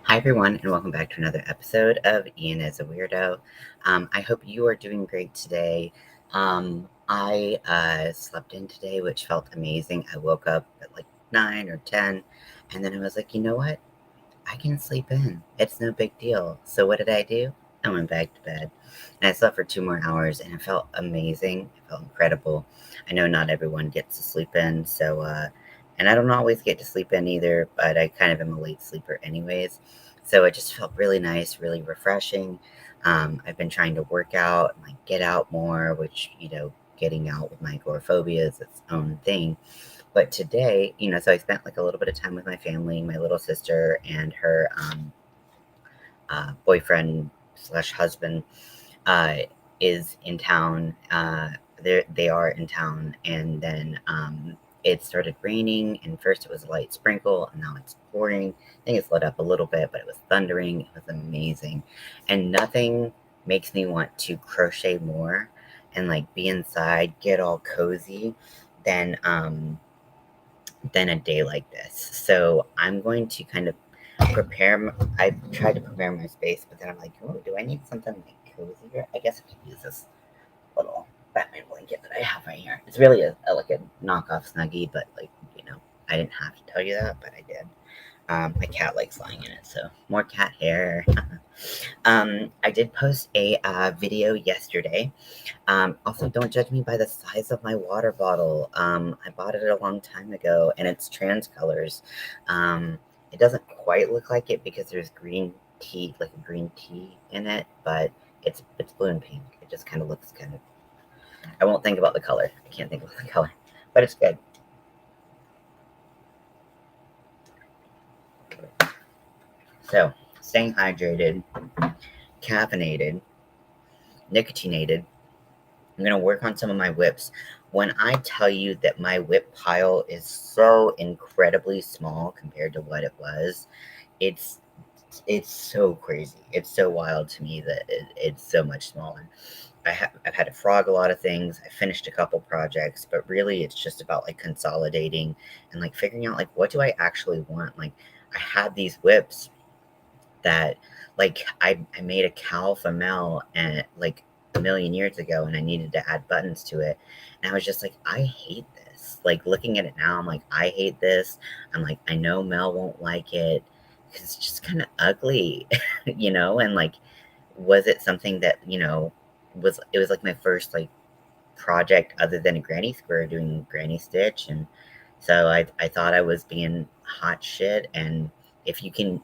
Hi everyone, and welcome back to another episode of Ian as a Weirdo. I hope you are doing great today. I slept in today, which felt amazing. I woke up at like 9 or 10, and then I was like, you know what? I can sleep in. It's no big deal. So what did I do? I went back to bed, and I slept for 2 more hours, and it felt amazing. It felt incredible. I know not everyone gets to sleep in, and I don't always get to sleep in either, but I kind of am a late sleeper anyways. So it just felt really nice, really refreshing. I've been trying to work out and like get out more, which, getting out with my agoraphobia is its own thing. But today, so I spent like a little bit of time with my family, my little sister and her boyfriend slash husband uh, is in town. They are in town, and then it started raining. And first, it was a light sprinkle, and now it's pouring. I think it's let up a little bit, but it was thundering. It was amazing, and nothing makes me want to crochet more and like be inside, get all cozy, than than a day like this. So I'm going to kind of I tried to prepare my space, but then I'm like, oh, do I need something like cozier? I guess I could use this little Batman blanket that I have right here. It's really like a knockoff Snuggie, but like, I didn't have to tell you that, but I did. My cat likes lying in it, so more cat hair. I did post a video yesterday. Also, don't judge me by the size of my water bottle. I bought it a long time ago, and it's trans colors. It doesn't quite look like it because there's green tea, like a green tea in it, but it's blue and pink. It just kind of looks kind of. I won't think about the color. I can't think about the color, but it's good. So, staying hydrated, caffeinated, nicotinated. I'm gonna work on some of my whips. When I tell you that my whip pile is so incredibly small compared to what it was, it's it's so crazy. It's so wild to me that it's so much smaller. I've had to frog a lot of things. I finished a couple projects, but really it's just about like consolidating and like figuring out like what do I actually want. Like I had these whips that like I made a cowl for Mel and like a million years ago, and I needed to add buttons to it, and I was just like, I hate this. Like looking at it now, I'm like, I hate this. I'm like, I know Mel won't like it because it's just kind of ugly, and like, was it something that was like my first like project other than a granny square doing granny stitch, and so I thought I was being hot shit. And if you can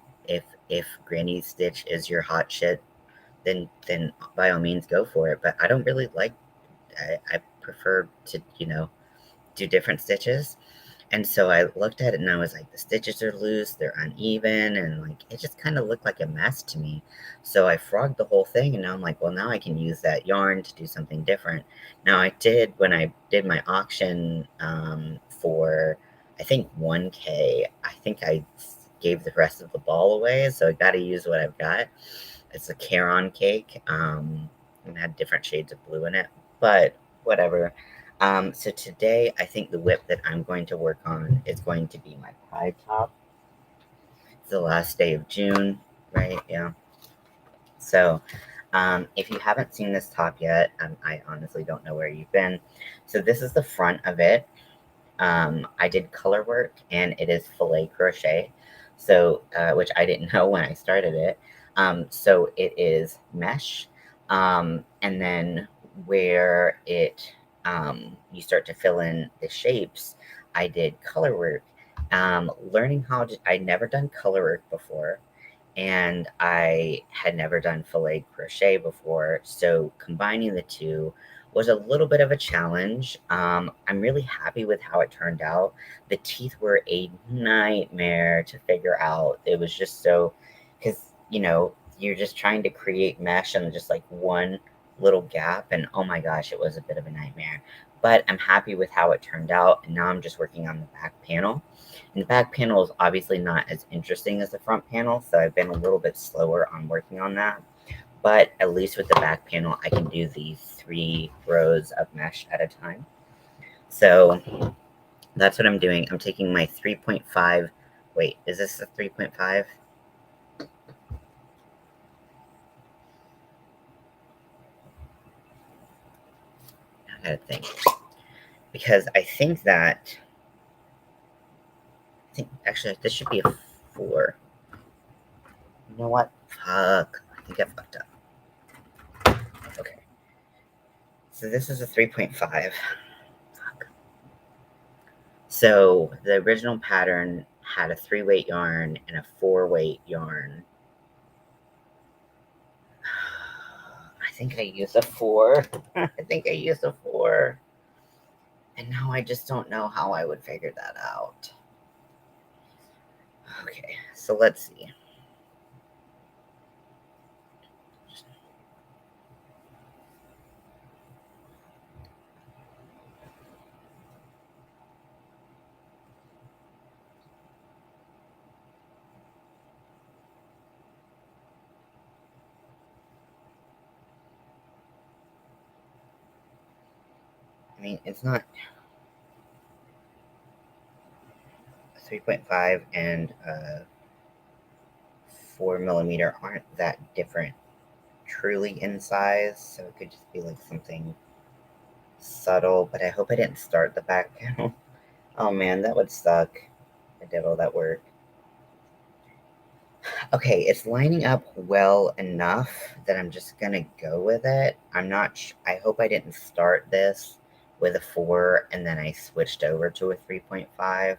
if granny stitch is your hot shit, then by all means go for it. But I don't really like, I prefer to do different stitches. And so I looked at it and I was like, the stitches are loose, they're uneven, and like it just kind of looked like a mess to me. So I frogged the whole thing, and now I'm like, well, now I can use that yarn to do something different. Now I did when I did my auction for I think 1K. I think I gave the rest of the ball away, so I got to use what I've got. It's a Caron cake, and had different shades of blue in it, but whatever. So today, I think the whip that I'm going to work on is going to be my pride top. It's the last day of June, right? Yeah. So, if you haven't seen this top yet, I honestly don't know where you've been. So this is the front of it. I did color work, and it is filet crochet. So, which I didn't know when I started it. So it is mesh, and then where you start to fill in the shapes, I did color work. Learning how to, I'd never done color work before, and I had never done filet crochet before. So combining the two was a little bit of a challenge. I'm really happy with how it turned out. The teeth were a nightmare to figure out. It was just so, because, you're just trying to create mesh and just like one little gap. And oh my gosh, it was a bit of a nightmare. But I'm happy with how it turned out. And now I'm just working on the back panel. And the back panel is obviously not as interesting as the front panel, so I've been a little bit slower on working on that. But at least with the back panel, I can do the 3 rows of mesh at a time. So that's what I'm doing. I'm taking my 3.5. Wait, is this a 3.5? I gotta think. Because I think actually this should be a 4. You know what? Fuck. I think I fucked up. Okay. So this is a 3.5. Fuck. So the original pattern had a 3-weight yarn and a 4-weight yarn. I think I used a 4. I think I used a 4. And now I just don't know how I would figure that out. Okay, so let's see. I mean, it's not 3.5 and 4mm aren't that different truly in size, so it could just be like something subtle, but I hope I didn't start the back panel. Oh man, that would suck. I did all that work. Okay, it's lining up well enough that I'm just gonna go with it. I hope I didn't start this with a 4 and then I switched over to a 3.5.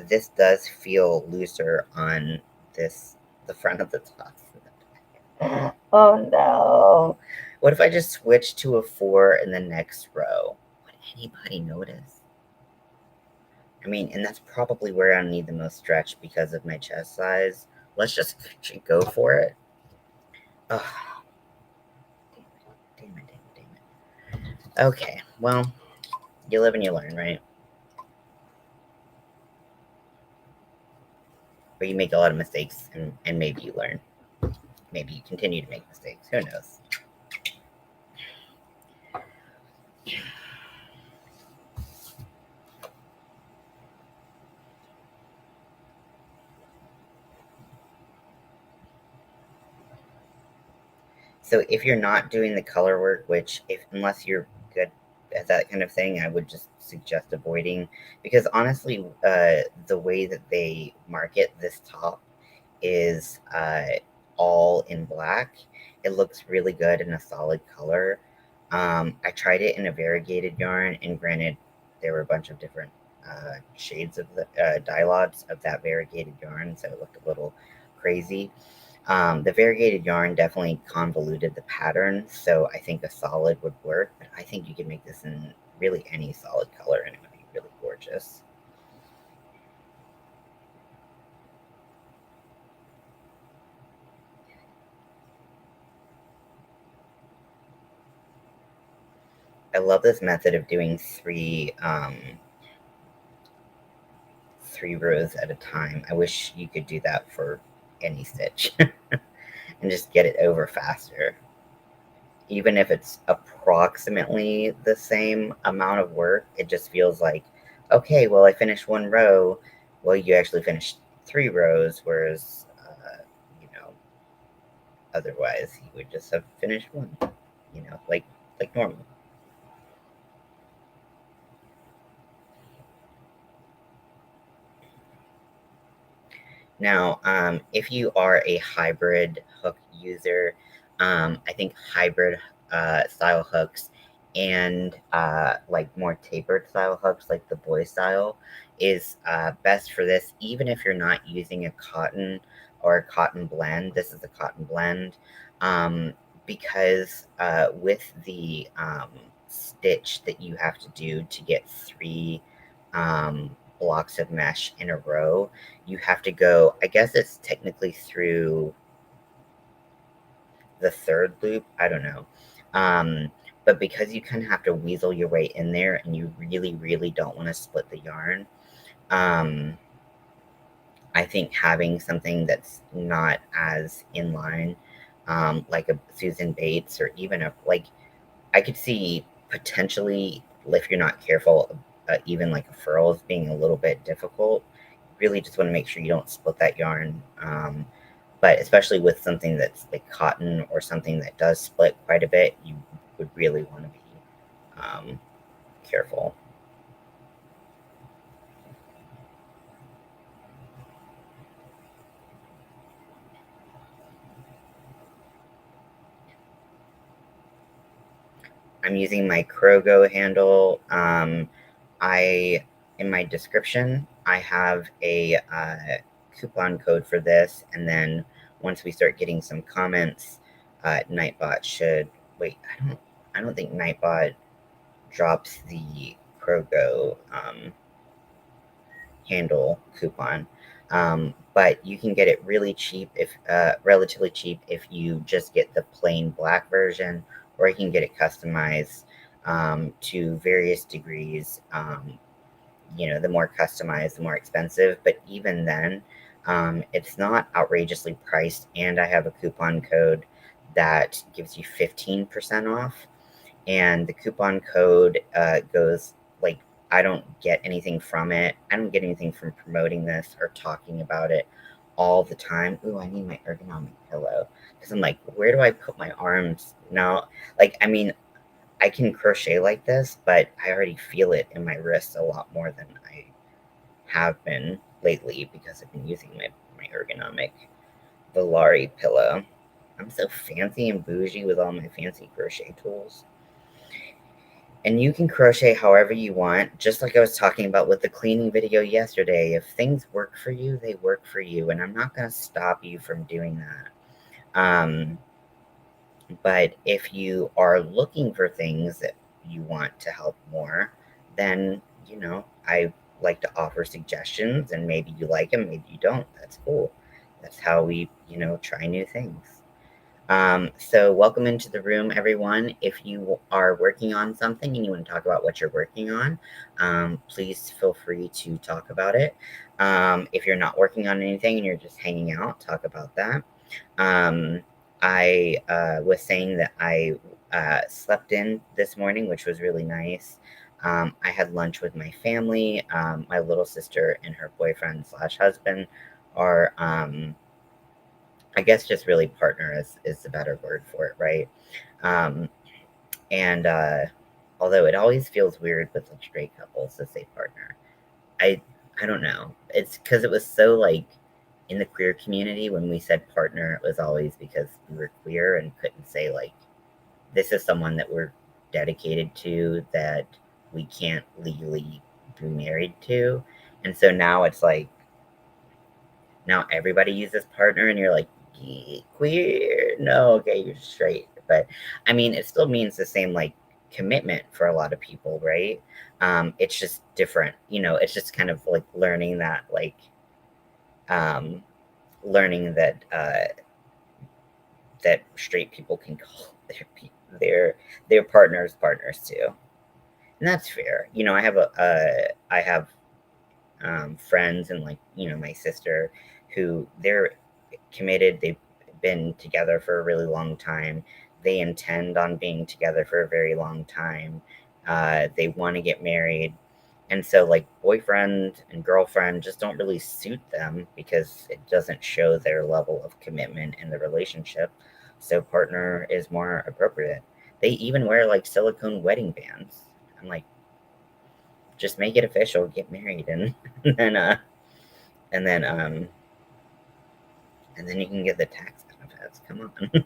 This does feel looser on the front of the top. Oh no. What if I just switch to a 4 in the next row? Would anybody notice? I mean, and that's probably where I need the most stretch because of my chest size. Let's just go for it. Ugh. Damn it. Okay, well, you live and you learn, right? Or you make a lot of mistakes and maybe you learn. Maybe you continue to make mistakes. Who knows? So if you're not doing the color work, which unless you're good at that kind of thing, I would just suggest avoiding, because honestly, the way that they market this top is all in black. It looks really good in a solid color. I tried it in a variegated yarn, and granted, there were a bunch of different shades of the dye lots of that variegated yarn, so it looked a little crazy. The variegated yarn definitely convoluted the pattern, so I think a solid would work, but I think you can make this in really any solid color and it would be really gorgeous. I love this method of doing three rows at a time. I wish you could do that for any stitch and just get it over faster. Even if it's approximately the same amount of work, it just feels like, okay, well, I finished 1 row. Well, you actually finished 3 rows, whereas, otherwise you would just have finished 1, like normal. Now, if you are a hybrid hook user, I think hybrid style hooks and like more tapered style hooks, like the boy style, is best for this, even if you're not using a cotton or a cotton blend. This is a cotton blend, because with the stitch that you have to do to get 3 blocks of mesh in a row, you have to go, I guess it's technically through the 3rd loop. I don't know. But because you kind of have to weasel your way in there and you really, really don't want to split the yarn, I think having something that's not as in line, like a Susan Bates or even I could see potentially, if you're not careful, even like a furls being a little bit difficult. Really just want to make sure you don't split that yarn. But especially with something that's like cotton or something that does split quite a bit, you would really want to be careful. I'm using my Krogo handle. In my description, I have a coupon code for this, and then once we start getting some comments, Nightbot should wait. I don't think Nightbot drops the Krogo handle coupon. But you can get it really cheap, if relatively cheap, if you just get the plain black version, or you can get it customized to various degrees. The more customized, the more expensive. But even then, it's not outrageously priced. And I have a coupon code that gives you 15% off. And the coupon code goes like, I don't get anything from it. I don't get anything from promoting this or talking about it all the time. Ooh, I need my ergonomic pillow, because I'm like, where do I put my arms now? Like, I mean, I can crochet like this, but I already feel it in my wrists a lot more than I have been lately, because I've been using my ergonomic Volari pillow. I'm so fancy and bougie with all my fancy crochet tools. And you can crochet however you want, just like I was talking about with the cleaning video yesterday. If things work for you, they work for you, and I'm not going to stop you from doing that. But if you are looking for things that you want to help more, then, I like to offer suggestions, and maybe you like them, maybe you don't. That's cool. That's how we, try new things. So welcome into the room, everyone. If you are working on something and you want to talk about what you're working on, please feel free to talk about it. If you're not working on anything and you're just hanging out, talk about that. I was saying that I slept in this morning, which was really nice. I had lunch with my family. My little sister and her boyfriend / husband are, I guess, just really partner is the better word for it, right? And although it always feels weird with like straight couples to say partner, I I don't know. It's because it was so like in the queer community, when we said partner, it was always because we were queer and couldn't say like, this is someone that we're dedicated to, that we can't legally be married to. And so now it's like, now everybody uses partner, and you're like, queer? No, okay, you're straight. But I mean, it still means the same like commitment for a lot of people, right? It's just different. It's just kind of like learning that um, that straight people can call their partners too, and that's fair. I have friends, and like, my sister, who they're committed. They've been together for a really long time. They intend on being together for a very long time. They want to get married. And so, like, boyfriend and girlfriend just don't really suit them, because it doesn't show their level of commitment in the relationship. So, partner is more appropriate. They even wear like silicone wedding bands. I'm like, just make it official, get married, and then and then and then you can get the tax benefits. Come on.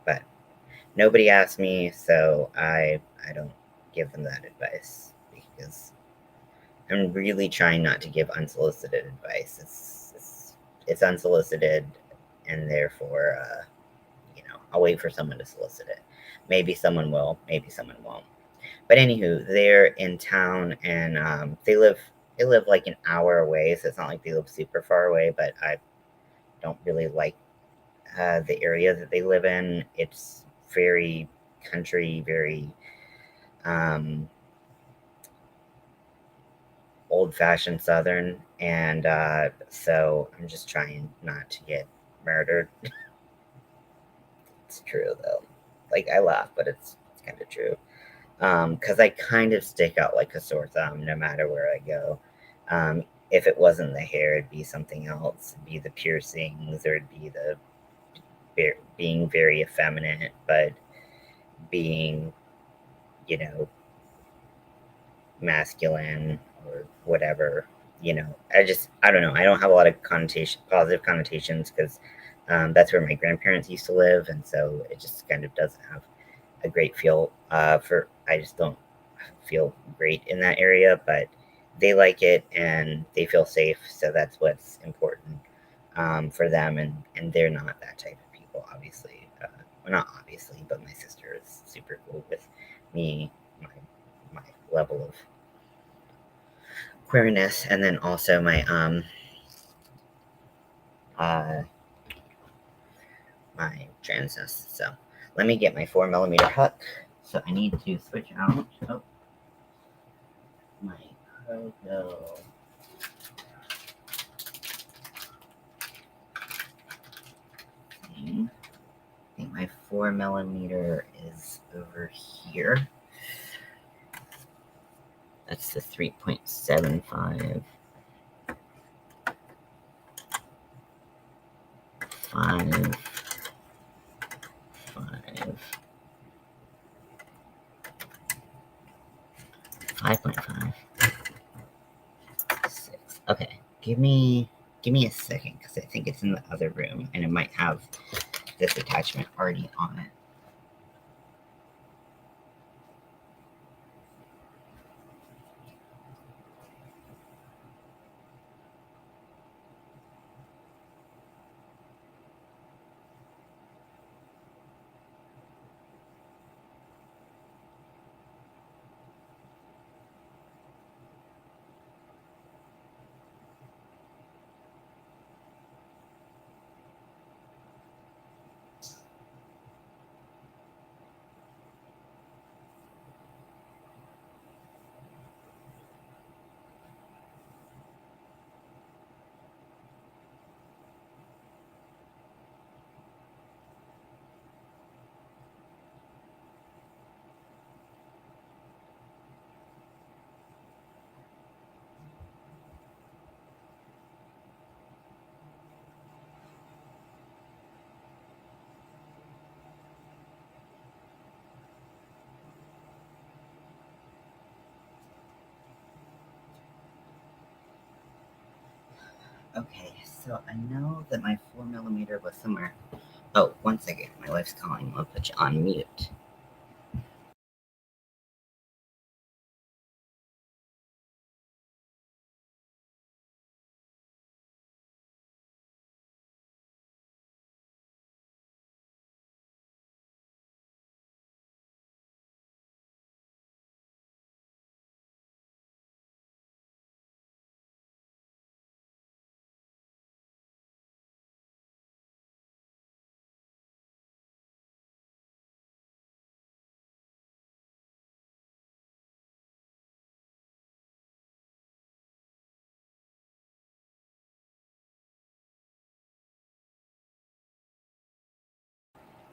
But nobody asked me, so I don't give them that advice, because I'm really trying not to give unsolicited advice. It's unsolicited, and therefore, I'll wait for someone to solicit it. Maybe someone will, maybe someone won't. But anywho, they're in town, and they live like an hour away, so it's not like they live super far away. But I don't really like the area that they live in. It's very country, very um, old-fashioned Southern, and so I'm just trying not to get murdered. It's true though. Like, I laugh, but it's kind of true. Because I kind of stick out like a sore thumb no matter where I go. If it wasn't the hair, it'd be something else. It'd be the piercings, or it'd be being very effeminate, but being, masculine or whatever. I don't know. I don't have a lot of positive connotations, because that's where my grandparents used to live, and so it just kind of doesn't have a great feel. I just don't feel great in that area, but they like it and they feel safe, so that's what's important for them, and they're not that type of people, obviously. Well, not obviously, but my sister is super cool with me, my level of queerness, and then also my transness. So let me get my 4mm hook. So I need to switch out my Crochet. I think my 4mm is over here. That's the 3.75. 5, 5.5, 6. Okay, give me a second, because I think it's in the other room, and it might have this attachment already on it. Okay, so I know that my 4mm was somewhere. Oh, 1 second. My wife's calling. I'll put you on mute.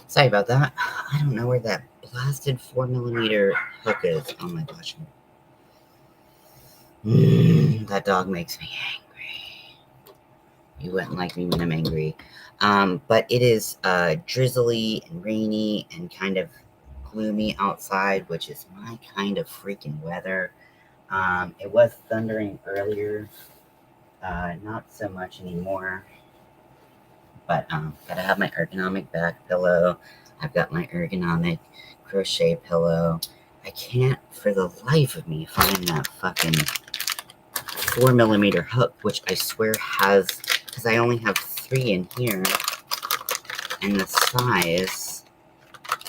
Sorry about that. I don't know where that blasted 4mm hook is. Oh my gosh. That dog makes me angry. You wouldn't like me when I'm angry. But it is drizzly and rainy and kind of gloomy outside, which is my kind of freaking weather. It was thundering earlier. Not so much anymore. But gotta have my ergonomic back pillow. I've got my ergonomic crochet pillow. I can't for the life of me find that fucking 4mm hook, which I swear has, because I only have 3 in here, and the size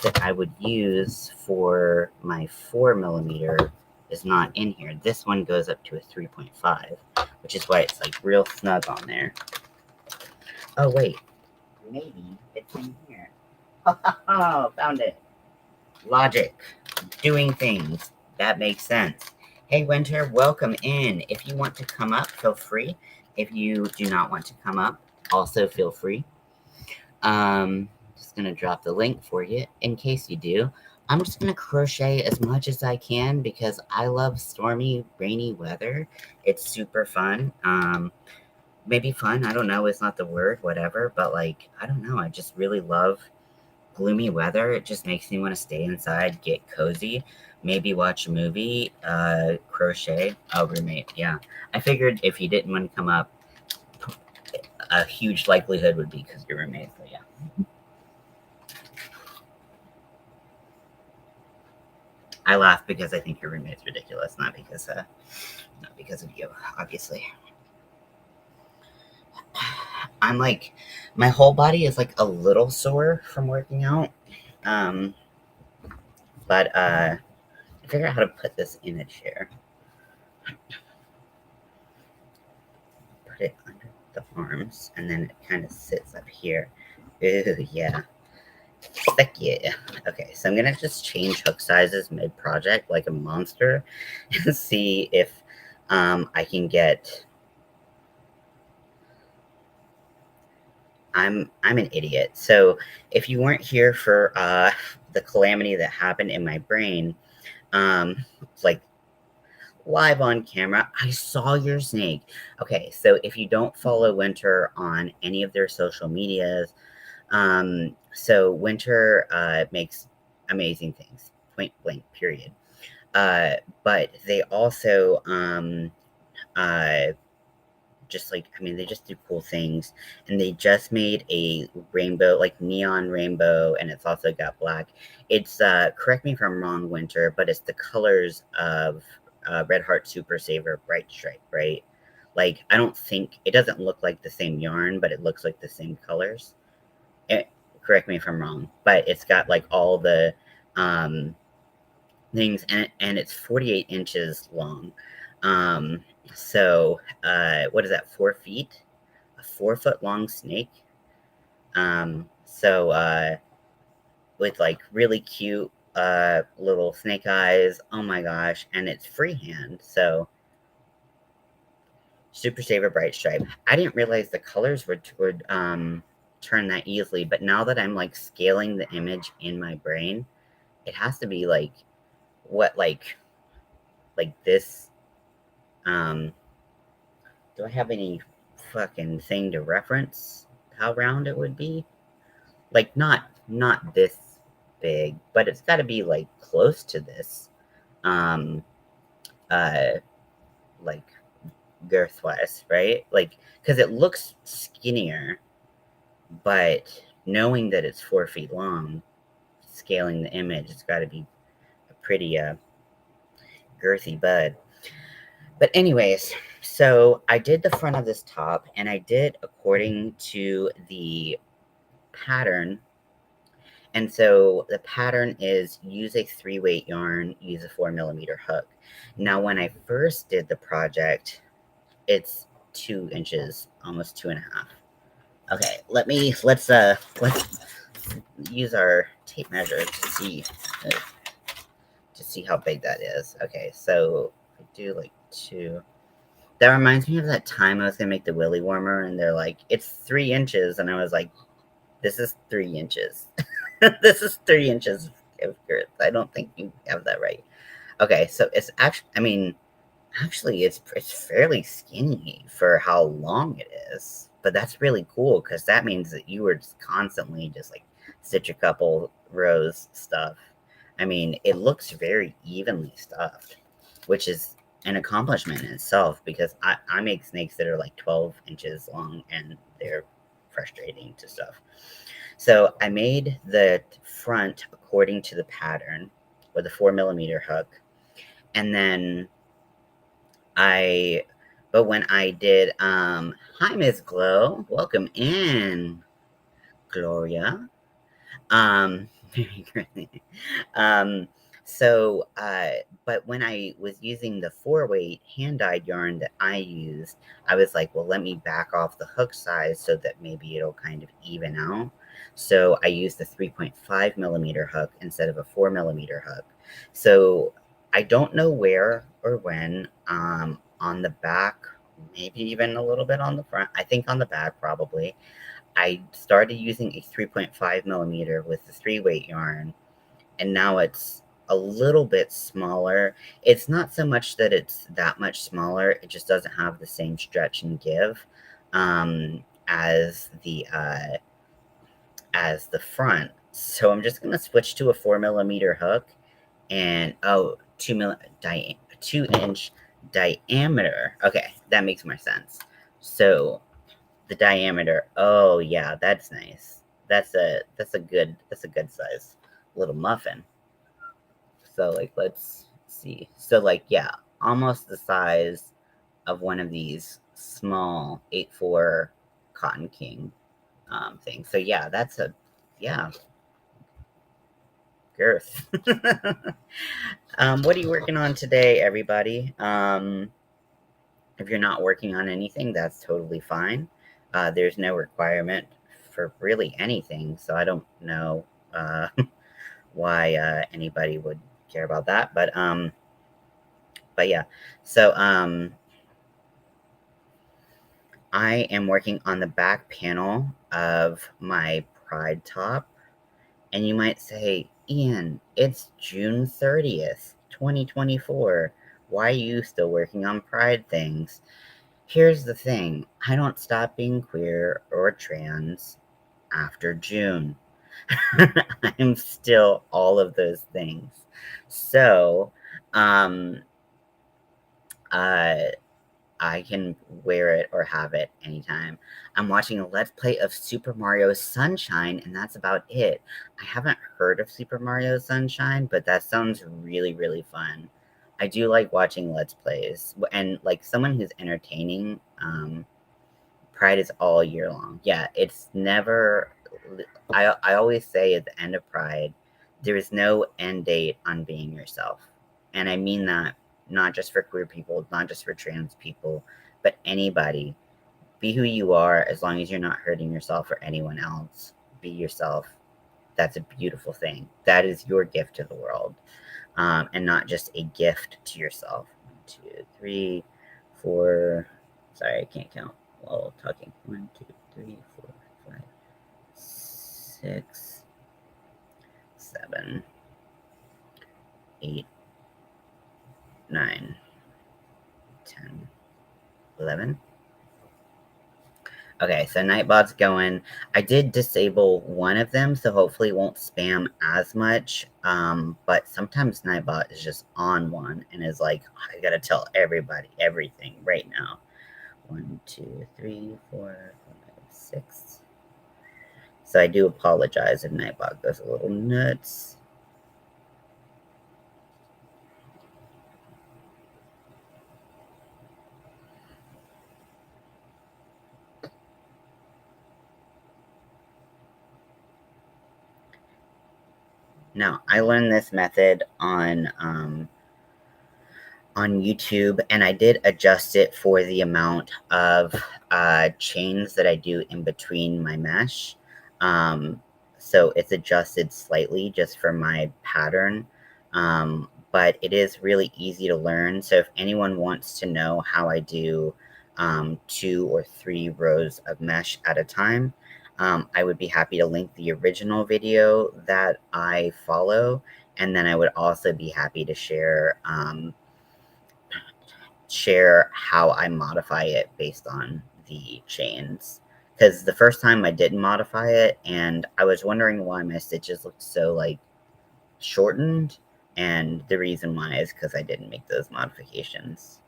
that I would use for my 4mm is not in here. This one goes up to a 3.5, which is why it's like real snug on there. Oh wait, maybe it's in here. Oh, found it. Logic. Doing things. That makes sense. Hey, Winter, welcome in. If you want to come up, feel free. If you do not want to come up, also feel free. Just going to drop the link for you in case you do. I'm just going to crochet as much as I can because I love stormy, rainy weather. It's super fun. maybe fun. I don't know. It's not the word, whatever. But like, I don't know. I just really love gloomy weather. It just makes me want to stay inside, get cozy, maybe watch a movie, crochet. Oh, roommate. Yeah. I figured if he didn't want to come up, a huge likelihood would be because you're roommate. So yeah. I laugh because I think your roommate's ridiculous, not because of you, obviously. I'm like, my whole body is like a little sore from working out. Um, but figure out how to put this image here. Put it under the arms, and then it kind of sits up here. Ooh, yeah. Heck yeah. Okay, so I'm gonna just change hook sizes mid-project like a monster and see if I can get... I'm an idiot. So if you weren't here for the calamity that happened in my brain, like live on camera, I saw your snake. Okay, so if you don't follow Winter on any of their social medias, so Winter makes amazing things, point blank, period. But they also uh, just like, I mean, they just do cool things. And they just made a rainbow, like neon rainbow, and it's also got black. It's correct me if I'm wrong, Winter, but it's the colors of Red Heart Super Saver Bright Stripe, right? Like, I don't think it doesn't look like the same yarn, but it looks like the same colors. It, correct me if I'm wrong, but it's got like all the um things, and it's 48 inches long. Um, so, what is that, 4 feet? A 4 foot long snake. So, with like really cute little snake eyes. Oh my gosh. And it's freehand. So, Super Saver Bright Stripe. I didn't realize the colors would turn that easily, but now that I'm like scaling the image in my brain, it has to be like what, like this. Do I have any fucking thing to reference how round it would be? Like, not this big, but it's got to be like close to this. Um, uh, like girth wise, right? Like, because it looks skinnier, but knowing that it's 4 feet long, scaling the image, it's got to be a pretty girthy bud. But anyways, so I did the front of this top, and I did according to the pattern. And so the pattern is use a 3-weight yarn, use a 4mm hook. Now, when I first did the project, it's 2 inches, almost 2.5. Okay, let's use our tape measure uh, to see how big that is. Okay, so I do like 2. That reminds me of that time I was gonna make the willy warmer, and they're like, it's 3 inches, and I was like, this is 3 inches. This is 3 inches of girth. I don't think you have that right. Okay, so it's actually, I mean, actually, it's fairly skinny for how long it is. But that's really cool because that means that you were just constantly just like stitch a couple rows stuff. I mean, it looks very evenly stuffed, which is an accomplishment in itself because I make snakes that are like 12 inches long and they're frustrating to stuff. So I made the front according to the pattern with a 4mm hook. And then but when I did, hi, Miss Glow, welcome in, Gloria. Um, um, so, but when I was using the 4-weight hand-dyed yarn that I used, I was like, well, let me back off the hook size so that maybe it'll kind of even out. So I used the 3.5mm hook instead of a 4mm hook. So I don't know where or when, on the back, maybe even a little bit on the front. I think on the back probably. I started using a 3.5mm with the 3-weight yarn, and now it's a little bit smaller. It's not so much that it's that much smaller, it just doesn't have the same stretch and give. as the front. So I'm just gonna switch to a 4mm hook, and 2-inch diameter. Okay, that makes more sense. So the diameter. Oh yeah, that's nice. That's a good size little muffin. So like let's see. So like yeah, almost the size of one of these small 8/4 Cotton King things. So yeah, that's a yeah girth. What are you working on today, everybody? If you're not working on anything, that's totally fine. There's no requirement for really anything, so I don't know why anybody would care about that. But yeah. So I am working on the back panel of my Pride top, and you might say, Ian, it's June 30th, 2024. Why are you still working on Pride things? Here's the thing, I don't stop being queer or trans after June. I'm still all of those things. So, uh, I can wear it or have it anytime. I'm watching a Let's Play of Super Mario Sunshine, and that's about it. I haven't heard of Super Mario Sunshine, but that sounds really, really fun. I do like watching Let's Plays, and like someone who's entertaining, Pride is all year long. Yeah, it's never. I always say at the end of Pride, there is no end date on being yourself. And I mean that not just for queer people, not just for trans people, but anybody. Be who you are as long as you're not hurting yourself or anyone else. Be yourself. That's a beautiful thing. That is your gift to the world, and not just a gift to yourself. 1, 2, 3, 4. Sorry, I can't count while talking. 1, 2, 3, 4, 5, 6, 7, 8, 9, 10, 11. Okay, so Nightbot's going. I did disable one of them, so hopefully it won't spam as much. But sometimes Nightbot is just on one and is like, I gotta tell everybody everything right now. 1, 2, 3, 4, 5, 6. So I do apologize if Nightbot goes a little nuts. Now, I learned this method on YouTube, and I did adjust it for the amount of chains that I do in between my mesh. So it's adjusted slightly just for my pattern, but it is really easy to learn. So if anyone wants to know how I do 2 or 3 rows of mesh at a time, I would be happy to link the original video that I follow, and then I would also be happy to share how I modify it based on the chains. Because the first time I didn't modify it, and I was wondering why my stitches looked so like shortened, and the reason why is because I didn't make those modifications.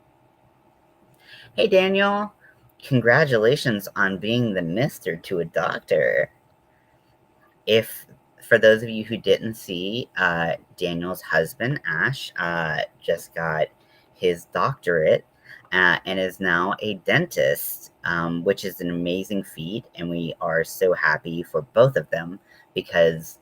Hey Daniel, congratulations on being the mister to a doctor. If for those of you who didn't see, Daniel's husband Ash just got his doctorate and is now a dentist, which is an amazing feat, and we are so happy for both of them, because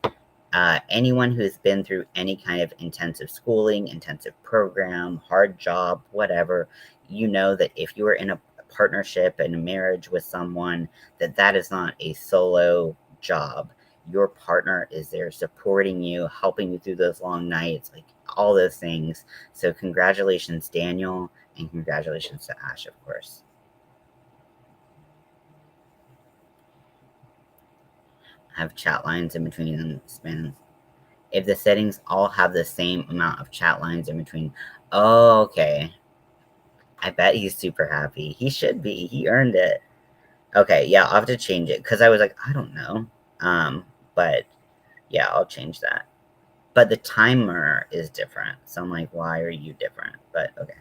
anyone who's been through any kind of intensive schooling, intensive program, hard job, whatever, you know that if you are in a partnership and a marriage with someone, that is not a solo job. Your partner is there supporting you, helping you through those long nights, like all those things. So congratulations, Daniel, and congratulations to Ash, of course. Have chat lines in between them spans. If the settings all have the same amount of chat lines in between. Oh, okay. I bet he's super happy. He should be. He earned it. Okay, yeah, I'll have to change it because I was like, I don't know. But yeah, I'll change that. But the timer is different. So I'm like, why are you different? But okay.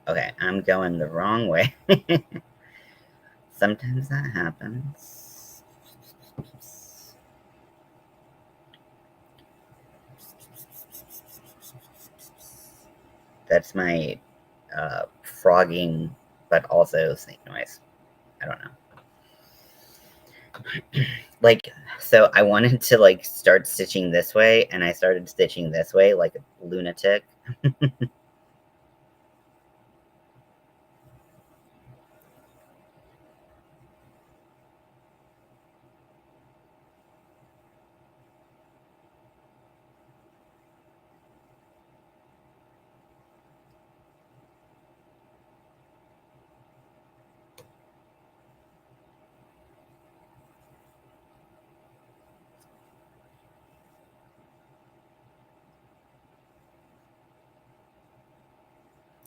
Okay, I'm going the wrong way. Sometimes that happens. That's my frogging, but also snake noise. I don't know. Like, so I wanted to like start stitching this way, and I started stitching this way like a lunatic.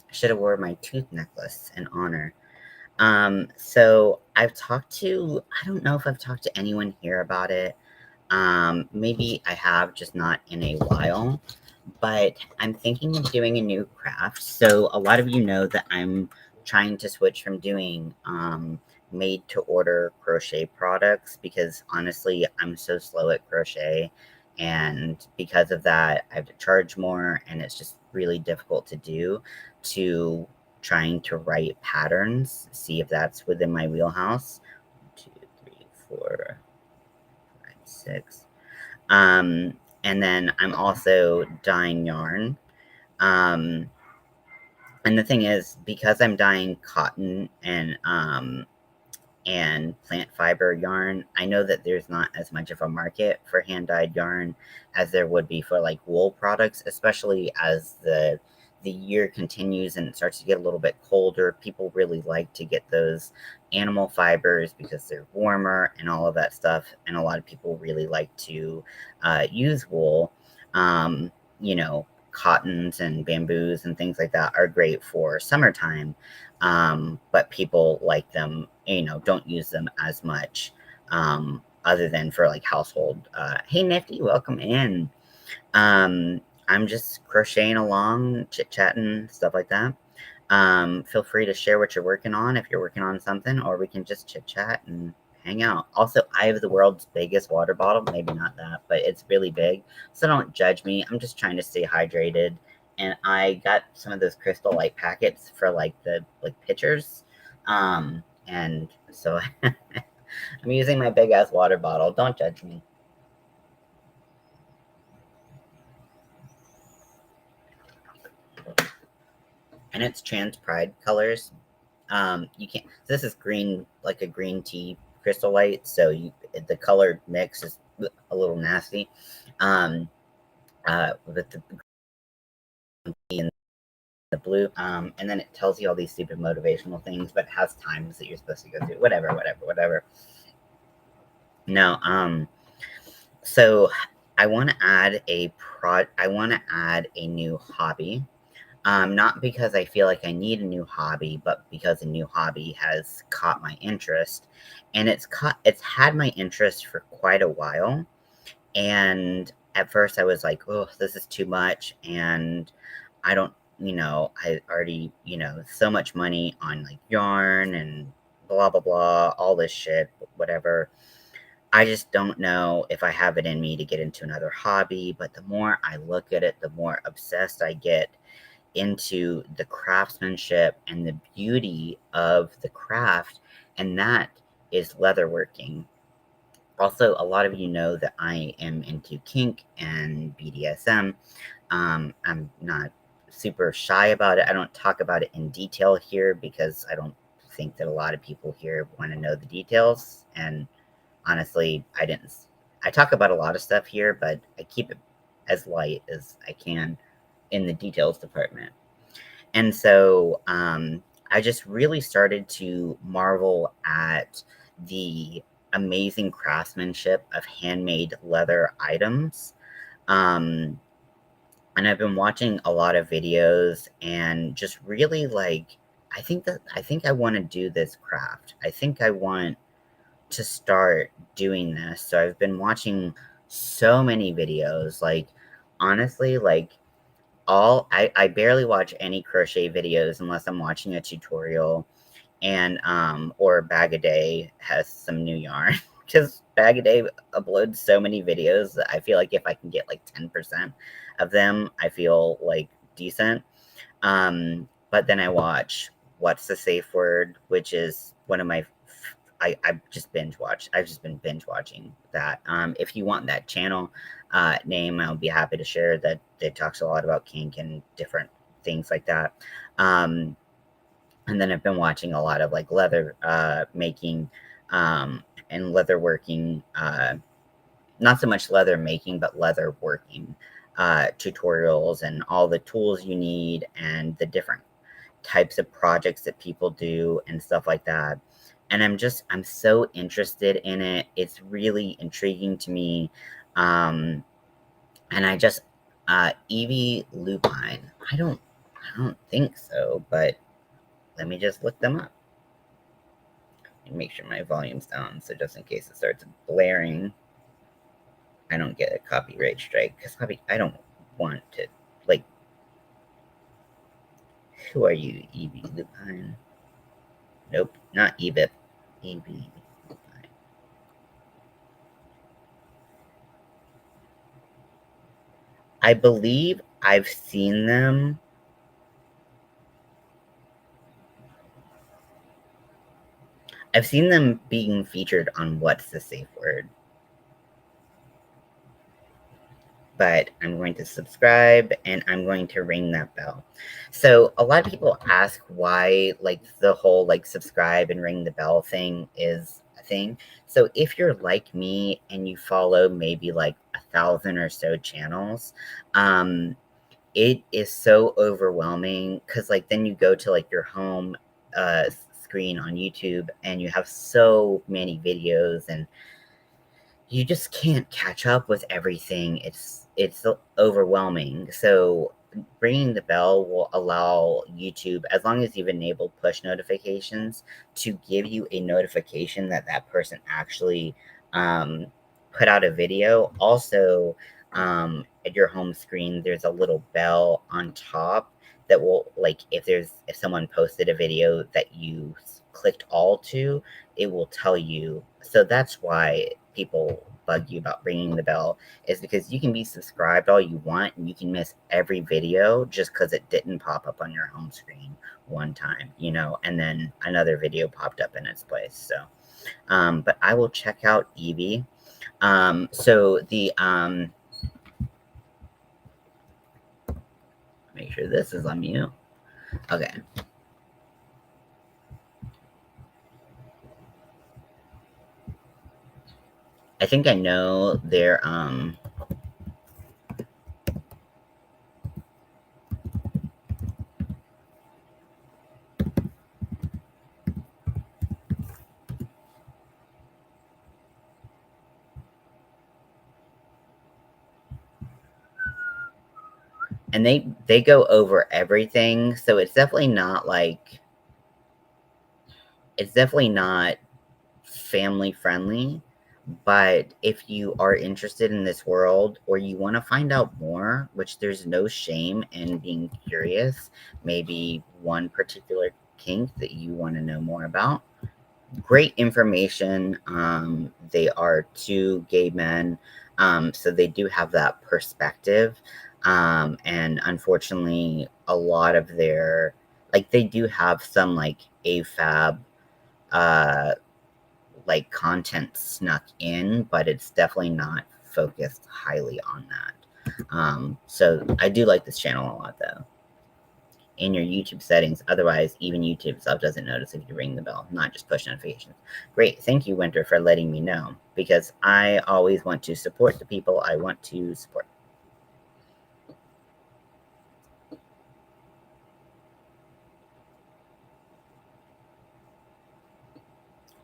I should have wore my tooth necklace in honor. So I've talked to, I don't know if I've talked to anyone here about it. Maybe I have, just not in a while. But I'm thinking of doing a new craft. So a lot of you know that I'm trying to switch from doing made to order crochet products because honestly, I'm so slow at crochet. And because of that, I have to charge more, and it's just really difficult to do, to trying to write patterns, see if that's within my wheelhouse. 2, 3, 4, 5, 6. Um, and then I'm also dyeing yarn. Um, and the thing is, because I'm dyeing cotton and plant fiber yarn, I know that there's not as much of a market for hand dyed yarn as there would be for like wool products, especially as the year continues and it starts to get a little bit colder. People really like to get those animal fibers because they're warmer and all of that stuff. And a lot of people really like to use wool. Um, you know, cottons and bamboos and things like that are great for summertime, but people like them, don't use them as much, other than for like household. Hey, Nifty, welcome in. I'm just crocheting along, chit chatting, stuff like that. Feel free to share what you're working on if you're working on something, or we can just chit chat and hang out. Also, I have the world's biggest water bottle. Maybe not that, but it's really big. So don't judge me. I'm just trying to stay hydrated. And I got some of those crystal light packets for like the pitchers. And so I'm using my big ass water bottle. Don't judge me. And it's trans pride colors. You can't. This is green, like a green tea crystal light. So the color mix is a little nasty. With the green and the blue. And then it tells you all these stupid motivational things, but it has times that you're supposed to go through. Whatever. No. So I want to add I want to add a new hobby. Not because I feel like I need a new hobby, but because a new hobby has caught my interest, and it's had my interest for quite a while. And at first I was like, oh, this is too much, and I don't, I already, so much money on like yarn and blah blah blah, all this shit, whatever. I just don't know if I have it in me to get into another hobby. But the more I look at it, the more obsessed I get into the craftsmanship and the beauty of the craft, and that is leatherworking. Also, a lot of you know that I am into kink and BDSM. I'm not super shy about it. I don't talk about it in detail here because I don't think that a lot of people here want to know the details. And honestly, I talk about a lot of stuff here, but I keep it as light as I can in the details department. And so I just really started to marvel at the amazing craftsmanship of handmade leather items. Um, and I've been watching a lot of videos and just really like I think I want to do this craft. I think I want to start doing this. So I've been watching so many videos. Like, honestly, like, I barely watch any crochet videos unless I'm watching a tutorial, and or Bag a Day has some new yarn. Because Bag a Day uploads so many videos that I feel like if I can get like 10% of them, I feel like decent. But then I watch What's the Safe Word, which is one of my I just binge watch. I've just been binge watching that. If you want that channel name, I'll be happy to share that. It talks a lot about kink and different things like that. And then I've been watching a lot of like leather making and leather working. Not so much leather making, but leather working tutorials and all the tools you need and the different types of projects that people do and stuff like that. And I'm so interested in it. It's really intriguing to me. And I just, Evie Lupine, I don't think so, but let me just look them up and make sure my volume's down. So just in case it starts blaring, I don't get a copyright strike, because I don't want to, like, who are you, Evie Lupine? Nope, not Evie. Evie Lupine. I believe I've seen them. I've seen them being featured on What's the Safe Word. But I'm going to subscribe and I'm going to ring that bell. So a lot of people ask why like the whole like subscribe and ring the bell thing is a thing. So if you're like me and you follow maybe like 1,000 or so channels, it is so overwhelming, because like then you go to like your home screen on YouTube and you have so many videos and you just can't catch up with everything. It's overwhelming. So ringing the bell will allow YouTube, as long as you've enabled push notifications, to give you a notification that that person actually put out a video. Also, at your home screen, there's a little bell on top that will, like, if someone posted a video that you clicked all to, it will tell you. So that's why people bug you about ringing the bell, is because you can be subscribed all you want and you can miss every video just because it didn't pop up on your home screen one time, and then another video popped up in its place. So but I will check out Evie. So the make sure this is on mute. Okay. I think I know their and they go over everything, so it's definitely not family friendly. But if you are interested in this world, or you want to find out more, which there's no shame in being curious, maybe one particular kink that you want to know more about, great information. They are two gay men, so they do have that perspective. And unfortunately, a lot of their, like, they do have some like AFAB like content snuck in, but it's definitely not focused highly on that. So I do like this channel a lot, though. In your YouTube settings, otherwise even YouTube itself doesn't notice if you ring the bell, not just push notifications. Great, thank you, Winter, for letting me know, because I always want to support the people I want to support.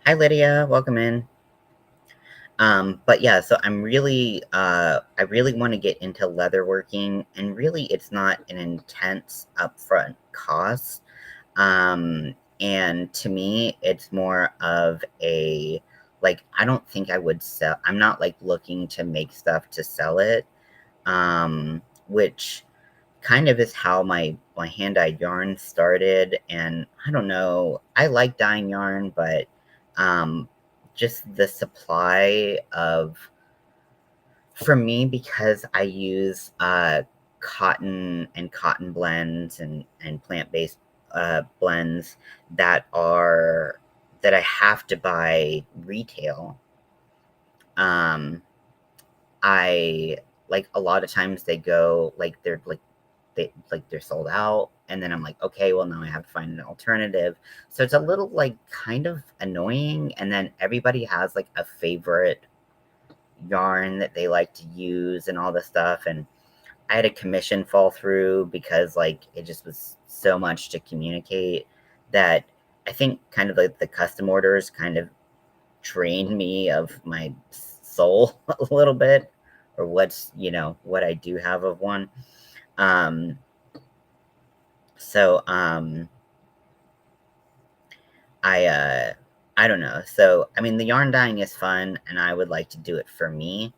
Hi, Lydia, welcome in. But yeah, so I really want to get into leatherworking, and really it's not an intense upfront cost. And to me, it's more of a, like, I don't think I would sell, I'm not like looking to make stuff to sell it, which kind of is how my hand-dyed yarn started. And I don't know, I like dyeing yarn, but just the supply of, for me, because I use cotton and cotton blends and plant-based blends that are, that I have to buy retail. I, like, a lot of times they go, like, they're sold out, and then I'm like, okay, well, now I have to find an alternative. So it's a little, like, kind of annoying. And then everybody has like a favorite yarn that they like to use and all this stuff. And I had a commission fall through because, like, it just was so much to communicate that I think kind of like the custom orders kind of drained me of my soul a little bit, or what's, what I do have of one. Um, so, I, uh, I don't know. So, I mean, the yarn dyeing is fun, and I would like to do it for me,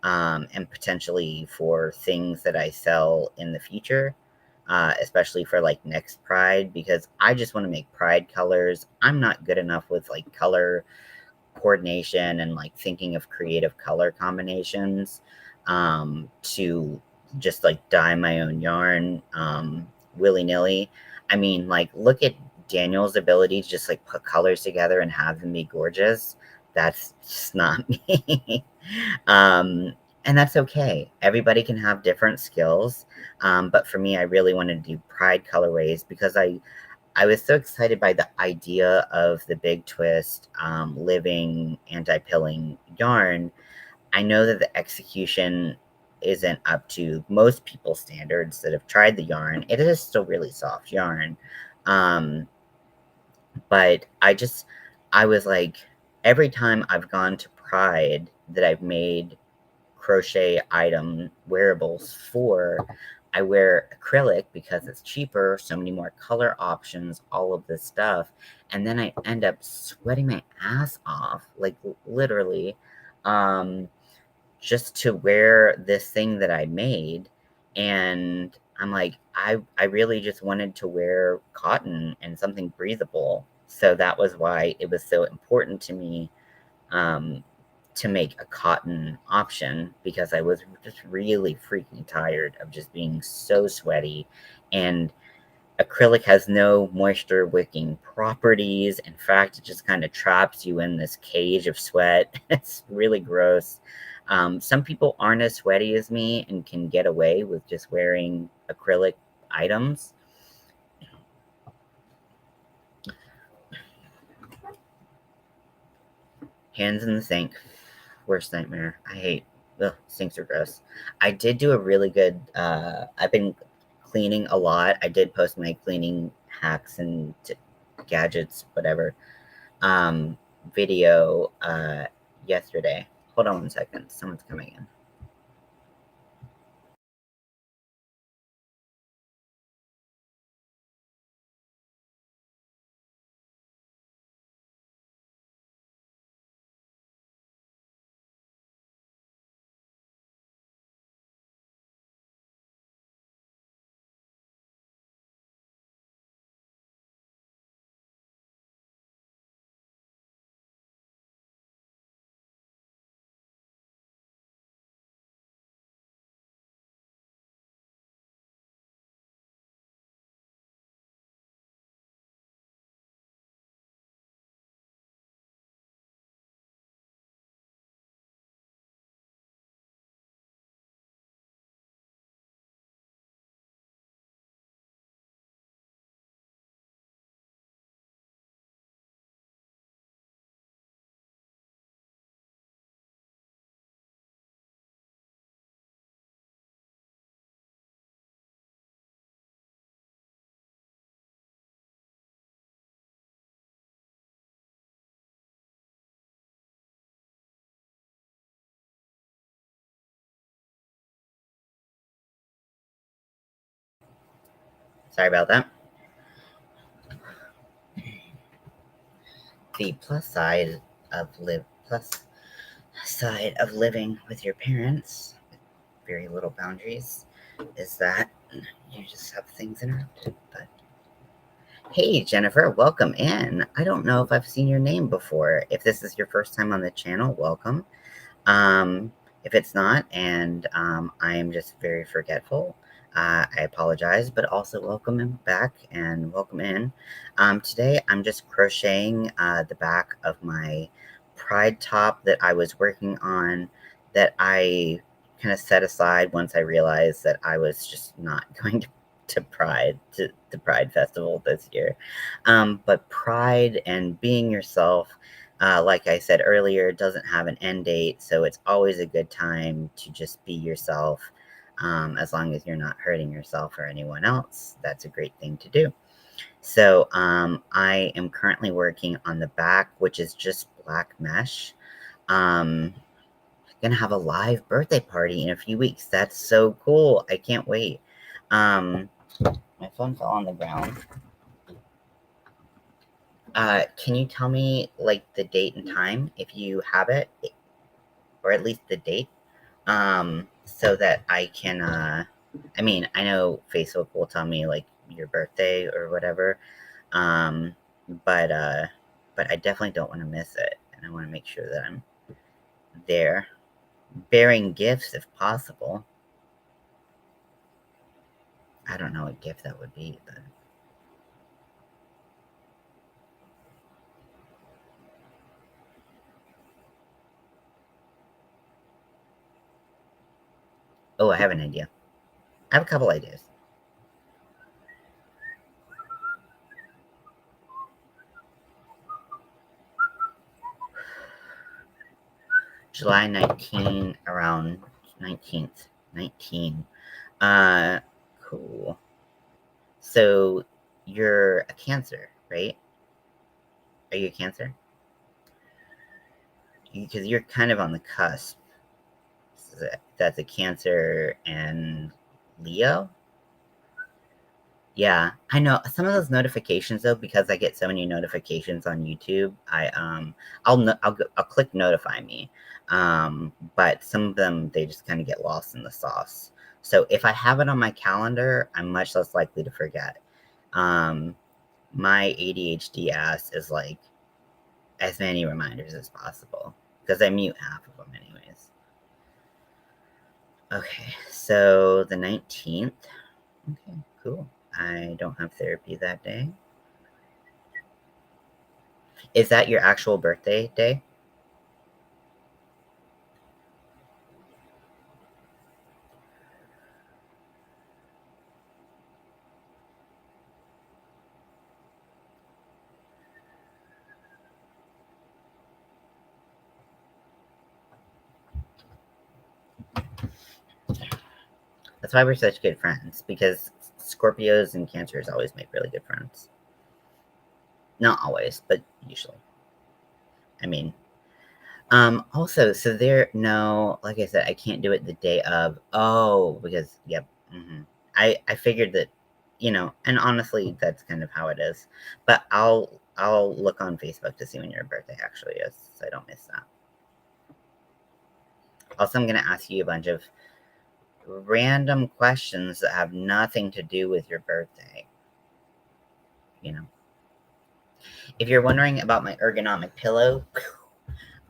and potentially for things that I sell in the future, especially for like next Pride, because I just want to make Pride colors. I'm not good enough with like color coordination and like thinking of creative color combinations, to just like dye my own yarn, willy nilly. I mean, like, look at Daniel's ability to just like put colors together and have them be gorgeous. That's just not me. um, and that's okay. Everybody can have different skills. But for me, I really wanted to do Pride colorways because I was so excited by the idea of the Big Twist living anti-pilling yarn. I know that the execution isn't up to most people's standards that have tried the yarn. It is still really soft yarn. Um, but I was like, every time I've gone to Pride that I've made crochet item wearables for, I wear acrylic because it's cheaper, so many more color options, all of this stuff. And then I end up sweating my ass off, like, literally, um, just to wear this thing that I made. And I'm like, I really just wanted to wear cotton and something breathable. So that was why it was so important to me, um, to make a cotton option, because I was just really freaking tired of just being so sweaty. And acrylic has no moisture wicking properties. In fact, it just kind of traps you in this cage of sweat. It's really gross. Some people aren't as sweaty as me and can get away with just wearing acrylic items. Hands in the sink. Worst nightmare. I hate, ugh, sinks are gross. I did do a really good, I've been cleaning a lot. I did post my cleaning hacks and gadgets, whatever, um, video, yesterday. Hold on one second. Someone's coming in. Sorry about that. the plus side of living with your parents with very little boundaries is that you just have things interrupted. But hey, Jennifer, welcome in. I don't know if I've seen your name before. If this is your first time on the channel, welcome. If it's not, and I am just very forgetful, I apologize, but also welcome him back and welcome in. Today, I'm just crocheting the back of my pride top that I was working on that I kind of set aside once I realized that I was just not going to the Pride Festival this year. But pride and being yourself, like I said earlier, doesn't have an end date, so it's always a good time to just be yourself. As long as you're not hurting yourself or anyone else, that's a great thing to do. So I am currently working on the back, which is just black mesh. Gonna have a live birthday party in a few weeks. That's so cool. I can't wait. My phone fell on the ground. Can you tell me like the date and time if you have it, or at least the date, so that I can. I mean, I know Facebook will tell me like your birthday or whatever, um, but I definitely don't want to miss it, and I want to make sure that I'm there, bearing gifts if possible. I don't know what gift that would be, but. Oh, I have an idea. I have a couple ideas. July 19, around 19th. 19. Cool. So you're a Cancer, right? Are you a Cancer? Because you're kind of on the cusp. So that's a Cancer and Leo. Yeah, I know some of those notifications though, because I get so many notifications on YouTube. I'll click notify me, but some of them they just kind of get lost in the sauce. So if I have it on my calendar, I'm much less likely to forget. My ADHD ass is like as many reminders as possible because I mute half of them anyways. Okay, so the 19th. Okay, cool. I don't have therapy that day. Is that your actual birthday day? That's why we're such good friends, because Scorpios and Cancers always make really good friends. Not always, but usually. I mean, also, so no, like I said, I can't do it the day of. Oh, because, yep. I figured that, and honestly, that's kind of how it is. But I'll look on Facebook to see when your birthday actually is, so I don't miss that. Also, I'm going to ask you a bunch of random questions that have nothing to do with your birthday. If you're wondering about my ergonomic pillow,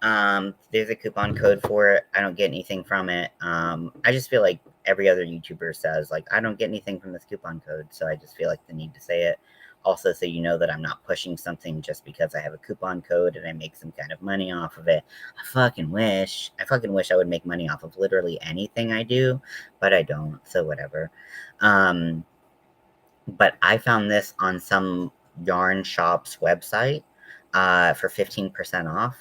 there's a coupon code for it. I don't get anything from it. I just feel like every other YouTuber says, like, I don't get anything from this coupon code, so I just feel like the need to say it. Also, so you know that I'm not pushing something just because I have a coupon code and I make some kind of money off of it. I fucking wish I would make money off of literally anything I do, but I don't, so whatever. But I found this on some yarn shop's website for 15% off.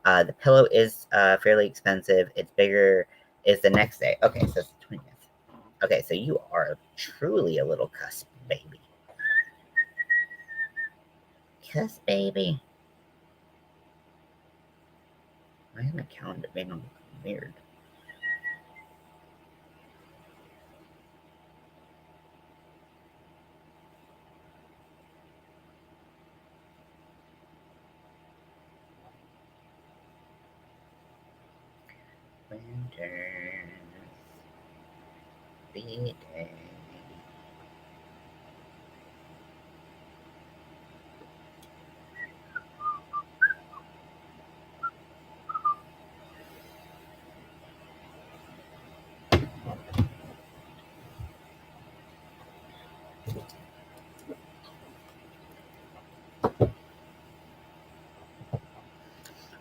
The pillow is fairly expensive. It's bigger. Is the next day. Okay, so it's the 20th. Okay, so you are truly a little cusp baby. Cusp baby. Why is my calendar being all weird? Winter's B-Day.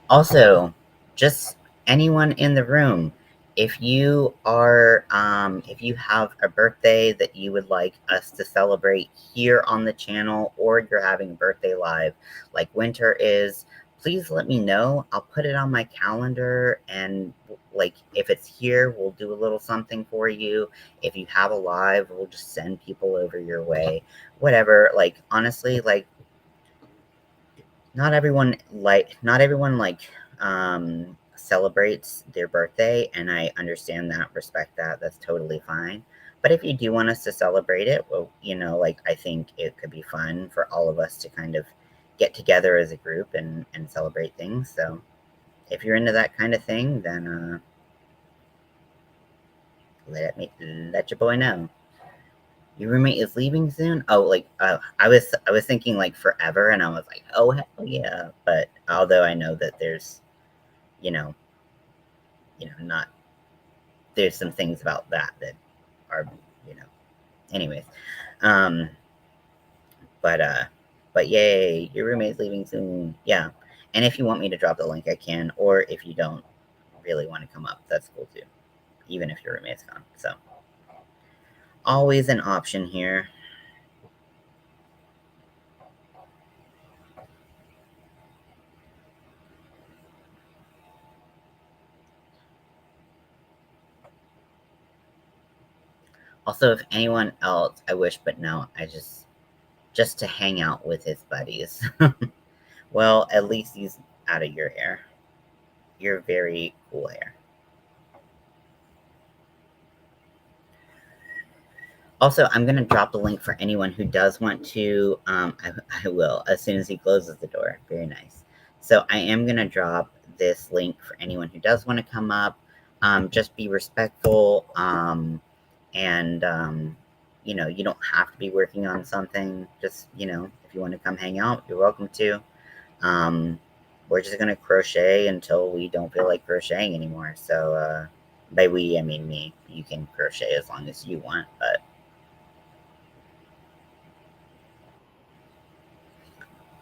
Also, just anyone in the room, if you if you have a birthday that you would like us to celebrate here on the channel, or you're having a birthday live like Winter is, please let me know. I'll put it on my calendar, and like if it's here, we'll do a little something for you. If you have a live, we'll just send people over your way. Whatever. Like honestly, like not everyone celebrates their birthday, and I understand that, respect that. That's totally fine. But if you do want us to celebrate it, well, like I think it could be fun for all of us to kind of get together as a group and celebrate things. So if you're into that kind of thing, then let your boy know. Your roommate is leaving soon? Oh, like I was thinking like forever, and I was like, oh hell yeah. But although I know that there's you know, not there's some things about that that are, you know, anyways. Um, but yay, your roommate's leaving soon. Yeah. And if you want me to drop the link, I can, or if you don't really want to come up, that's cool too, even if your roommate's gone. So always an option here. Also, if anyone else, I wish, but no, I just to hang out with his buddies. Well, at least he's out of your hair. You're very cool hair. Also, I'm going to drop the link for anyone who does want to. I will, as soon as he closes the door. Very nice. So I am going to drop this link for anyone who does want to come up. Just be respectful. And, you don't have to be working on something. Just, if you want to come hang out, you're welcome to. We're just going to crochet until we don't feel like crocheting anymore. So by we, I mean me. You can crochet as long as you want, but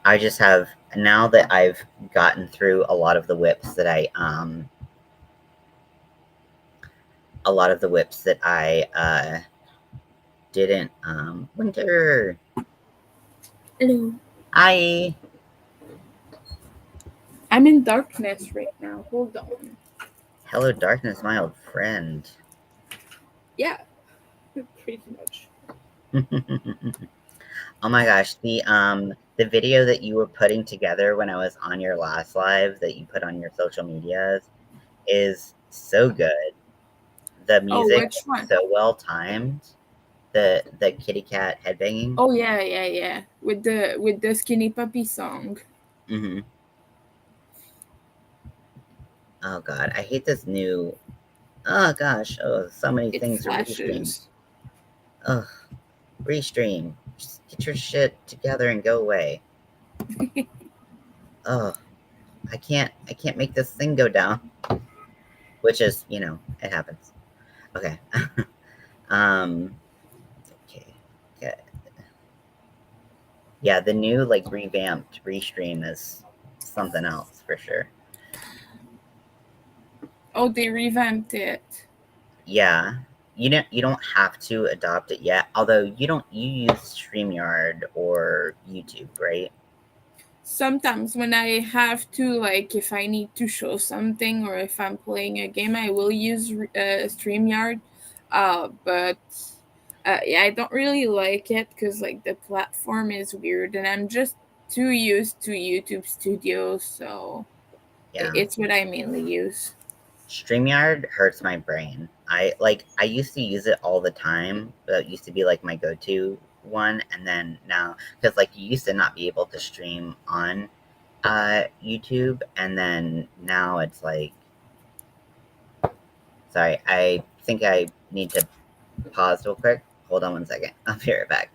I just have, now that I've gotten through a lot of the whips that I didn't, Winter. Hello. Hi. I'm in darkness right now. Hold on. Hello, darkness, my old friend. Yeah, pretty much. Oh my gosh, the video that you were putting together when I was on your last live that you put on your social medias is so good. The Oh, music which is one? so well timed. The kitty cat headbanging. Oh yeah, yeah, yeah. With the Skinny Puppy song. Mm-hmm. Oh god, I hate this new. Oh gosh, oh, so many It things to restream. flashes. Ugh, restream. Just get your shit together and go away. Oh, I can't make this thing go down. Which is, it happens. Okay. um, okay. Okay. Yeah, the new like revamped restream is something else for sure. Oh, they revamped it. Yeah. You don't have to adopt it yet. Although you use StreamYard or YouTube, right? Sometimes when I have to, like, if I need to show something or if I'm playing a game, I will use StreamYard. But yeah, I don't really like it because like the platform is weird, and I'm just too used to YouTube Studio, so Yeah. it's what I mainly use. StreamYard hurts my brain. I used to use it all the time. That used to be like my go-to one, and then now, because like you used to not be able to stream on YouTube, and then now it's like Sorry, I think I need to pause real quick. Hold on one second. I'll be right back.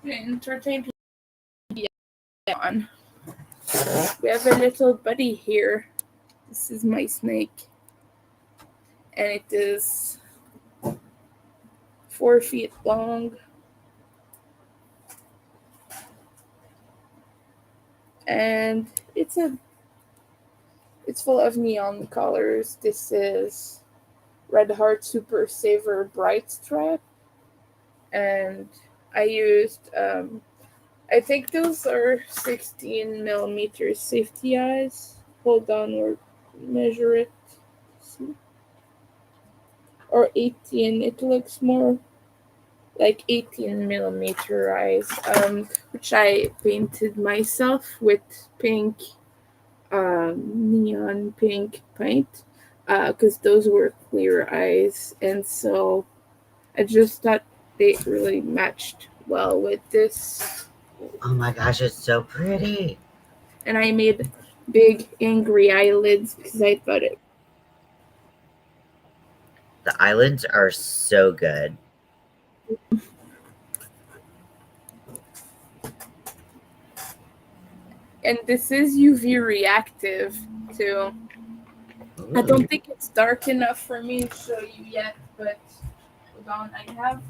Entertain people on. We have a little buddy here. This is my snake. And it is 4 feet long. And it's full of neon colors. This is Red Heart Super Saver Bright Strap. And I used I think those are 16 millimeter safety eyes. Hold on, or measure it. See? Or 18. It looks more like 18 millimeter eyes, which I painted myself with pink, neon pink paint, because those were clear eyes, and so I just thought they really matched well with this. Oh my gosh, it's so pretty. And I made big angry eyelids because I thought it. The eyelids are so good. And this is UV reactive too. Ooh. I don't think it's dark enough for me to show you yet, but hold on, I have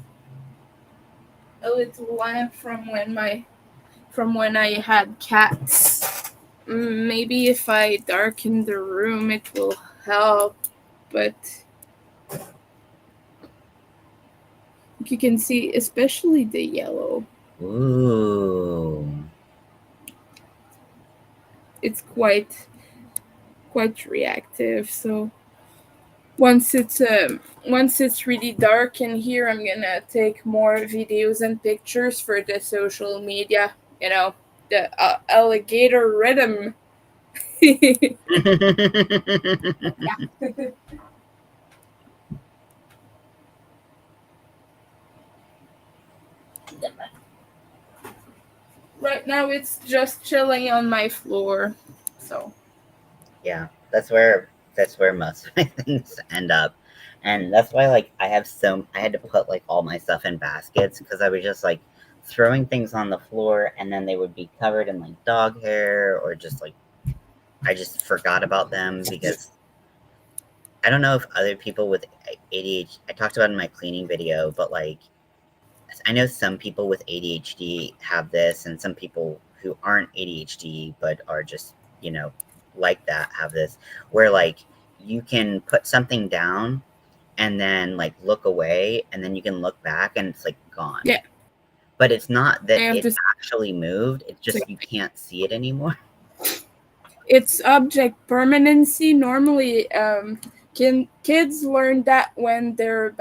a little lamp from when I had cats. Maybe if I darken the room it will help, but you can see especially the yellow. Ooh. It's quite reactive. So once it's really dark in here, I'm gonna take more videos and pictures for the social media. You know, the alligator rhythm. Yeah. Right now it's just chilling on my floor. So Yeah, that's where most of my things end up. And that's why like I had to put like all my stuff in baskets because I was just like throwing things on the floor and then they would be covered in like dog hair or just like I just forgot about them because I don't know if other people with ADHD, I talked about it in my cleaning video, but like I know some people with ADHD have this, and some people who aren't ADHD but are just, like that have this, where like you can put something down and then like look away, and then you can look back and it's like gone. yeah, But it's not that I have it this. actually moved, it's just you can't see it anymore. It's object permanency. Normally, kids learn that when they're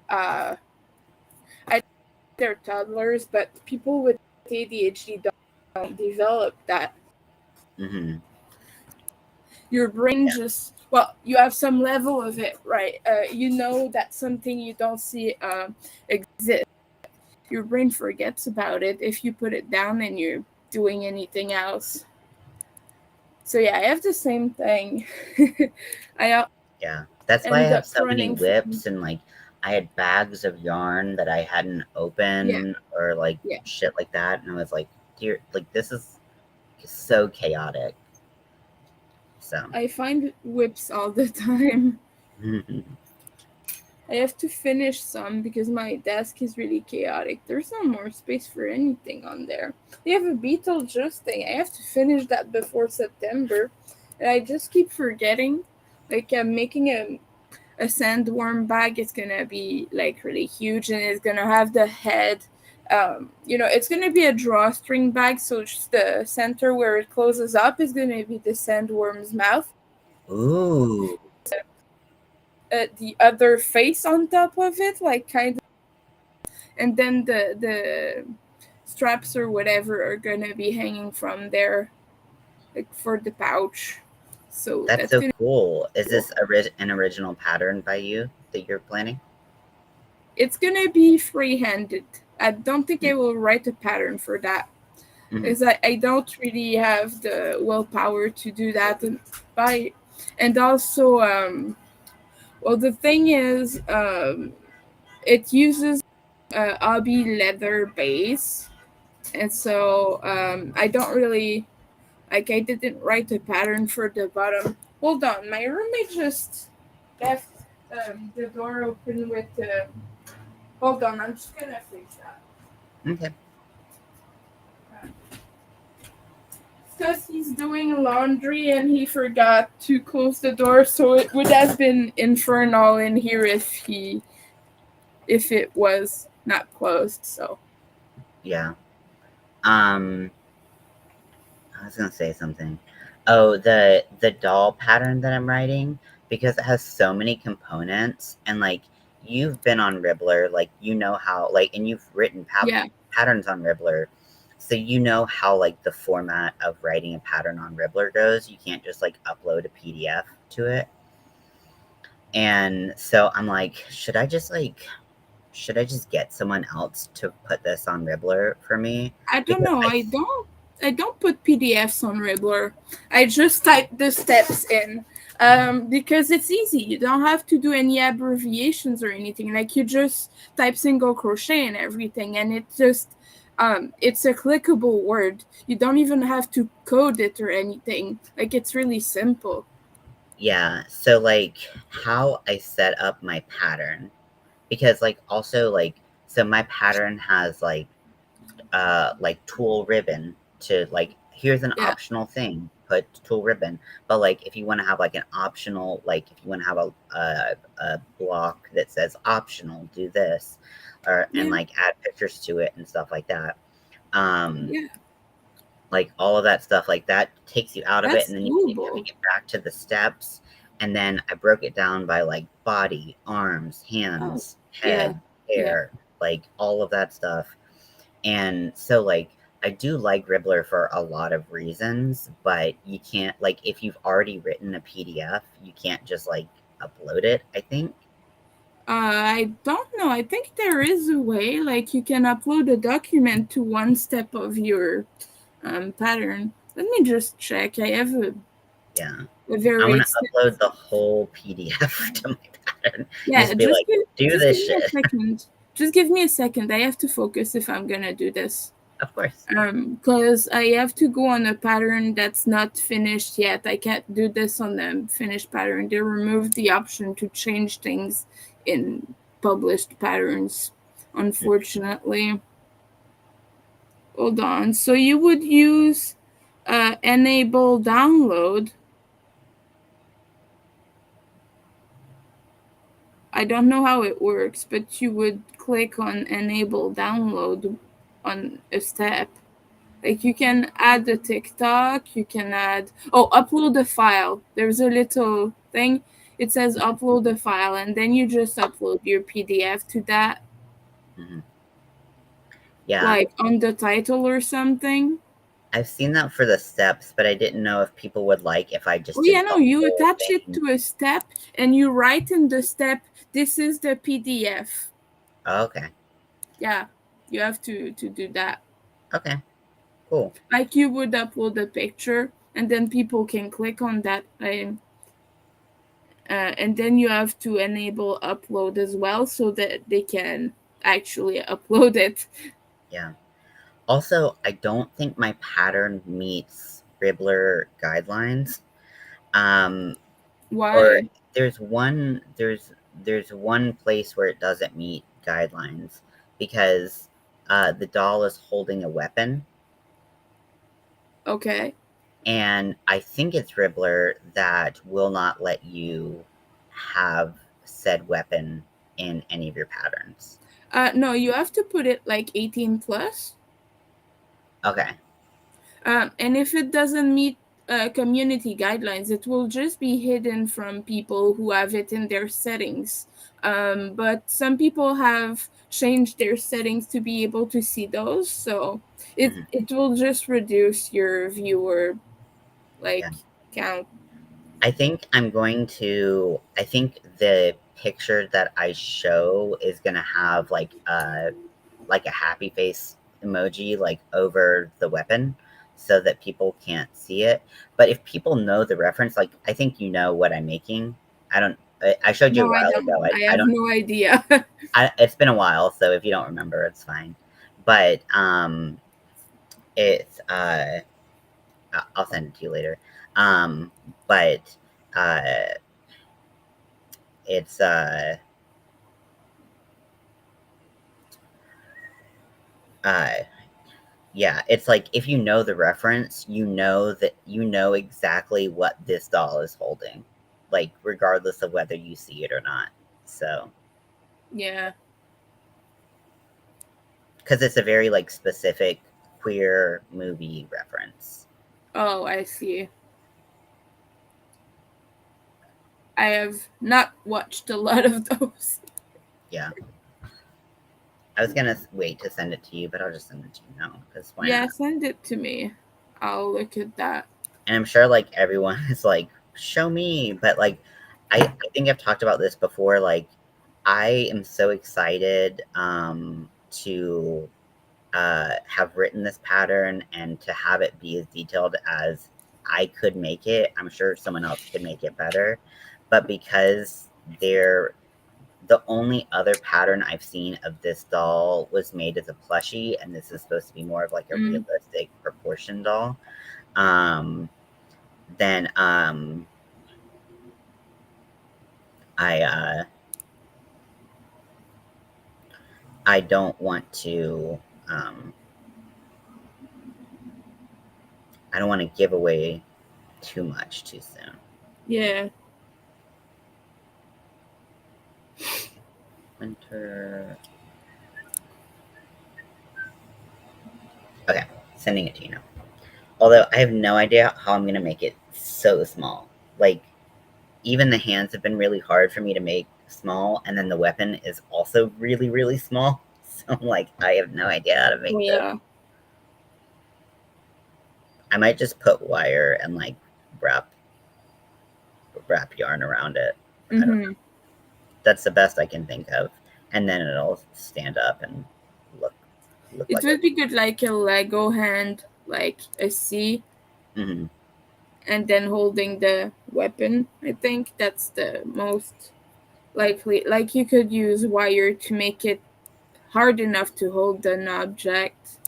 uh, they're toddlers, but people with ADHD don't develop that. Mm-hmm. Your brain Yeah. just, well, you have some level of it, right? You know that something you don't see exists. Your brain forgets about it if you put it down and you're doing anything else. So yeah, I have the same thing. I Yeah. That's why I end have up so many running from, whips and like I had bags of yarn that I hadn't yeah, opened or like yeah. shit like that. And I was like, dear, like this is so chaotic. So I find whips all the time. I have to finish some because my desk is really chaotic. There's no more space for anything on there. They have a Beetlejuice thing. I have to finish that before September. And I just keep forgetting. Like, I'm making a sandworm bag. It's gonna be like really huge and it's gonna have the head. It's gonna be a drawstring bag, so just the center where it closes up is gonna be the sandworm's mouth. Ooh. The other face on top of it, like kind of, and then the straps or whatever are gonna be hanging from there. like for the pouch. So That's that's so gonna cool. Is be cool. this an original pattern by you that you're planning? It's gonna be free-handed. I don't think I will write a pattern for that. Mm-hmm. Is I don't really have the willpower to do that and by and also well the thing is it uses a hobby leather base, and so I don't really like I didn't write a pattern for the bottom. Hold on, my roommate just left the door open with the. Hold on, I'm just gonna fix that. Okay. Because he's doing laundry and he forgot to close the door, so it would have been infernal in here if it was not closed. So Yeah. Um, I was gonna say something. Oh, the doll pattern that I'm writing, because it has so many components, and like you've been on Ribblr, like you know how like, and you've written yeah, patterns on Ribblr, so you know how like the format of writing a pattern on Ribblr goes. You can't just like upload a PDF to it. And so I'm like, should I just get someone else to put this on Ribblr for me? I don't Because know. I don't put PDFs on Ribblr. I just type the steps in. Because it's easy. You don't have to do any abbreviations or anything. Like you just type single crochet and everything, and it's a clickable word. You don't even have to code it or anything. Like it's really simple. yeah, so like how I set up my pattern, because like also like, so my pattern has like tool ribbon to like, here's an Yeah, optional thing, put tool ribbon. But like if you want to have like an optional, like if you want to have a block that says optional, do this, or and yeah, like add pictures to it and stuff like that. Um yeah. like all of that stuff, like that takes you out of it, That's and then you have to doable. get back to the steps. And then I broke it down by like body, arms, Oh, hands, yeah, head, yeah. hair, like all of that stuff. And so like I do like Ribblr for a lot of reasons, but you can't, like, if you've already written a PDF, you can't just like upload it, I think. I don't know. I think there is a way, like you can upload a document to one step of your pattern. Let me just check. I have Yeah. a I very want to extensive. upload the whole PDF to my pattern and Yeah, just be like, do just give this me a shit. second. Just give me a second. I have to focus if I'm gonna do this. Of course. Because I have to go on a pattern that's not finished yet. I can't do this on the finished pattern. They removed the option to change things in published patterns, Mm. unfortunately. Hold on. So you would use enable download. I don't know how it works, but you would click on enable download on a step. Like you can add the TikTok, you can add upload a file. There's a little thing. It says upload a file, and then you just upload your PDF to that, Mhm. Yeah, like on the title or something. I've seen that for the steps, but I didn't know if people would like if I Oh just did yeah, the no, you whole attach it thing. to a step and you write in the step, this is the PDF. Oh, okay. Yeah, you have to do that. Okay. Cool. Like you would upload a picture and then people can click on that and then you have to enable upload as well so that they can actually upload it. Yeah. Also, I don't think my pattern meets Ribblr guidelines. Um, or Why? there's one place where it doesn't meet guidelines, because the doll is holding a weapon, Okay. and I think it's Ribblr that will not let you have said weapon in any of your patterns. No, you have to put it like 18 plus. Okay. And if it doesn't meet community guidelines, it will just be hidden from people who have it in their settings. But some people have changed their settings to be able to see those, so it Mhm. it will just reduce your viewer. like Yeah. count. I think the picture that I show is gonna have like a happy face emoji like over the weapon so that people can't see it. But if people know the reference, like I think you know what I'm making. I showed you a No, I while ago. don't. I I have don't no idea. it's been a while, so if you don't remember, it's fine. But it's I'll send it to you later. But uh it's uh yeah, it's like if you know the reference, you know exactly what this doll is holding, like regardless of whether you see it or not. So, Yeah. because it's a very like specific queer movie reference. Oh, I see. I have not watched a lot of those. Yeah, I was gonna wait to send it to you, but I'll just send it to you now because why Yeah, not? send it to me. I'll look at that. And I'm sure like everyone is like, show me, but like, I think I've talked about this before. Like, I am so excited to have written this pattern and to have it be as detailed as I could make it. I'm sure someone else could make it better, but because the only other pattern I've seen of this doll was made as a plushie, and this is supposed to be more of like a Mm. realistic proportion doll. Um, then I I don't want to I don't want to give away too much too soon. Yeah. Winter. Okay, sending it to you now. Although I have no idea how I'm gonna make it so small. Like even the hands have been really hard for me to make small, and then the weapon is also really really small. So I'm like, I have no idea how to Oh, make this. yeah. I might just put wire and like wrap yarn around it. I don't know. Mm-hmm. That's the best I can think of, and then it'll stand up and look It like a. would be good, like a Lego hand, like a C, Mm-hmm. and then holding the weapon. I think that's the most likely. Like you could use wire to make it hard enough to hold an object,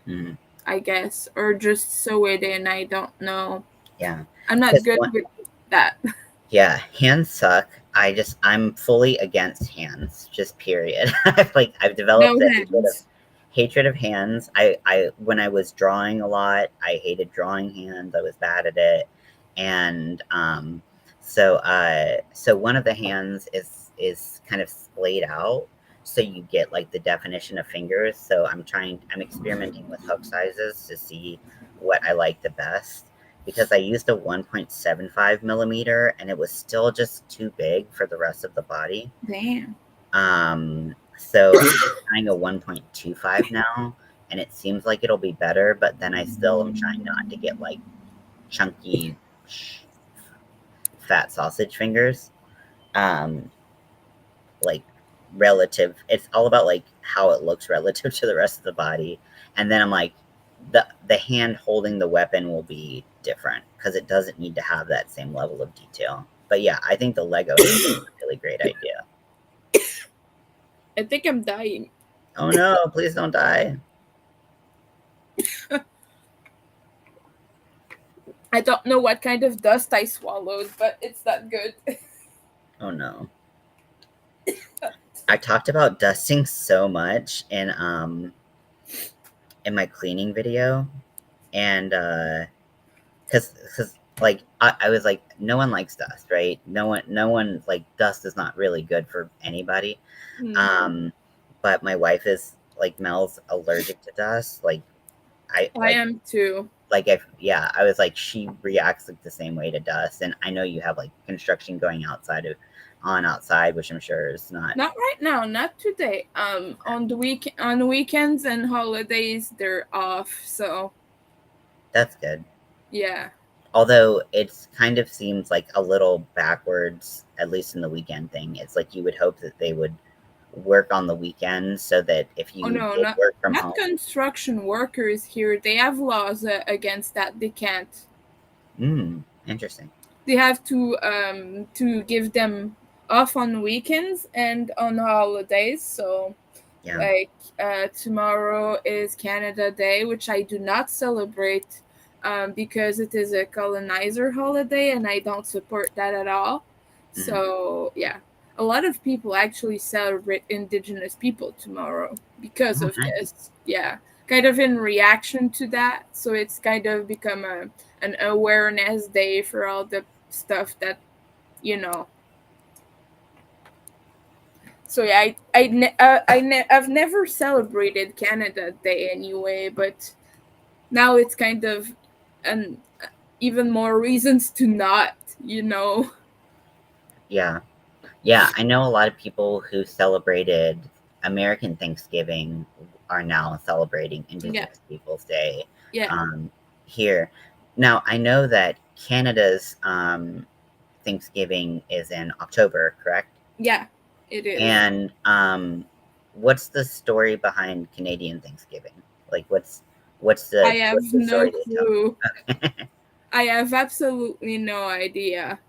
Mm-hmm. I guess, or just sew it in. I don't know. Yeah, I'm not because good with that. yeah, hands suck. I'm fully against hands, just period. I've developed No a hands. hatred of hands. I when I was drawing a lot, I hated drawing hands. I was bad at it. And so one of the hands is kind of splayed out so you get like the definition of fingers. So I'm experimenting with hook sizes to see what I like the best because I used a 1.75 millimeter and it was still just too big for the rest of the body. Damn. So I'm trying a 1.25 now, and it seems like it'll be better, but then I still am trying not to get like chunky, fat sausage fingers. Um, like it's all about like how it looks relative to the rest of the body. And then I'm like, the hand holding the weapon will be different because it doesn't need to have that same level of detail. But yeah, I think the Lego hand is a really great idea. I think I'm dying. Oh no, please don't die. I don't know what kind of dust I swallowed, but it's not good. Oh no. I talked about dusting so much in my cleaning video, and because like I was like, no one likes dust, right? No one like dust is not really good for anybody. Hmm. Um, but my wife is like Mel's allergic to dust. Like I I am too. if yeah, I was like she reacts like the same way to dust, and I know you have like construction going outside, which I'm sure is not. Not right now, not today. On on weekends and holidays they're off, so That's good. yeah. although it's kind of seems like a little backwards, at least in the weekend thing. It's like you would hope that they would work on the weekends so that if Oh you no, did work from not home. construction workers here. They have laws against that. They can't. Interesting. They have to give them off on weekends and on holidays. So Yeah. like tomorrow is Canada Day, which I do not celebrate because it is a colonizer holiday and I don't support that at all. Hmm. So yeah, a lot of people actually celebrate Indigenous people tomorrow because Oh, of nice. this. Yeah, kind of in reaction to that. So it's kind of become an awareness day for all the stuff that you know. So yeah, I've never celebrated Canada Day anyway, but now it's kind of an even more reasons to not, you know. Yeah. Yeah, I know a lot of people who celebrated American Thanksgiving are now celebrating Yeah, Indigenous Peoples Day yeah, um, here. Now, I know that Canada's Thanksgiving is in October, correct? yeah. It is. And what's the story behind Canadian Thanksgiving? Like, I have what's the no story they tell? clue. I have absolutely no idea.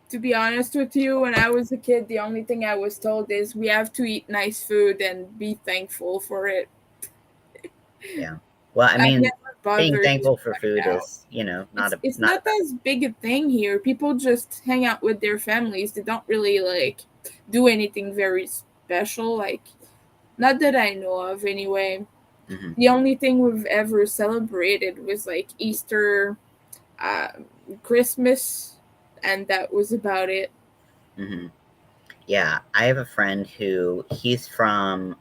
To be honest with you, when I was a kid, the only thing I was told is we have to eat nice food and be thankful for it. Yeah. Well, I I've mean, never being bothered to thankful for find food out. is, not It's not not as big a thing here. People just hang out with their families. They don't really like do anything very special. Like not that I know of anyway. hmm The only thing we've ever celebrated was like Easter, uh, Christmas, and that was about it. hmm Yeah, I have a friend who he's from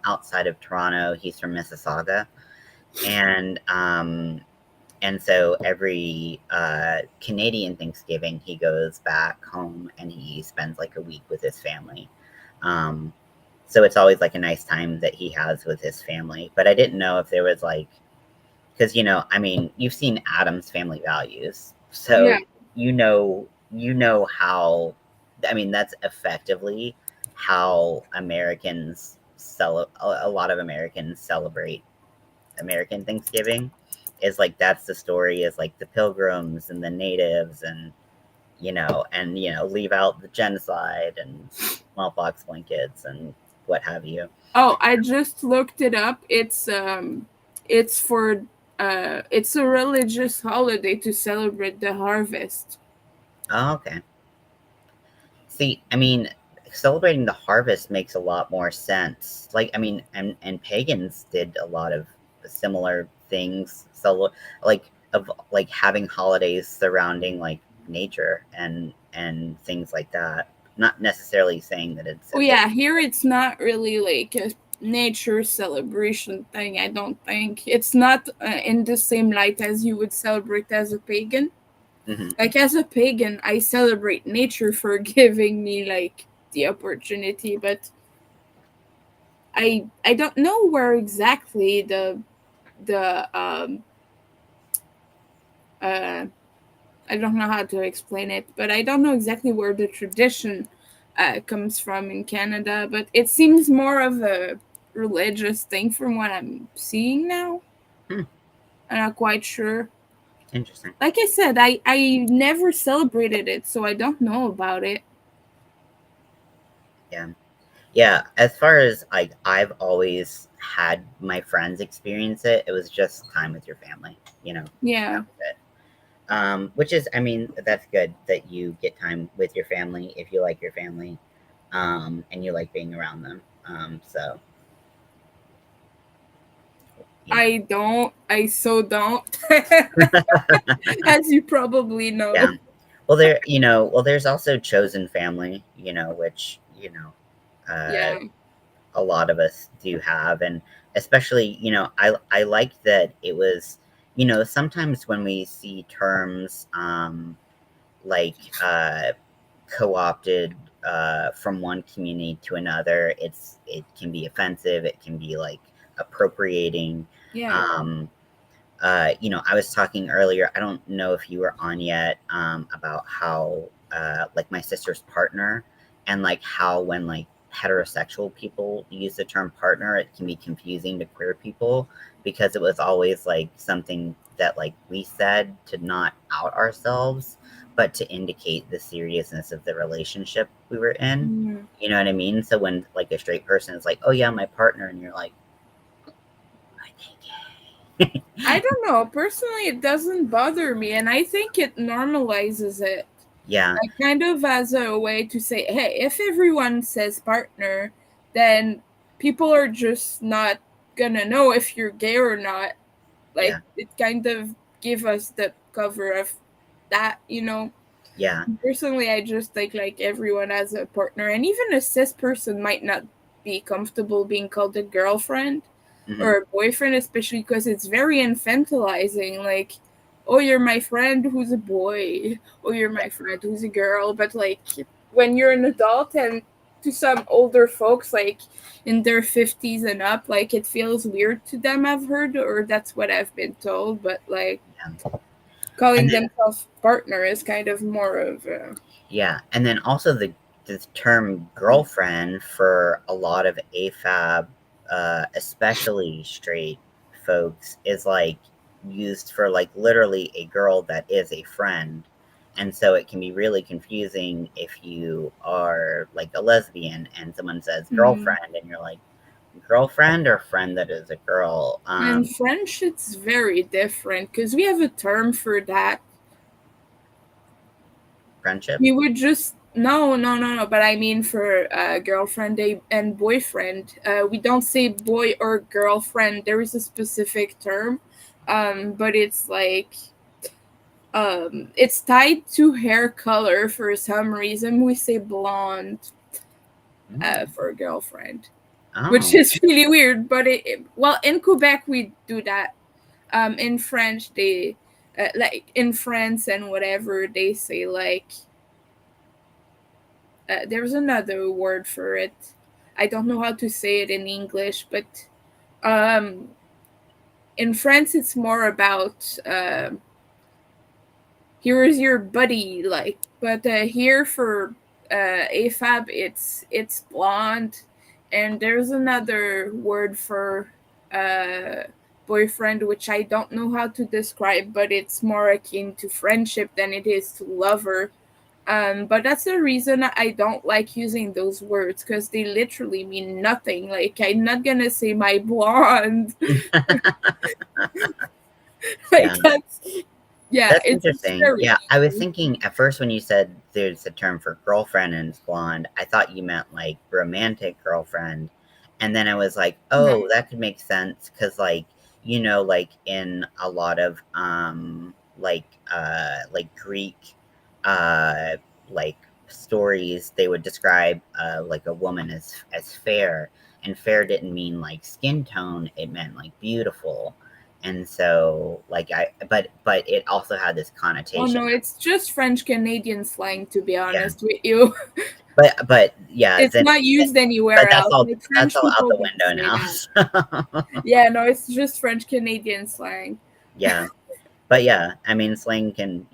outside of Toronto. He's from Mississauga, and so every Canadian Thanksgiving he goes back home and he spends like a week with his family. Um, so it's always like a nice time that he has with his family. But I didn't know if there was like because I mean, you've seen Adam's Family Values, Yeah. so how. I mean, that's effectively how Americans a lot of Americans celebrate American Thanksgiving. Is like that's the story is like the Pilgrims and the Natives and leave out the genocide and smallpox blankets and what have you. Oh, I just looked it up. It's for it's a religious holiday to celebrate the harvest. Oh, okay. See, I mean, celebrating the harvest makes a lot more sense. Like, I mean, and pagans did a lot of similar things. So, of like having holidays surrounding like nature and things like that. Not necessarily saying that it's Oh a yeah, here it's not really like a nature celebration thing. I don't think it's not in the same light as you would celebrate as a pagan. hmm Like as a pagan, I celebrate nature for giving me like the opportunity, but I don't know where exactly the uh I don't know how to explain it, but I don't know exactly where the tradition comes from in Canada, but it seems more of a religious thing from what I'm seeing now. Hmm, I'm not quite sure. interesting. Like I said, I never celebrated it, so I don't know about it. Yeah. Yeah, as far as like I've always had my friends experience it, it was just time with your family, that Yeah. was it. Which is, I mean, that's good that you get time with your family if you like your family, and you like being around them. So you know, I don't. I so don't. As you probably yeah. know. There's also chosen family, which uh, Yeah. a lot of us do have, and especially, I like that it was, sometimes when we see terms, like co-opted from one community to another, it can be offensive, it can be like appropriating, Yeah. um, I was talking earlier, I don't know if you were on yet, about how, like, my sister's partner, and like how when like heterosexual people use the term partner, it can be confusing to queer people because it was always like something that like we said to not out ourselves, but to indicate the seriousness of the relationship we were in. Mm. You know what I mean? So when like a straight person is like, "Oh yeah, my partner," and you're like, "Are they gay?" I don't know. Personally, it doesn't bother me, and I think it normalizes it. Yeah, Like, kind of as a way to say, hey, if everyone says partner, then people are just not gonna know if you're gay or not. yeah, Like, it kind of give us the cover of that, you know. yeah. Personally, I just think like everyone has a partner, and even a cis person might not be comfortable being called a girlfriend Mhm. or a boyfriend, especially because it's very infantilizing. Like, oh, you're my friend who's a boy, oh, you're Yeah, my friend who's a girl. But like, when you're an adult and to some older folks, like in their 50s and up, like it feels weird to them, I've heard, or that's what I've been told. But like, yeah. And calling then themselves partner is kind of more of a. yeah, and then also the term girlfriend for a lot of AFAB, especially straight folks, is like used for like literally a girl that is a friend. And so it can be really confusing if you are like a lesbian and someone says Hmm. girlfriend and you're like, girlfriend or friend that is a girl? And French, it's very different because we have a term for that. Friendship? We would just no. But I mean, for girlfriend and boyfriend, we don't say boy or girlfriend. There is a specific term, but it's like it's tied to hair color for some reason. We say blonde Mm. for girlfriend, which Oh, is really weird. But well, in Quebec we do that. In French they like in France and whatever they say like there's another word for it. I don't know how to say it in English, but um, in France it's more about here is your buddy, like. But here for AFAB, it's blonde, and there's another word for uh, boyfriend, which I don't know how to describe, but it's more akin to friendship than it is to lover. But that's the reason I don't like using those words because they literally mean nothing. Like I'm not gonna say my blonde. yeah. Like that's yeah, That's it's interesting. very Yeah, I was weird. thinking at first when you said there's a term for girlfriend and it's blonde, I thought you meant like romantic girlfriend. And then I was like, No. oh, that could make sense because like, like in a lot of like Greek uh like stories, they would describe like a woman as fair, and fair didn't mean like skin tone, it meant like beautiful. And so like but it also had this Oh connotation no, of, it's just French Canadian slang to be yeah, honest with you. but yeah, It's then not used but anywhere that's else. all Like that's French all out people the don't window say now. that. So, Yeah, no, it's just French Canadian slang. yeah, but yeah, I mean slang can,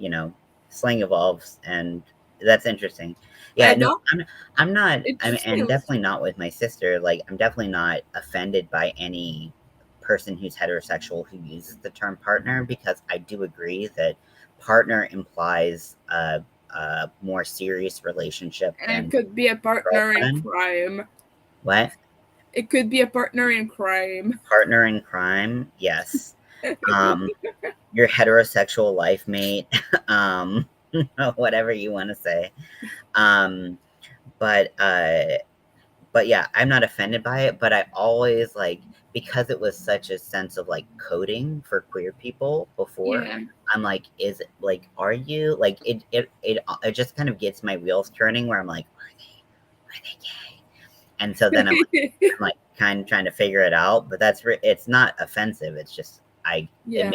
slang evolves, and that's interesting. Yeah, I no, don't. I'm not, It I mean, just and feels. definitely not with my sister. Like I'm definitely not offended by any person who's heterosexual who uses the term partner, because I do agree that partner implies a more serious relationship And it than could be a partner in girlfriend. crime. What? It could be a partner in crime. Partner in crime? Yes. Um, your heterosexual life mate, um, whatever you want to say. Um, but yeah, I'm not offended by it, but I always like, because it was such a sense of like coding for queer people before. Yeah. I'm like, is it like, are you like it just kind of gets my wheels turning where I'm like, are they gay? And so then I'm like kind of trying to figure it out, but it's not offensive. It's just it Yeah.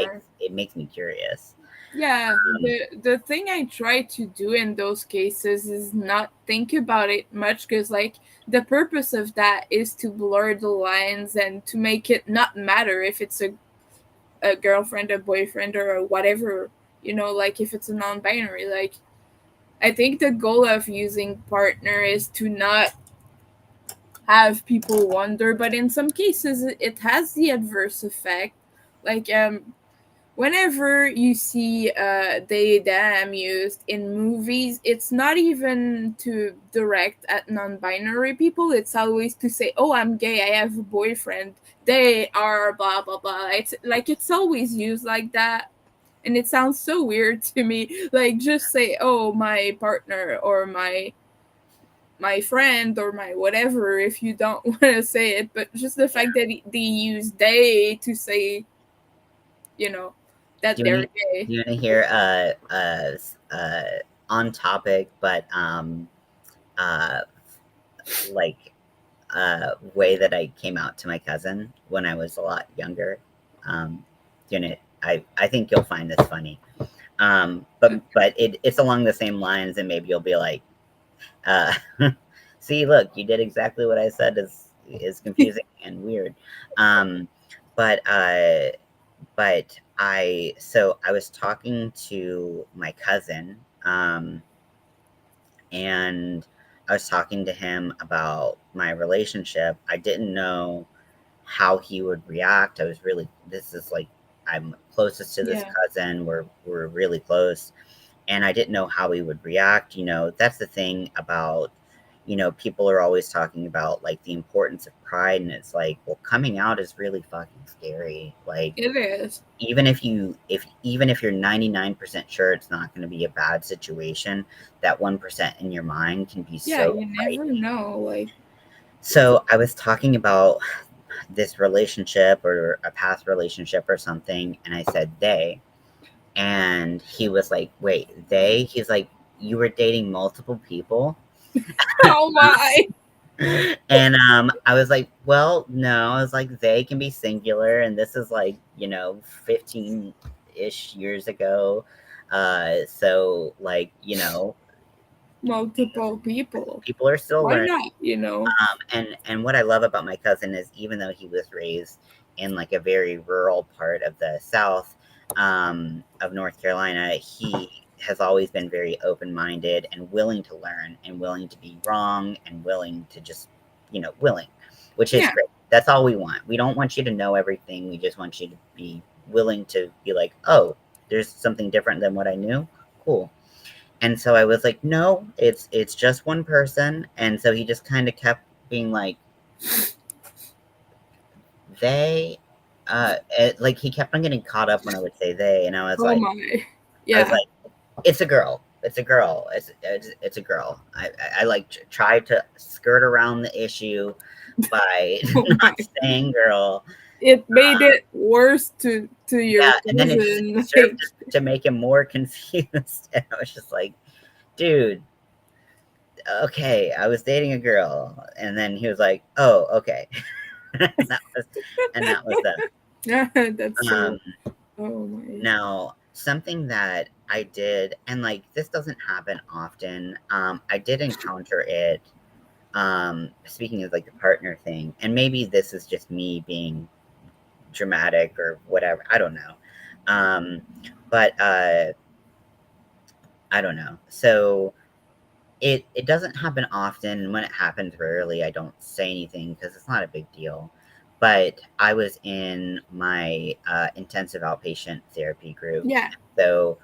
makes me curious. Yeah, Um, the thing I try to do in those cases is not think about it much because like the purpose of that is to blur the lines and to make it not matter if it's a girlfriend, a boyfriend, or whatever, like if it's a non-binary. Like, I think the goal of using partner is to not have people wonder, but in some cases it has the adverse effect. Like, whenever you see they them used in movies, it's not even to direct at non-binary people. It's always to say, oh, I'm gay, I have a boyfriend, they are blah blah blah. It's like, it's always used like that, and it sounds so weird to me. Like, just say, oh, my partner, or my friend, or my whatever, if you don't want to say it. But just the fact that they use they to say, you know that Do you they're want gay. do you want to hear on topic, but uh, like way that I came out to my cousin when I was a lot younger? You know, I think you'll find this funny. But it's along the same lines, and maybe you'll be like, uh, see, look, you did exactly what I said is confusing and weird. Um, but I was talking to my cousin, and I was talking to him about my relationship. I didn't know how he would react. This is like, I'm closest to this Yeah. cousin. We're really close, and I didn't know how he would react. That's the thing about, people are always talking about like the importance of pride, and it's like, well, coming out is really fucking scary. Like, It is. even if you're 99% sure it's not going to be a bad situation, that 1% in your mind can be Yeah, so you never frightening. know. Like, So I was talking about this relationship or a past relationship or something, and I said they, and he was like, wait, they? He's like, you were dating multiple people? oh my. And I was like, well, no. I was like, they can be singular, and this is like, 15-ish years ago. So like, Multiple people. people are still Why learning. not? And what I love about my cousin is, even though he was raised in like a very rural part of the South, of North Carolina, he has always been very open-minded and willing to learn and willing to be wrong and willing to just, willing, which is Yeah. great. That's all we want. We don't want you to know everything. We just want you to be willing to be like, oh, there's something different than what I knew. Cool. And so I was like, no, it's just one person. And so he just kind of kept being like, they, like he kept on getting caught up when I would say they, and Oh my. I was Yeah. like, it's a girl, it's a girl, it's a girl. I like tried to skirt around the issue by Oh my. not saying girl. It made it worse to your Yeah, and then it cousin. served to make him more confused. And I was just like, dude, okay, I was dating a girl, and then he was like, oh, okay. and that was that. Yeah, that's Um, so. Oh my. Now, something that I did, and like this doesn't happen often, I did encounter it. Speaking of like the partner thing, and maybe this is just me being dramatic or whatever. I don't know. Um, but I don't know. So it doesn't happen often. And when it happens rarely, I don't say anything because it's not a big deal. But I was in my intensive outpatient therapy group. Yeah. So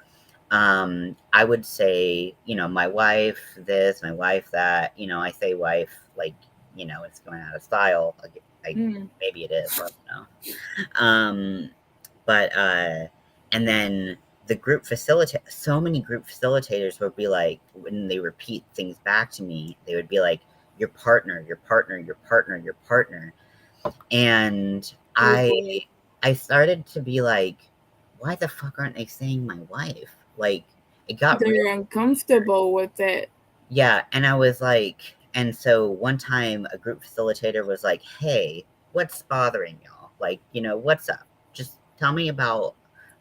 I would say, my wife this, my wife that. I say wife like, it's going out of style. Like Mm. maybe it is. I don't know. But and then the group facilitator, so many group facilitators would be like, when they repeat things back to me, they would be like, your partner, your partner, your partner, your partner. And Oh I boy. I started to be like, why the fuck aren't they saying my wife? Like, it got real. They're uncomfortable with it. Yeah, and I was like, and so one time a group facilitator was like, hey, what's bothering y'all? Like, what's up? Just tell me about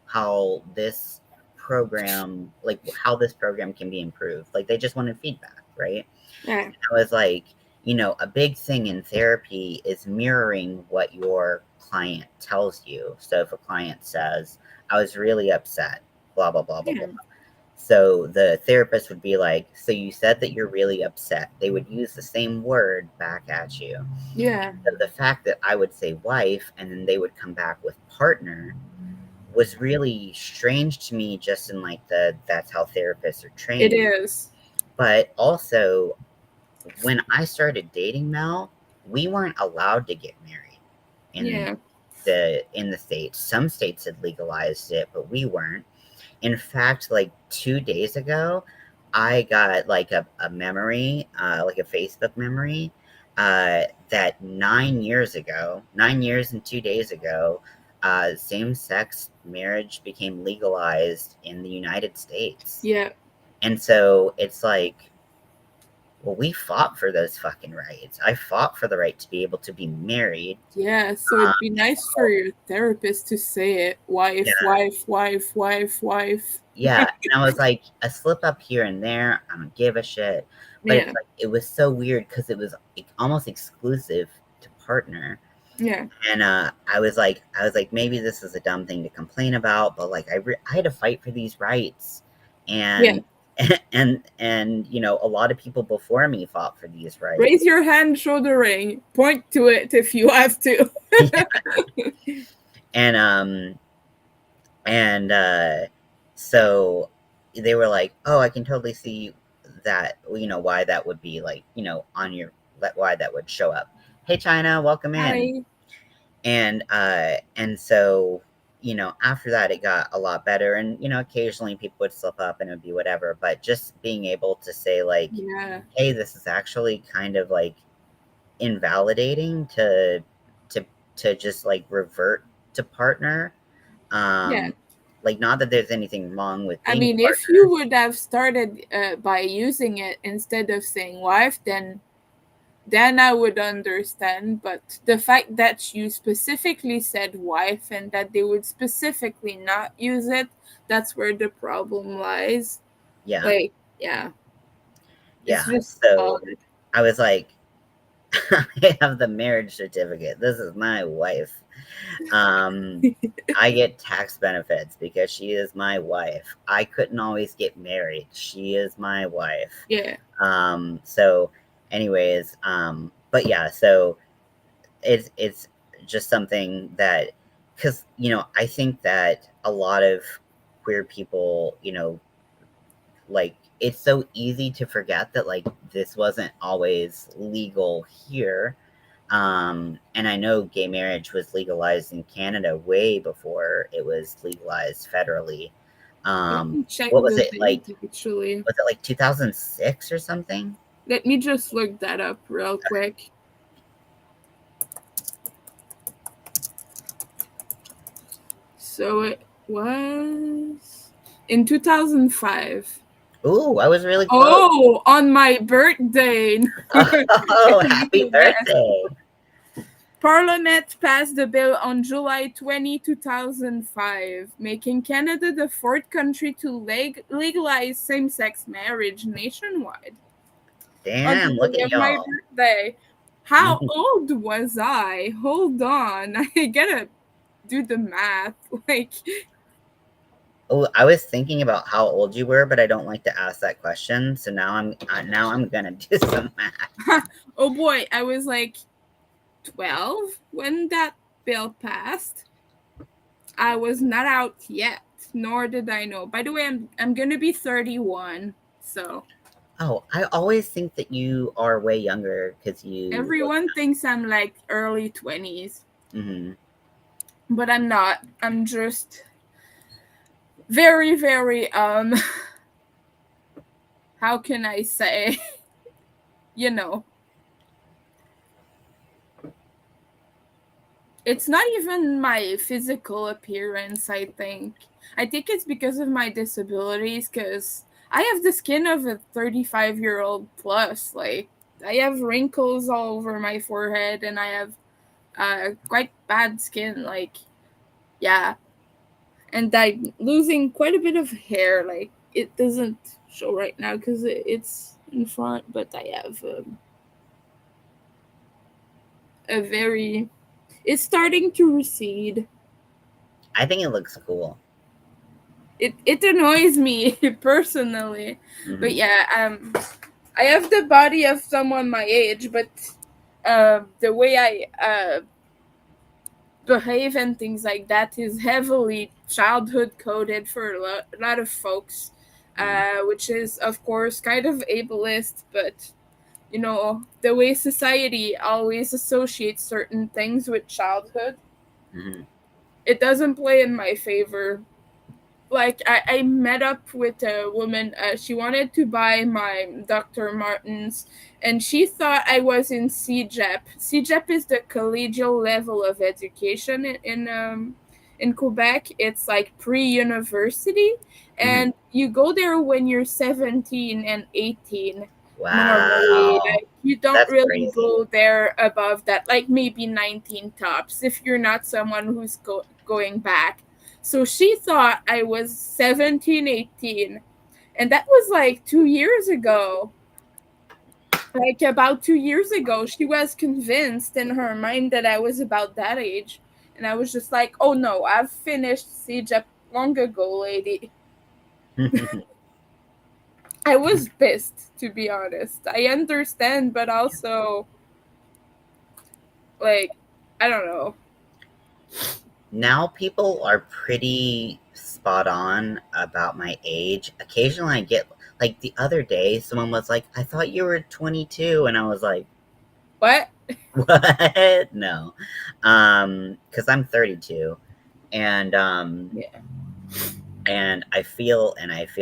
how this how this program can be improved. Like, they just wanted feedback, right? Yeah. I was like, a big thing in therapy is mirroring what your client tells you. So if a client says, I was really upset, blah, blah, blah, blah, blah. Yeah. So the therapist would be like, so you said that you're really upset. They would use the same word back at you. Yeah. So the fact that I would say wife and then they would come back with partner was really strange to me, just in like that's how therapists are It trained. is. But also, when I started dating Mel, we weren't allowed to get married in Yeah. the States. Some states had legalized it, but we weren't. In fact, like 2 days ago, I got like a memory, like a Facebook memory, that 9 years ago, 9 years and 2 days ago, same sex marriage became legalized in the United States. Yeah. And so it's like, well, we fought for those fucking rights. I fought for the right to be able to be married. Yeah. So it'd be nice for your therapist to say it. Yeah, Wife, wife, wife, wife, wife. yeah. And I was like, a slip up here and there, I don't give a shit. But it's Yeah. like, it was so weird because it was almost exclusive to partner. Yeah. And I was like, maybe this is a dumb thing to complain about, but like, I had to fight for these rights, Yeah. and and a lot of people before me fought for these rights. Raise your hand, show the ring, point to it if you have to. Yeah. And and so they were like, oh, I can totally see that, why that would be like, on your, why that would show up. Hey, China, welcome in. Hi. And so, after that it got a lot better, and occasionally people would slip up and it would be whatever, but just being able to say like, Yeah. hey, this is actually kind of like invalidating to to just like revert to partner. Yeah. Like, not that there's anything wrong with I being a mean, if you partner. would have started by using it instead of saying wife, then I would understand. But the fact that you specifically said wife and that they would specifically not use it, that's where the problem lies. Yeah, Like, yeah, it's yeah. just So odd. I was like, I have the marriage certificate, this is my wife. um I get tax benefits because she is my wife. I couldn't always get married, she is my wife. Yeah, So anyways, but yeah, so it's just something that, because I think that a lot of queer people, like, it's so easy to forget that like this wasn't always legal here. And I know gay marriage was legalized in Canada way before it was legalized federally. let me check What was the it like? date actually. Was it like 2006 or something? Let me just look that up real quick. So it was in 2005. Ooh, I was really close. Oh, on my birthday. Oh, happy Yes. birthday. Parliament passed the bill on July 20, 2005, making Canada the fourth country to legalize same sex marriage nationwide. On the Damn, look day at of my y'all. birthday. How old was I? Hold on. I gotta do the math. Like, Oh, I was thinking about how old you were, but I don't like to ask that question. So now I'm gonna do some math. oh boy, I was like 12 when that bill passed. I was not out yet, nor did I know. By the way, I'm gonna be 31, so Oh, I always think that you are way younger because you look. everyone thinks I'm like early 20s, Hmm. but I'm not. I'm just very, very how can I say, you know, it's not even my physical appearance, I think. I think it's because of my disabilities, because I have the skin of a 35-year-old plus. Like, I have wrinkles all over my forehead, and I have quite bad skin. Like, yeah. And I'm losing quite a bit of hair. Like, it doesn't show right now because it's in front, but I have a very. It's starting to recede. I think it looks cool. It annoys me personally, but Mm-hmm. yeah, I have the body of someone my age, but the way I behave and things like that is heavily childhood coded for a lot of folks, Mm-hmm. which is of course kind of ableist, but you know the way society always associates certain things with childhood, Mm-hmm. it doesn't play in my favor. Like I met up with a woman. She wanted to buy my Dr. Martens, and she thought I was in CJEP. CJEP is the collegial level of education in Quebec. It's like pre-university, Mm-hmm. and you go there when you're 17 and 18. Normally, Wow, like you don't that's really crazy. go there above that, like maybe 19 tops if you're not someone who's going back. So she thought I was 17, 18. And that was like 2 years ago. Like about 2 years ago, she was convinced in her mind that I was about that age. And I was just like, oh no, I've finished CJEP long ago, lady. I was pissed, to be honest. I understand, but also, like, I don't know. Now people are pretty spot on about my age. Occasionally I get, like, the other day someone was like, "I thought you were 22," and I was like, What? "What?" No. Cuz I'm 32, and Yeah. I feel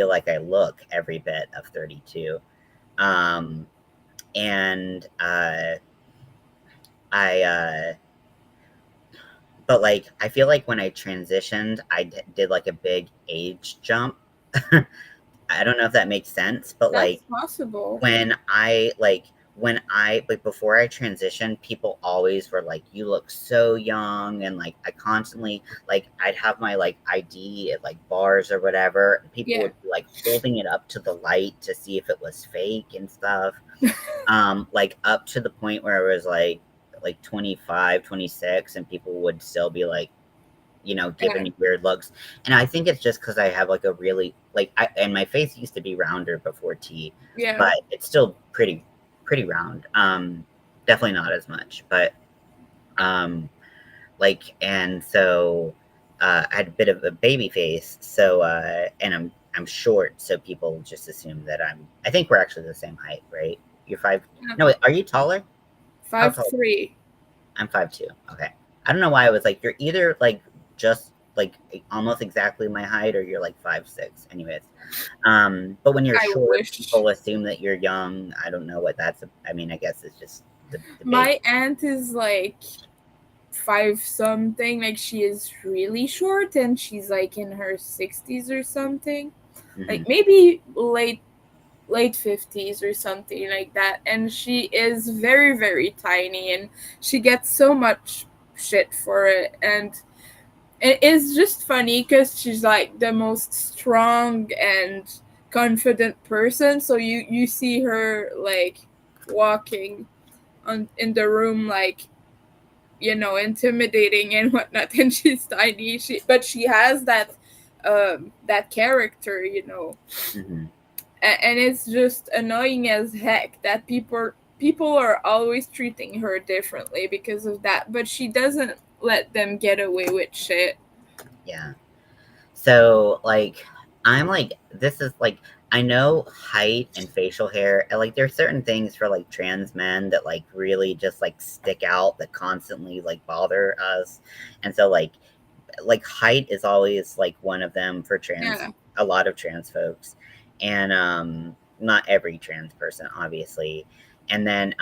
like I look every bit of 32. Um and I but, like, I feel like when I transitioned, did, like, a big age jump. I don't know if that makes sense, but, That's like, possible. when I like, before I transitioned, people always were like, "You look so young," and, like, I constantly I'd have my, like, ID at, like, bars or whatever, and people Yeah. would be, like, holding it up to the light to see if it was fake and stuff. Like, up to the point where it was, like 25, 26, and people would still be, like, giving Yeah. me weird looks. And I think it's just because I have, like, a really, and my face used to be rounder before T, Yeah. but it's still pretty round. Definitely not as much, but, um, and so, I had a bit of a baby face, so, and I'm short, so people just assume that I think we're actually the same height, right? You're 5. Yeah. No, wait, are you taller? How Five tall? three. I'm 5'2". Okay. I don't know why I was like, you're either like just like almost exactly my height, or you're like 5'6". Anyways, but when you're I short, wish. people assume that you're young. I don't know what that's. I mean, I guess it's just the base. My aunt is like five something. Like she is really short, and she's like in her 60s or something. Hmm. Like maybe late 50s or something like that. And she is very very tiny, and she gets so much shit for it. And it is just funny because she's like the most strong and confident person. So you see her like walking on in the room like intimidating and whatnot, and she's tiny. But she has that character, Hmm. and it's just annoying as heck that people are always treating her differently because of that. But she doesn't let them get away with shit. Yeah. So, like, I'm like, this is like, I know height and facial hair, and like, there's certain things for like trans men that like really just like stick out, that constantly like bother us. And so, like height is always like one of them for Yeah. a lot of trans folks, and not every trans person, obviously. And then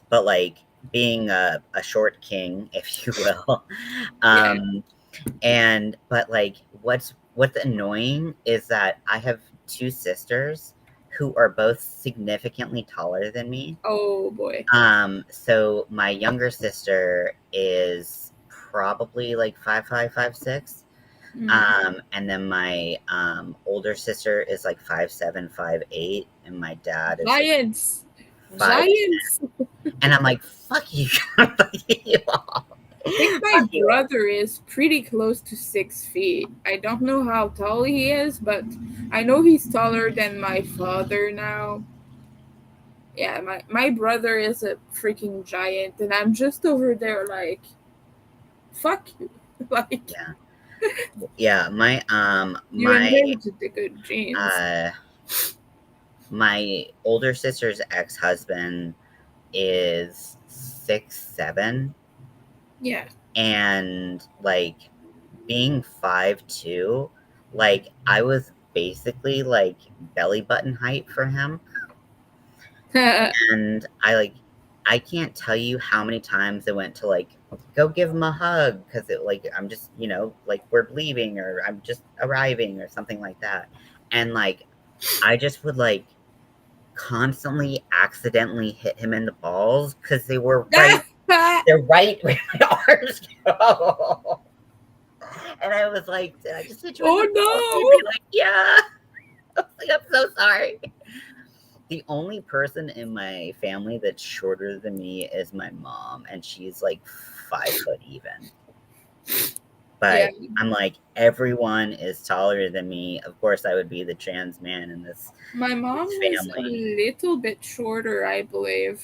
but like, being a short king, if you will. Yeah. um and but like, what's annoying is that I have two sisters who are both significantly taller than me. Oh boy. So my younger sister is probably like 5'5", 5'6". Mm. And then my older sister is like 5'7", 5'8", and my dad is like Giants. 5. Giants. And I'm like, fuck you. Fuck you all. I think my Fuck you all. brother is pretty close to 6 feet. I don't know how tall he is, but I know he's taller than my father now. Yeah, my brother is a freaking giant, and I'm just over there like, fuck you. Like, Yeah. Yeah. you inherited the good genes. Uh, my older sister's ex-husband is 6'7", Yeah. and like being 5'2", like I was basically like belly button height for him. And I can't tell you how many times I went to like go give him a hug because it like I'm just like we're leaving or I'm just arriving or something like that, and like I just would like constantly accidentally hit him in the balls because they're right where my arms go. And I was like, "Did I just hit you in Oh the balls?" And he'd be no! like, "Yeah." I was like, "I'm so sorry." The only person in my family that's shorter than me is my mom, and she's like 5 foot even. Yeah, But I'm like, everyone is taller than me. Of course, I would be the trans man in my mom this was a family. little bit shorter, I believe,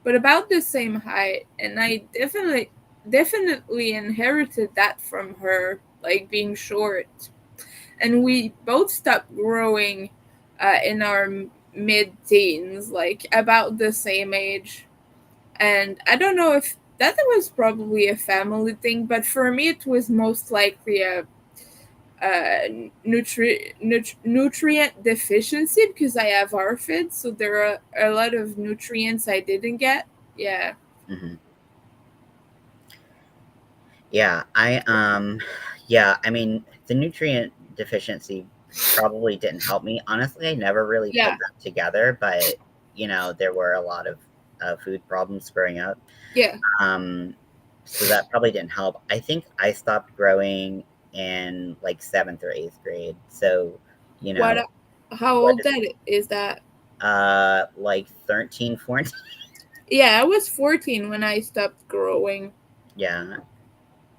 but about the same height, and I definitely inherited that from her, like being short. And we both stopped growing in our mid-teens, like about the same age. And I don't know if that was probably a family thing, but for me it was most likely a nutrient deficiency because I have ARFID, so there are a lot of nutrients I didn't get. Yeah. Hmm. Yeah, yeah, I mean, the nutrient deficiency probably didn't help me. Honestly, I never really put Yeah. that together, but there were a lot of food problems growing up. Yeah. So that probably didn't help. I think I stopped growing in like 7th or 8th grade. So, you What? know, How what old is that is that? like 13, 14. Yeah, I was 14 when I stopped growing. Yeah.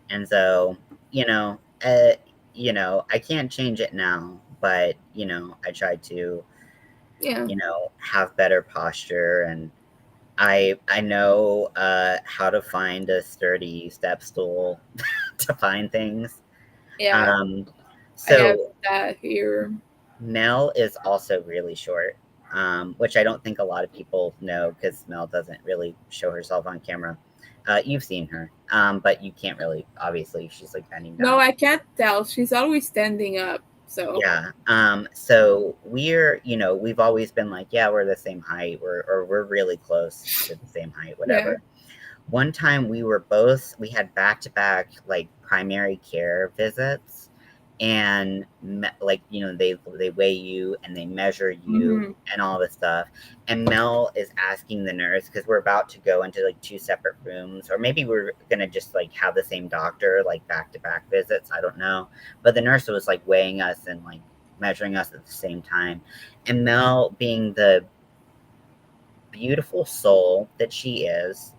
And so, you know, uh, I can't change it now, but I try to, Yeah. have better posture, and I know how to find a sturdy step stool to find things. Yeah. Um, I have so that here. Mel is also really short, which I don't think a lot of people know because Mel doesn't really show herself on camera. You've seen her, but you can't really. Obviously, she's like bending No, down. I can't tell. She's always standing up. So, Yeah. So we've always been like, yeah, we're the same height, we're really close to the same height, yeah. whatever. One time we had back to back like primary care visits, and like they weigh you and they measure you Hmm. and all this stuff. And Mel is asking the nurse because we're about to go into like two separate rooms, or maybe we're gonna just like have the same doctor like back to back visits. I don't know, but the nurse was like weighing us and like measuring us at the same time, and Mel, being the beautiful soul that she is,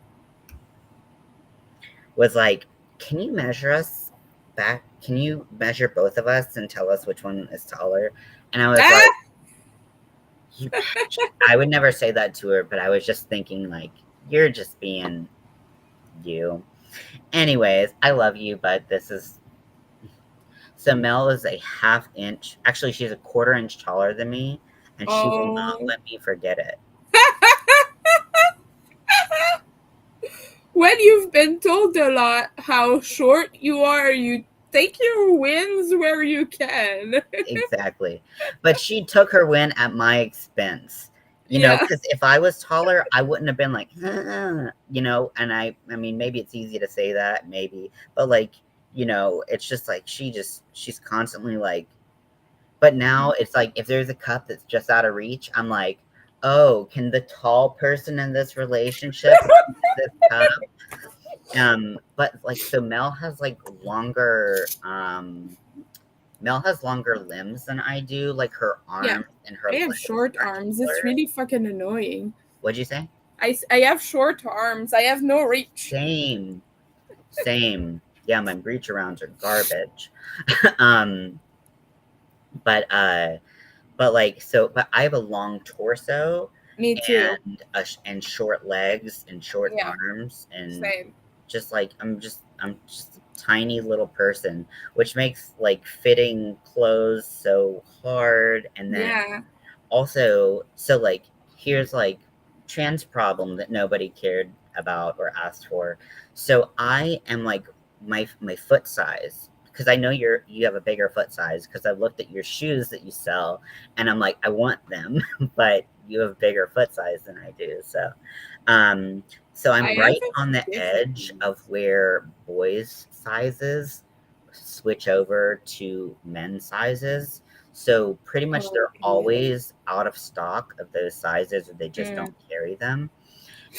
was like, "Can you measure us back? Can you measure both of us and tell us which one is taller?" And I was like, Ah! "You bitch." I would never say that to her, but I was just thinking, like, you're just being you. Anyways, I love you, but this is. So Mel is a half inch. Actually, she's a quarter inch taller than me, and she will not Oh. let me forget it. When you've been told a lot how short you are, you take your wins where you can. Exactly. But she took her win at my expense. Yeah. Because if I was taller, I wouldn't have been like, and I mean, maybe it's easy to say that, maybe, but like, it's just like she's constantly like, but now it's like if there's a cup that's just out of reach, I'm like, oh, can the tall person in this relationship reach this cup? But like, so Mel has longer limbs than I do, like her Yeah. arms and her I have legs short are arms. It's taller. really fucking annoying. What'd you say? I have short arms. I have no reach. Same. Same. Yeah, my reach arounds are garbage. um, but but like so, but I have a long torso Me too. and short legs and short Yeah, arms and same. just like I'm just a tiny little person, which makes like fitting clothes so hard. And then Yeah. also, so like here's like trans problem that nobody cared about or asked for. So I am like my foot size, because I know you have a bigger foot size, because I looked at your shoes that you sell and I'm like, I want them, but you have bigger foot size than I do. Um so I I'm have right a on the different edge of where boys sizes switch over to men's sizes. So pretty much they're Okay. always out of stock of those sizes, or they just Mm, don't carry them.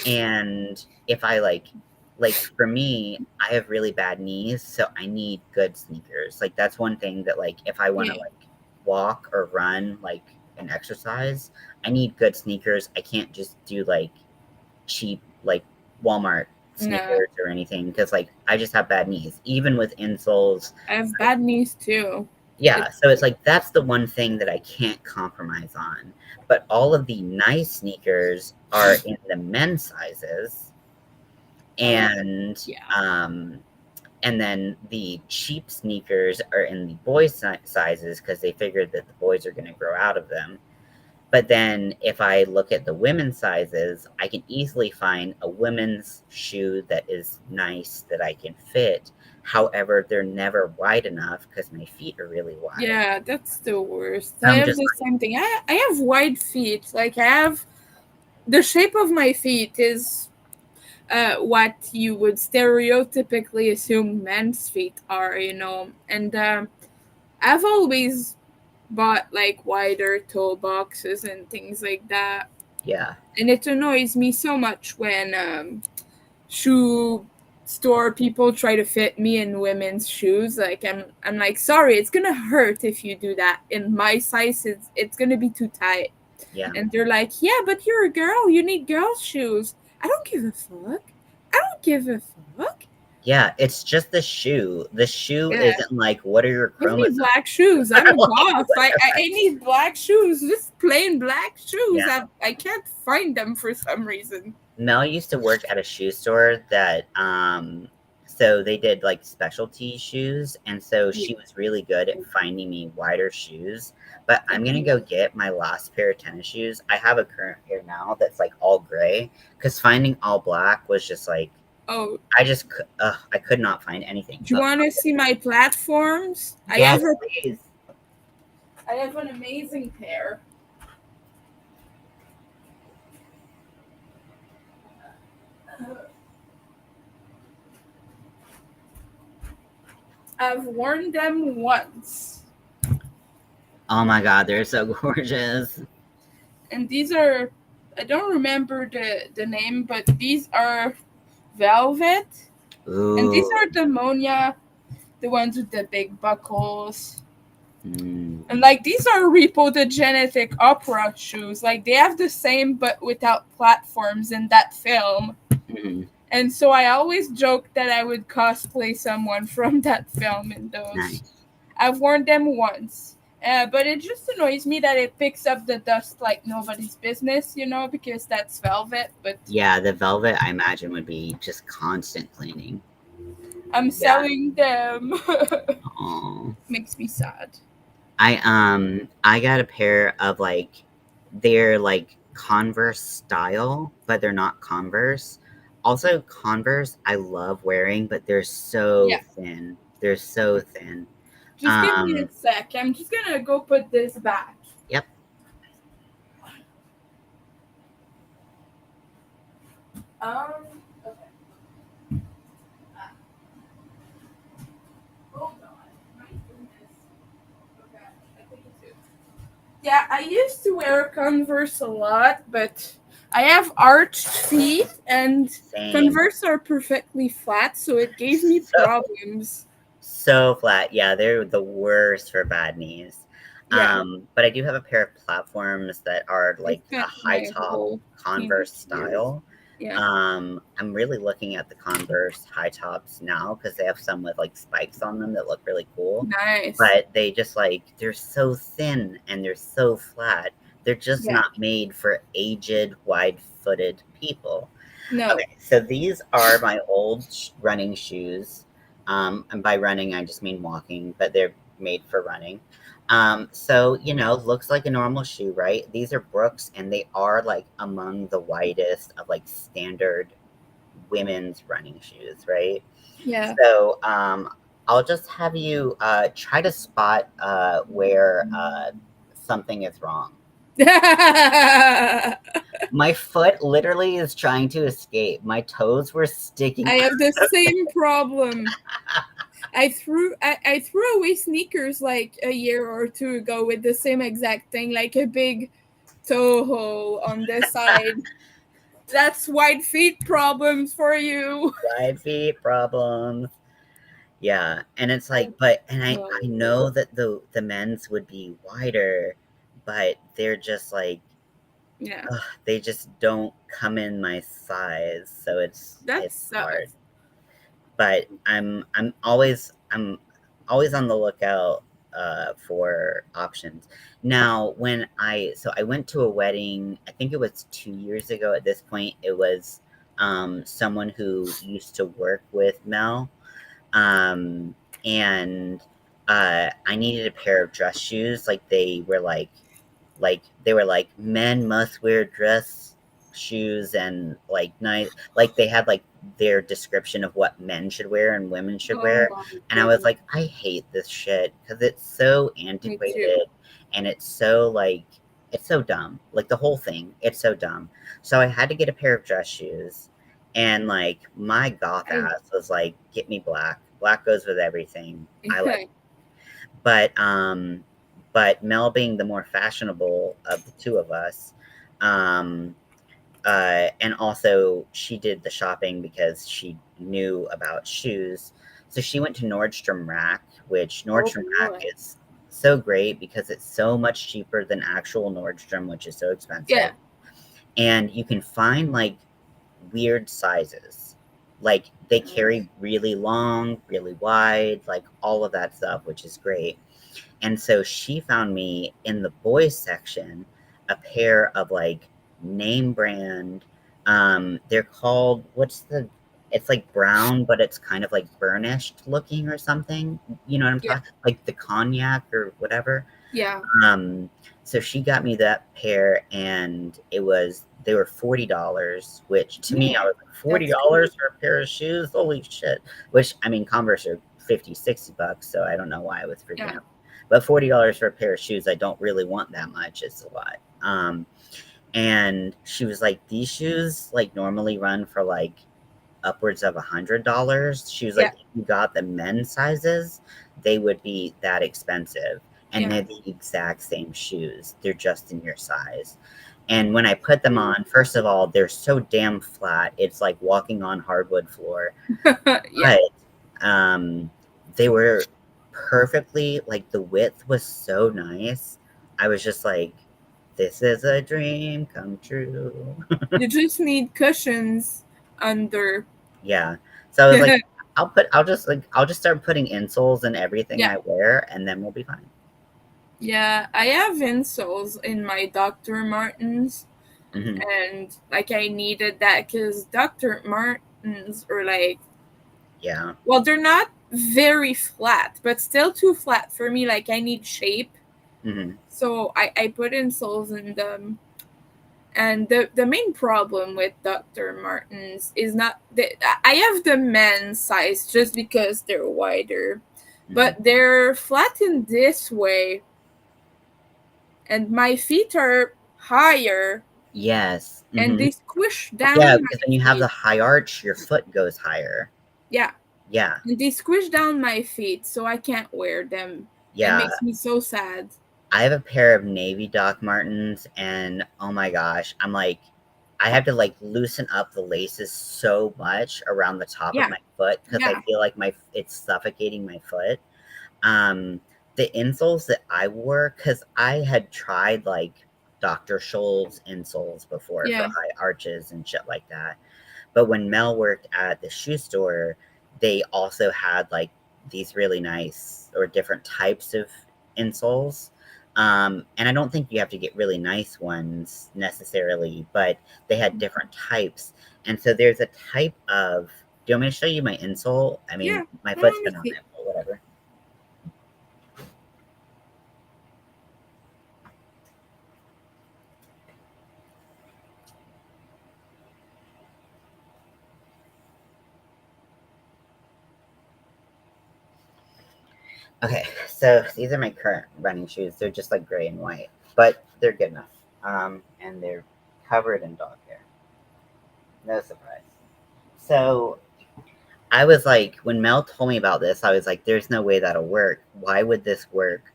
And if I like for me, I have really bad knees, so I need good sneakers. Like that's one thing that like if I want to yeah. like walk or run like an exercise, I need good sneakers. I can't just do like cheap like Walmart No. sneakers or anything, because like I just have bad knees. Even with insoles, I have bad knees too. yeah, It's so it's like that's the one thing that I can't compromise on. But all of the nice sneakers are in the men's sizes, uh and yeah. um and then the cheap sneakers are in the boys sizes, because they figured that the boys are going to grow out of them. But then if I look at the women's sizes, I can easily find a women's shoe that is nice that I can fit. However, they're never wide enough because my feet are really wide. Yeah, that's the worst. So I I'm have just the same thing. I have wide feet. Like I have the shape of my feet is what you would stereotypically assume men's feet are, And I've always bought like wider toe boxes and things like that. yeah, And it annoys me so much when shoe store people try to fit me in women's shoes. Like I'm like, sorry, it's gonna hurt if you do that. In my size, it's gonna be too tight. yeah, And they're like, yeah, but you're a girl. You need girls' shoes. I don't give a fuck. I don't give a fuck. yeah. It's just the shoe. The shoe Yeah. isn't like, what are your Give me chromosomes? black shoes. I'm a Like, goth. I need black shoes. Just plain black shoes. yeah. I can't find them for some reason. Mel used to work at a shoe store that so they did like specialty shoes, and so Yeah. she was really good at finding me wider shoes. But I'm gonna Okay. go get my last pair of tennis shoes. I have a current pair now that's like all gray, because finding all black was just like Oh, I could not find anything. do you want to see my platforms? Yes, please. I have an amazing pair. I've worn them once. Oh my god, they're so gorgeous. And these are, I don't remember the name, but these are velvet. And these Ooh. are the Monia, the ones with the big buckles. Mm. And like these are Repo the Genetic Opera shoes. Like they have the same but without platforms in that film. Mm. And so I always joked that I would cosplay someone from that film in those. Nice. I've worn them once. But it just annoys me that it picks up the dust like nobody's business, because that's velvet. But Yeah, the velvet I imagine would be just constant cleaning. I'm Yeah. selling them. Oh. Makes me sad. I got a pair of like they're like Converse style, but they're not Converse. Also Converse I love wearing, but they're so Yeah. thin. They're so thin. Just give me a sec. I'm just gonna go put this back. Yep. Okay. Hold on. My goodness. Okay. I think it's Yeah, I used to wear Converse a lot, but I have arched feet, and Same. Converse are perfectly flat, so it gave me So problems. so flat. Yeah, they're the worst for bad knees. Yeah, But I do have a pair of platforms that are I like a spent high my top whole Converse teenage years. style. Yeah. I'm really looking at the Converse high tops now because they have some with like spikes on them that look really cool. Nice. But they just like they're so thin and they're so flat. They're just Yeah. not made for aged, wide-footed people. No. Okay, so these are my old running shoes. And by running, I just mean walking, but they're made for running. So, looks like a normal shoe, right? These are Brooks, and they are like among the widest of like standard women's running shoes, right? Yeah. So, I'll just have you try to spot where something is wrong. I My foot literally is trying to escape. My toes were sticking. have the same problem. I threw away sneakers like a year or two ago with the same exact thing, like a big toe hole on the side. That's wide feet problems for you. Wide feet problems. Yeah, and it's I, like, but and I oh, know that the men's would be wider, but they're just like, yeah, ugh, they just don't come in my size, so that it's hard. sucks. But I'm always on the lookout for options. Now, I went to a wedding, I think it was 2 years ago at this point. It was someone who used to work with Mel. Um, and I needed a pair of dress shoes. Like men must wear dress shoes and like nice, like they had like their description of what men should wear and women should Oh wear. my And I was goodness, like, I hate this shit because it's so me too. antiquated and it's so dumb. Like the whole thing, it's so dumb. So I had to get a pair of dress shoes. And like my goth I, ass was like, get me black. Black goes with everything. I like, I but Mel being the more fashionable of the two of us, um, and also she did the shopping because she knew about shoes. So she went to Nordstrom Rack, which oh Nordstrom Rack boy, is so great because it's so much cheaper than actual Nordstrom, which is so expensive. yeah, And you can find like weird sizes. Like they nice. carry really long, really wide, like all of that stuff, which is great. And so she found me in the boys section a pair of like name brand. They're called it's like brown, but it's kind of like burnished looking or something. You know what I'm Yeah, talking like the cognac or whatever. yeah, Um, so she got me that pair, and they were $40, which to me I was like forty that's good. dollars for a pair of shoes. Holy shit! Which I mean, Converse are 50, $60, so I don't know why I was freaking Yeah, out. But $40 for a pair of shoes, I don't really want that much. It's a lot. And she was like, these shoes like normally run for like upwards of $100. She was yeah, like, if you got the men's sizes, they would be that expensive. And yeah. they're the exact same shoes. They're just in your size. And when I put them on, first of all, they're so damn flat. It's like walking on hardwood floor. Yeah, But they were perfectly like the width was so nice. I was just like, this is a dream come true. you just need cushions under. Yeah. So I was like, I'll just start putting insoles in everything Yeah, I wear, and then we'll be fine. yeah. I have insoles in my Dr. Martens, Hmm. and like I needed that because Dr. Martens are like, Yeah. well, they're not very flat, but still too flat for me. Like I need shape, Hmm. so I put insoles in them. And the main problem with Dr. Martens is not that I have the men's size just because they're wider, Hmm. but they're flattened this way, and my feet are higher, Yes. and Hmm. they squish Yeah, down because my when you have the feet. high arch, your foot goes higher. Yeah, Yeah. and they squish down my feet, so I can't wear them. It Yeah. makes me so sad. I have a pair of navy Doc Martens, and oh my gosh, I'm like, I have to like loosen up the laces so much around the top of Yeah, my foot because I yeah, feel like my it's suffocating my foot. Um, the insoles that I wore, because I had tried like Dr. Scholl's insoles before for yeah. high arches and shit like that. But when Mel worked at the shoe store, they also had like these really nice or different types of insoles. And I don't think you have to get really nice ones necessarily, but they had different types. And so there's a type of. Do you want me to show you my insole? I mean, Yeah. my Let foot's me been on see. it, but whatever. Okay, so these are my current running shoes. They're just like gray and white, but they're good enough. And they're covered in dog hair. No surprise. So I was like, when Mel told me about this, I was like, there's no way that'll work. Why would this work?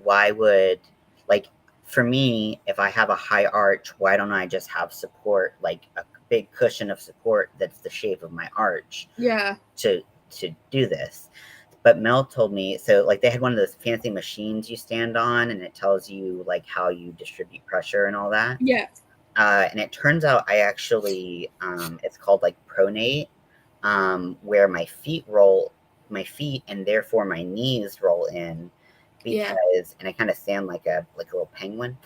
Why would, like, for me, if I have a high arch, why don't I just have support, like a big cushion of support that's the shape of my arch Yeah. to do this? But Mel told me, so like they had one of those fancy machines you stand on and it tells you like how you distribute pressure and all that. Yeah. And it turns out I actually, it's called like pronate, where my feet and therefore my knees roll in Yeah. because, and I kind of stand like a little penguin,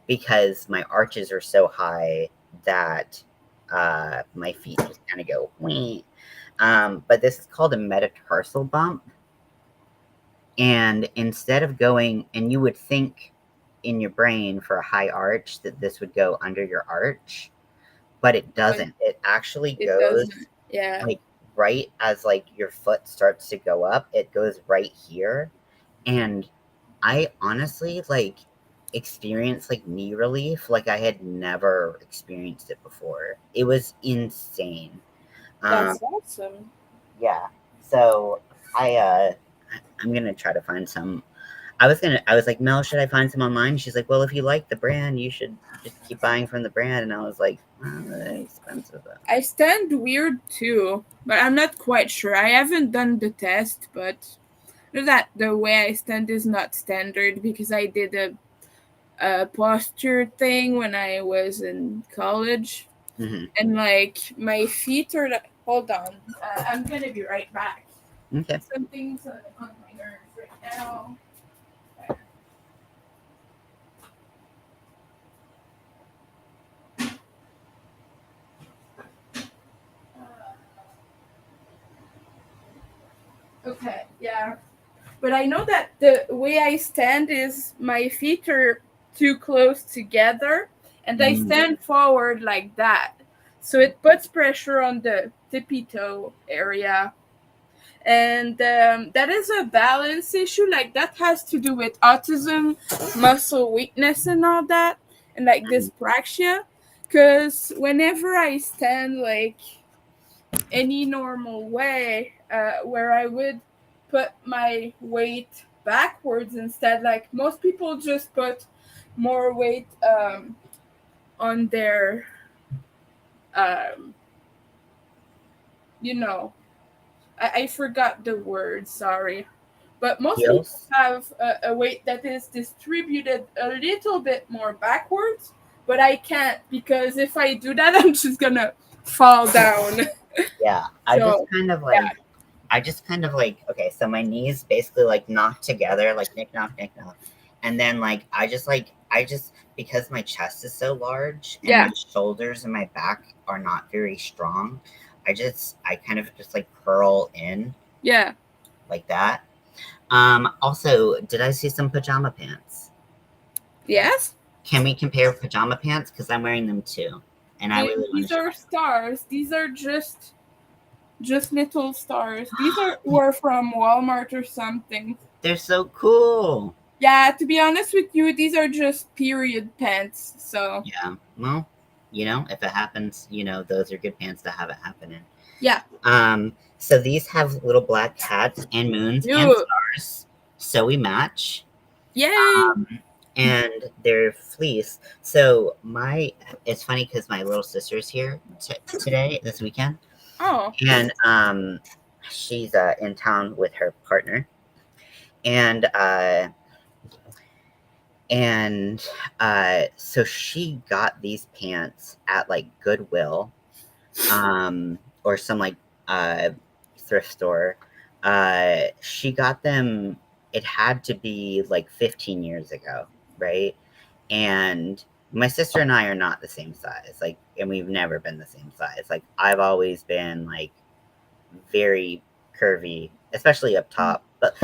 because my arches are so high that my feet just kind of go wee. But this is called a metatarsal bump. And instead of going, and you would think in your brain for a high arch that this would go under your arch, but it But doesn't. It actually it goes doesn't. Yeah. like right as like your foot starts to go up, it goes right here. And I honestly like experienced like knee relief like I had never experienced it before. It was insane. Um, That's awesome. yeah. So I'm gonna try to find some. I was like, Mel, should I find some online? She's like, well, if you like the brand, you should just keep buying from the brand. And I was like, oh, they're expensive though. I stand weird too, but I'm not quite sure. I haven't done the test, but that the way I stand is not standard because I did a posture thing when I was in college, Hmm. and like my feet are. Hold on, I'm gonna be right back. Okay. Something's on my nerves right now. Okay, yeah. But I know that the way I stand is my feet are too close together and I Mm. stand forward like that. So it puts pressure on the tippy toe area. And that is a balance issue. Like that has to do with autism, muscle weakness, and all that, and like dyspraxia. Because whenever I stand like any normal way where I would put my weight backwards instead. Like most people just put more weight on their, um, you know, I forgot the word, sorry. But most people Heels? have a weight that is distributed a little bit more backwards, but I can't because if I do that, I'm just gonna fall down. Yeah. So, yeah, I just kind of like, okay, so my knees basically like knocked together, like nick knock, nick knock. And then I just, because my chest is so large and yeah, my shoulders and my back are not very strong, I kind of just like curl in yeah. like that. Also, did I see some pajama pants? Yes? Can we compare pajama pants? Because I'm wearing them too. And I really want These to show are my. stars. These are just little stars. These are were from Walmart or something. They're so cool. Yeah, to be honest with you, these are just period pants. So Yeah. Well, if it happens, those are good pants to have it happen in. yeah. So these have little black hats and moons and Ew. stars. So we match. Yay. Um, and they're fleece. So it's funny because my little sister's here today, this weekend. Oh. And she's in town with her partner. And so she got these pants at like Goodwill or some like thrift store. She got them. It had to be like 15 years ago, right? And my sister and I are not the same size, like, and we've never been the same size. Like, I've always been like very curvy, especially up top. But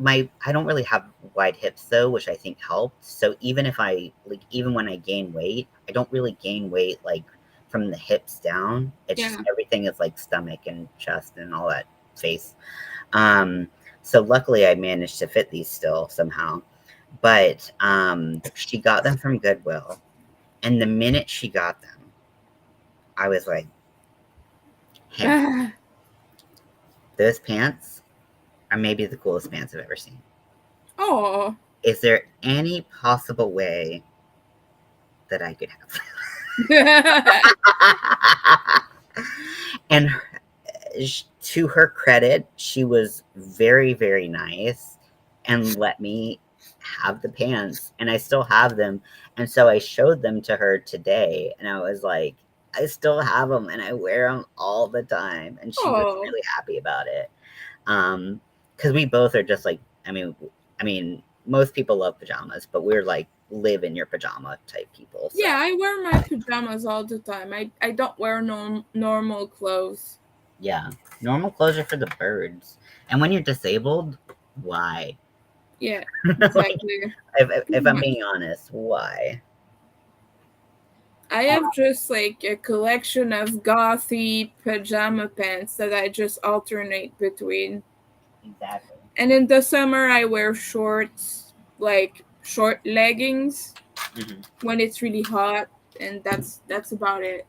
I don't really have wide hips though, which I think helped. So even if I like, even when I gain weight, I don't really gain weight like from the hips down. It's just Yeah. everything is like stomach and chest and all that face. Um, so luckily I managed to fit these still somehow. But she got them from Goodwill, and the minute she got them, I was like, "Hey, those pants are maybe the coolest pants I've ever seen. Oh. Is there any possible way that I could have?" And to her credit, she was very, very nice and let me have the pants, and I still have them. And so I showed them to her today, and I was like, I still have them and I wear them all the time. And she was Oh. really happy about it. Because we both are just like, I mean, most people love pajamas, but we're like live in your pajama type people. So Yeah, I wear my pajamas all the time. I don't wear normal clothes. yeah, normal clothes are for the birds. And when you're disabled, why? Yeah, Like, exactly. if Pretty I'm much. being honest, why? I have just like a collection of gothy pajama pants that I just alternate between. Exactly. And in the summer, I wear shorts, like short leggings Hmm. when it's really hot, and that's about it.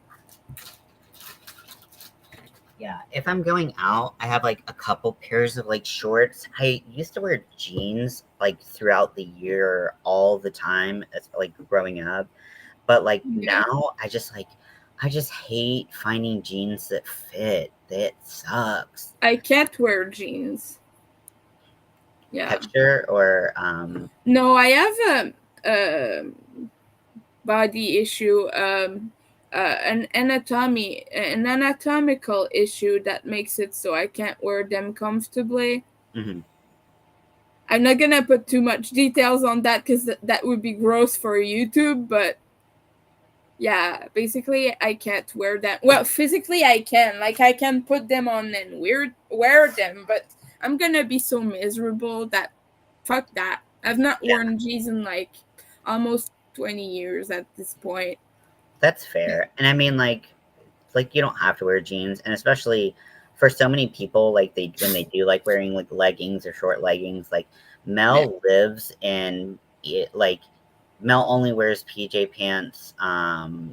Yeah, if I'm going out, I have like a couple pairs of like shorts. I used to wear jeans like throughout the year all the time, as like growing up. But like Yeah, now, I just hate finding jeans that fit. That sucks. I can't wear jeans. Yeah. Texture or No, I have a body issue, an anatomical issue that makes it so I can't wear them comfortably. mhm. I'm not gonna put too much details on that because that would be gross for YouTube, but yeah, basically I can't wear them. Well, physically I can, like I can put them on and wear them, but I'm gonna be so miserable that fuck that. I've not Yeah, worn jeans in like almost 20 years at this point. that's fair. And I mean, like you don't have to wear jeans, and especially for so many people, like they when they do like wearing like leggings or short leggings, like Yeah. Mel lives in it, like Mel only wears PJ pants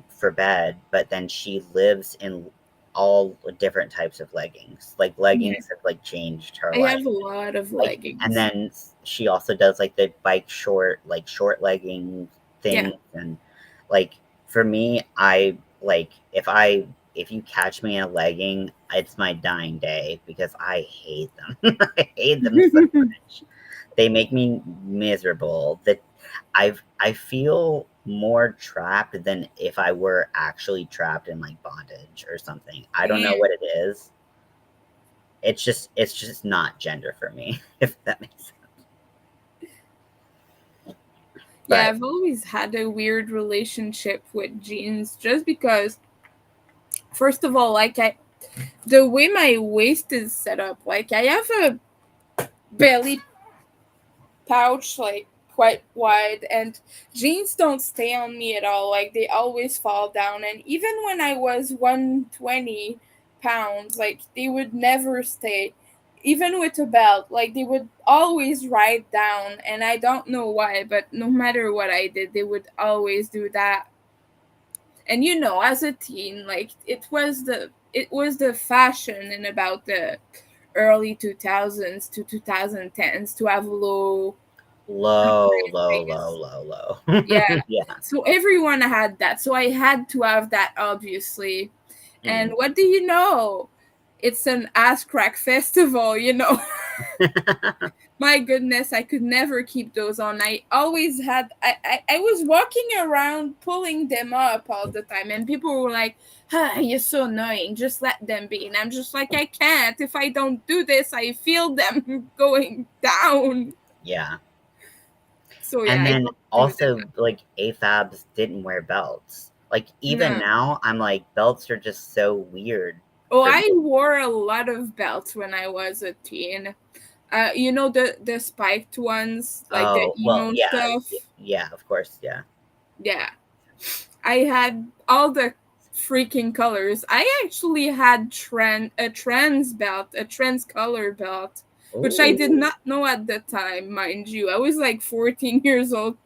for bed, but then she lives in all different types of leggings. Like Yeah. leggings have like changed her I life. have a lot of Like, and leggings. then she also does like the bike short, like short legging Yeah. things. And like for me, I like if you catch me in a legging, it's my dying day because I hate them. I hate them so much. They make me miserable. That I feel more trapped than if I were actually trapped in like bondage or something. I don't know Damn. what it is. It's just not gender for me, if that makes sense. Yeah, But I've always had a weird relationship with jeans just because first of all, the way my waist is set up, like I have a belly pouch like quite wide and jeans don't stay on me at all. Like they always fall down, and even when I was 120 pounds, like they would never stay. Even with a belt, like they would always ride down, and I don't know why, but no matter what I did, they would always do that. And as a teen, like it was the fashion in about the early 2000s to 2010s to have low low, low, low, waist. low, Yeah. low. Yeah. So everyone had that. So I had to have that, obviously. And Mhm. what do you know? it's an ass crack festival, you know. My goodness, I could never keep those on. I always had I was walking around pulling them up all the time, and people were like, ah, you're so annoying, just let them be. And I'm just like, I can't. If I don't do this, I feel them going down. Yeah. So yeah, And I then don't do also, that. like, AFABs didn't wear belts. Like, even No. now, I'm like, belts are just so weird Oh, for I me. wore a lot of belts when I was a teen. You know, the spiked ones, like the Oh, well, emo yeah. stuff. Yeah, of course, yeah. Yeah, I had all the freaking colors. I actually had a trans belt, a trans color belt, which I did Ooh. not know at the time, mind you. I was like 14 years old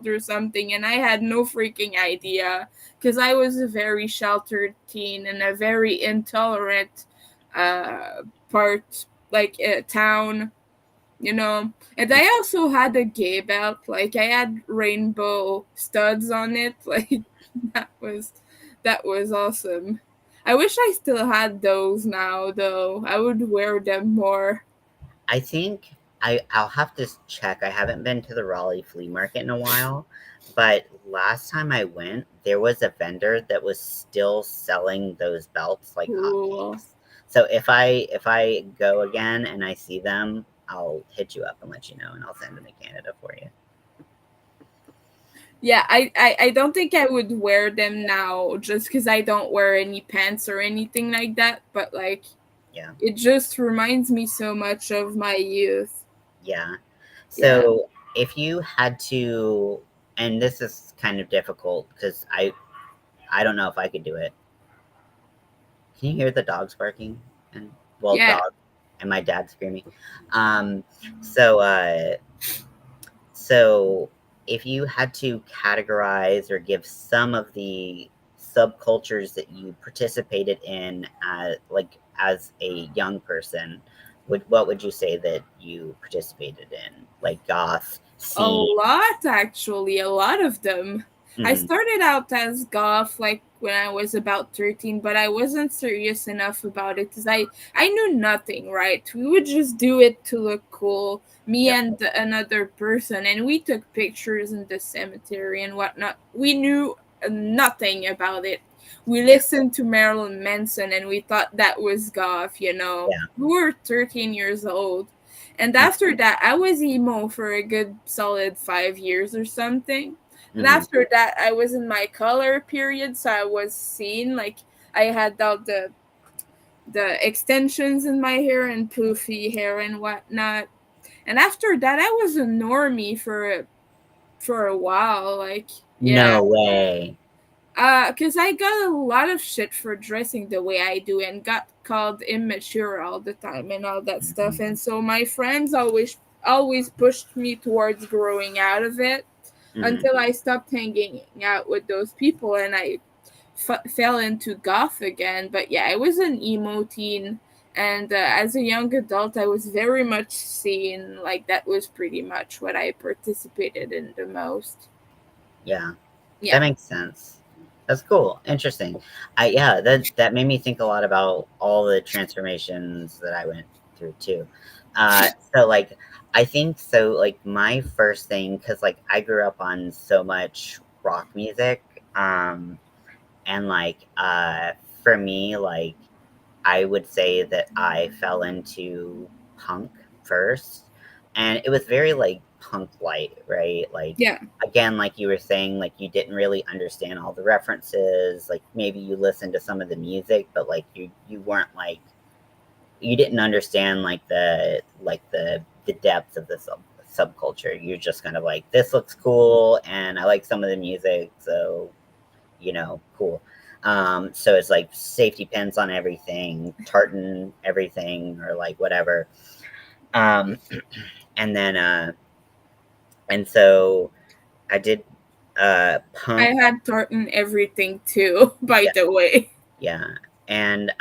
or something, and I had no freaking idea because I was a very sheltered teen in a very intolerant uh part, like town, you know. And I also had a gay belt, like I had rainbow studs on it. Like that was that was awesome. I wish I still had those now though. I would wear them more. I think I'll have to check. I haven't been to the Raleigh flea market in a while, but last time I went, there was a vendor that was still selling those belts like Cool. hotcakes. So if I go again and I see them, I'll hit you up and let you know, and I'll send them to Canada for you. Yeah, I don't think I would wear them now just because I don't wear any pants or anything like that, but like Yeah, it just reminds me so much of my youth. yeah. Yeah. So if you had to, and this is kind of difficult because I don't know if I could do it. Can you hear the dogs barking? And well, Yeah. dog and my dad screaming. Um, so uh, so if you had to categorize or give some of the subcultures that you participated in, as a young person, what would you say that you participated in? Like goth, A scene. lot, actually, a lot of them. I Mhm. started out as goth like when I was about 13, but I wasn't serious enough about it because I knew nothing, right? We would just do it to look cool, me Yep. and another person, and we took pictures in the cemetery and whatnot. We knew nothing about it. We Yeah. listened to Marilyn Manson and we thought that was goth, you know. Yeah. We were 13 years old. And Mm. after that, I was emo for a good solid 5 years or something. And Mhm. after that, I was in my color period, so I was seen like I had all the extensions in my hair and poofy hair and whatnot. And after that, I was a normie for a while. Like, yeah, No way. cause I got a lot of shit for dressing the way I do and got called immature all the time and all that stuff. Mhm. And so my friends always pushed me towards growing out of it Mhm. until I stopped hanging out with those people and I fell into goth again. But yeah, I was an emo teen. And as a young adult, I was very much seen. Like, that was pretty much what I participated in the most. Yeah. Yeah. That makes sense. That's cool. Interesting. Yeah, that made me think a lot about all the transformations that I went through too. So like I think so like my first thing, because like I grew up on so much rock music, and like for me, like I would say that I fell into punk first, and it was very like punk light, right? Like Yeah. again, like you were saying, like you didn't really understand all the references. Like maybe you listened to some of the music, but like you weren't like you didn't understand like the depth of the subculture. You're just kind of like this looks cool, and I like some of the music, so cool. So it's like safety pins on everything, tartan everything, or like whatever. Um, and then, and so I did I punk. had tartan everything too, by Yeah, the way. yeah. And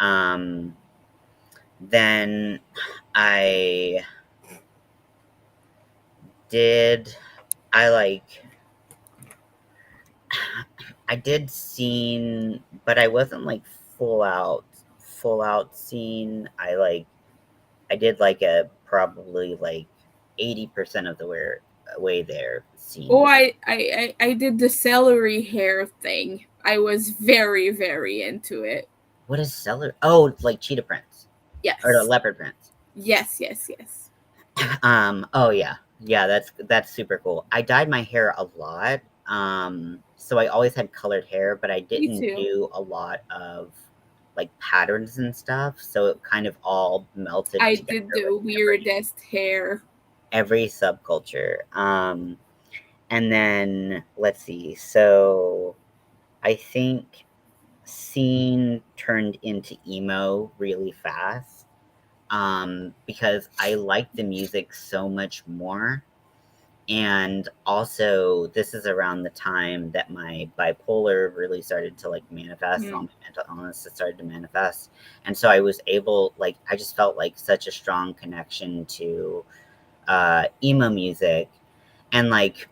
then I did, I like, I did scene, but I wasn't like full out, full out scene. I did like a probably like 80% of the way there scene. Oh, I did the celery hair thing. I was very, very into it. What is celery? Oh, it's like cheetah prints or the Yes. leopard prints. Yes, yes, yes. Oh yeah. Yeah, that's super cool. I dyed my hair a lot. So I always had colored hair, but I Me didn't too. do a lot of like patterns and stuff. So it kind of all melted I together did the with weirdest hair. every subculture. And then let's see. So I think scene turned into emo really fast. Because I like the music so much more. And also, this is around the time that my bipolar really started to like manifest, and all Hmm. my mental illness started to manifest. And so I was able, like, I just felt like such a strong connection to emo music. And like,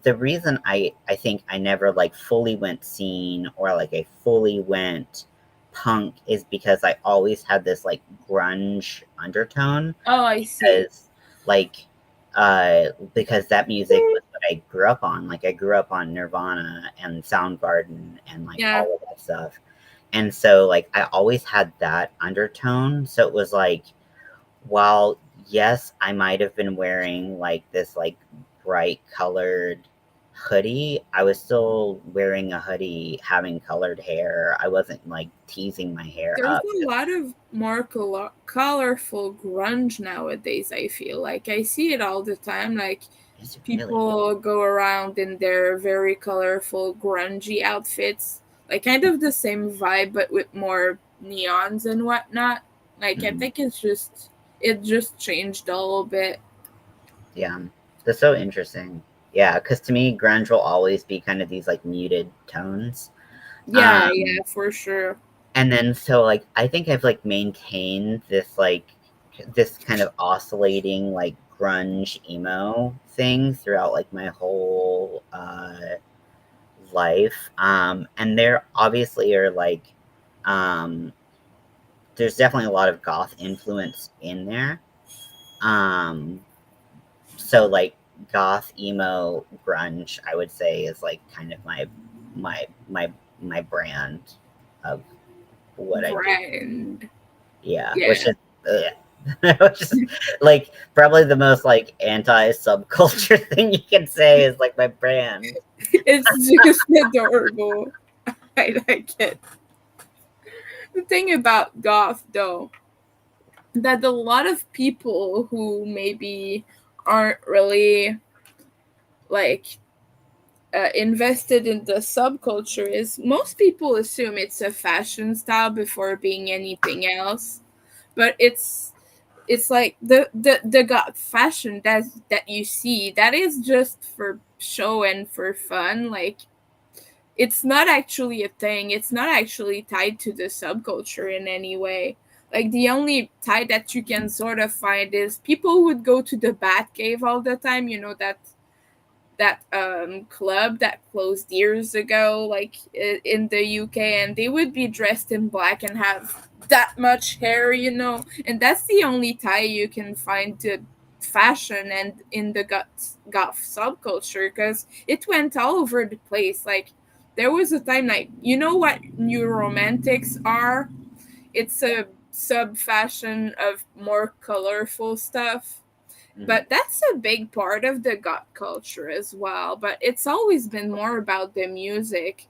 the reason I think I never like fully went scene or like I fully went punk is because I always had this like grunge undertone Oh, I see. because like because that music was what I grew up on. Like I grew up on Nirvana and Soundgarden and like Yeah. all of that stuff. And so like I always had that undertone. So it was like while yes, I might have been wearing like this like bright colored hoodie, I was still wearing a hoodie, having colored hair. I wasn't like teasing my hair There's up. a lot of more colorful grunge nowadays, I feel like. I see it all the time. Like, Is it really? people go around in their very colorful, grungy outfits. Like, kind of the same vibe, but with more neons and whatnot. Like, I Mhm. think it just changed a little bit. Yeah, that's so interesting. Yeah, because to me, grunge will always be kind of these like muted tones. Yeah, Um, yeah, for sure. and then so like I think I've like maintained this kind of oscillating like grunge emo thing throughout like my whole life. And there obviously are like um, there's definitely a lot of goth influence in there. Um, so like goth emo grunge I would say is like kind of my my my brand of what I do. Brand. Yeah, which Yeah. is which is like probably the most like anti subculture thing you can say is like my brand. It's just adorable. I like it. The thing about goth, though, that a lot of people who maybe aren't really like invested in the subculture is most people assume it's a fashion style before being anything else, but it's like the goth fashion that you see, that is just for show and for fun. Like, it's not actually a thing. It's not actually tied to the subculture in any way. Like, the only tie that you can sort of find is people would go to the Bat Cave all the time. You know, that club that closed years ago, like in the UK, and they would be dressed in black and have that much hair, and that's the only tie you can find to fashion and in the goth subculture, because it went all over the place. Like, there was a time, like, you know what new romantics are? It's a sub fashion of more colorful stuff, Mhm. but that's a big part of the goth culture as well. But it's always been more about the music.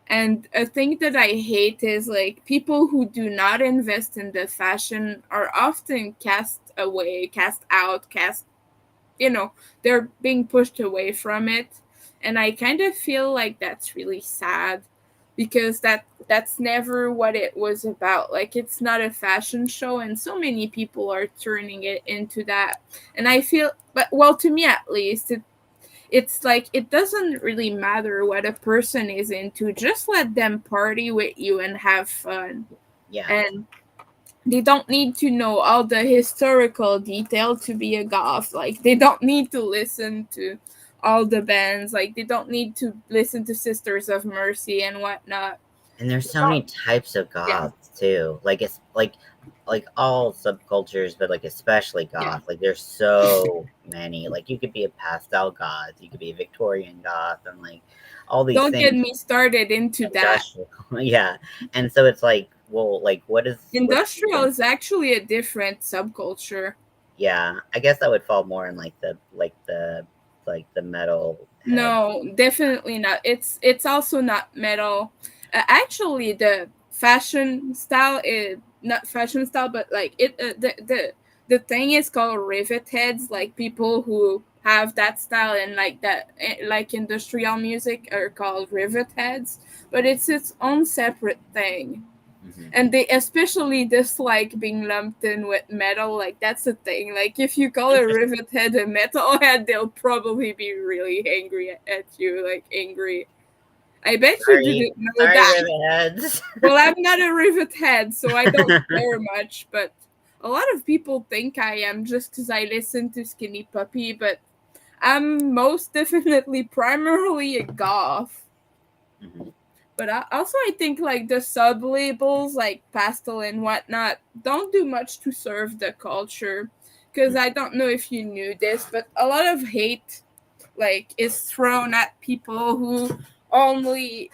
And a thing that I hate is, like, people who do not invest in the fashion are often cast away, cast out, they're being pushed away from it. And I kind of feel like that's really sad, because that's never what it was about. Like, it's not a fashion show, and so many people are turning it into that. And I feel, but, well, to me at least, it's like, it doesn't really matter what a person is into, just let them party with you and have fun. Yeah. And they don't need to know all the historical detail to be a goth. Like, they don't need to listen to all the bands. Like, they don't need to listen to Sisters of Mercy and whatnot. And there's so Oh, many types of yeah, goths too. Like it's like all subcultures, but like especially yeah. goth. Like there's so many. Like you could be a pastel goth, you could be a Victorian goth, and like all these Don't get things. me started into that. Industrial, yeah. And so it's like, well, like what's the Industrial difference? is actually a different subculture. Yeah, I guess that would fall more in like the metal head. No, definitely not. It's also not metal. Actually, the fashion style is not fashion style, but like the thing is called rivet heads. Like people who have that style and like that, like industrial music, are called rivet heads. But it's its own separate thing. Hmm. And they especially dislike being lumped in with metal. Like that's the thing. Like if you call a Interesting. rivet head a metal head, they'll probably be really angry at you. Like angry. I bet you Sorry, didn't know sorry, that. rivetheads. Well, I'm not a rivet head, so I don't care much. But a lot of people think I am just because I listen to Skinny Puppy. But I'm most definitely primarily a goth. Mhm. But I think like the sub labels like pastel and whatnot don't do much to serve the culture. Because I don't know if you knew this, but a lot of hate like is thrown at people who only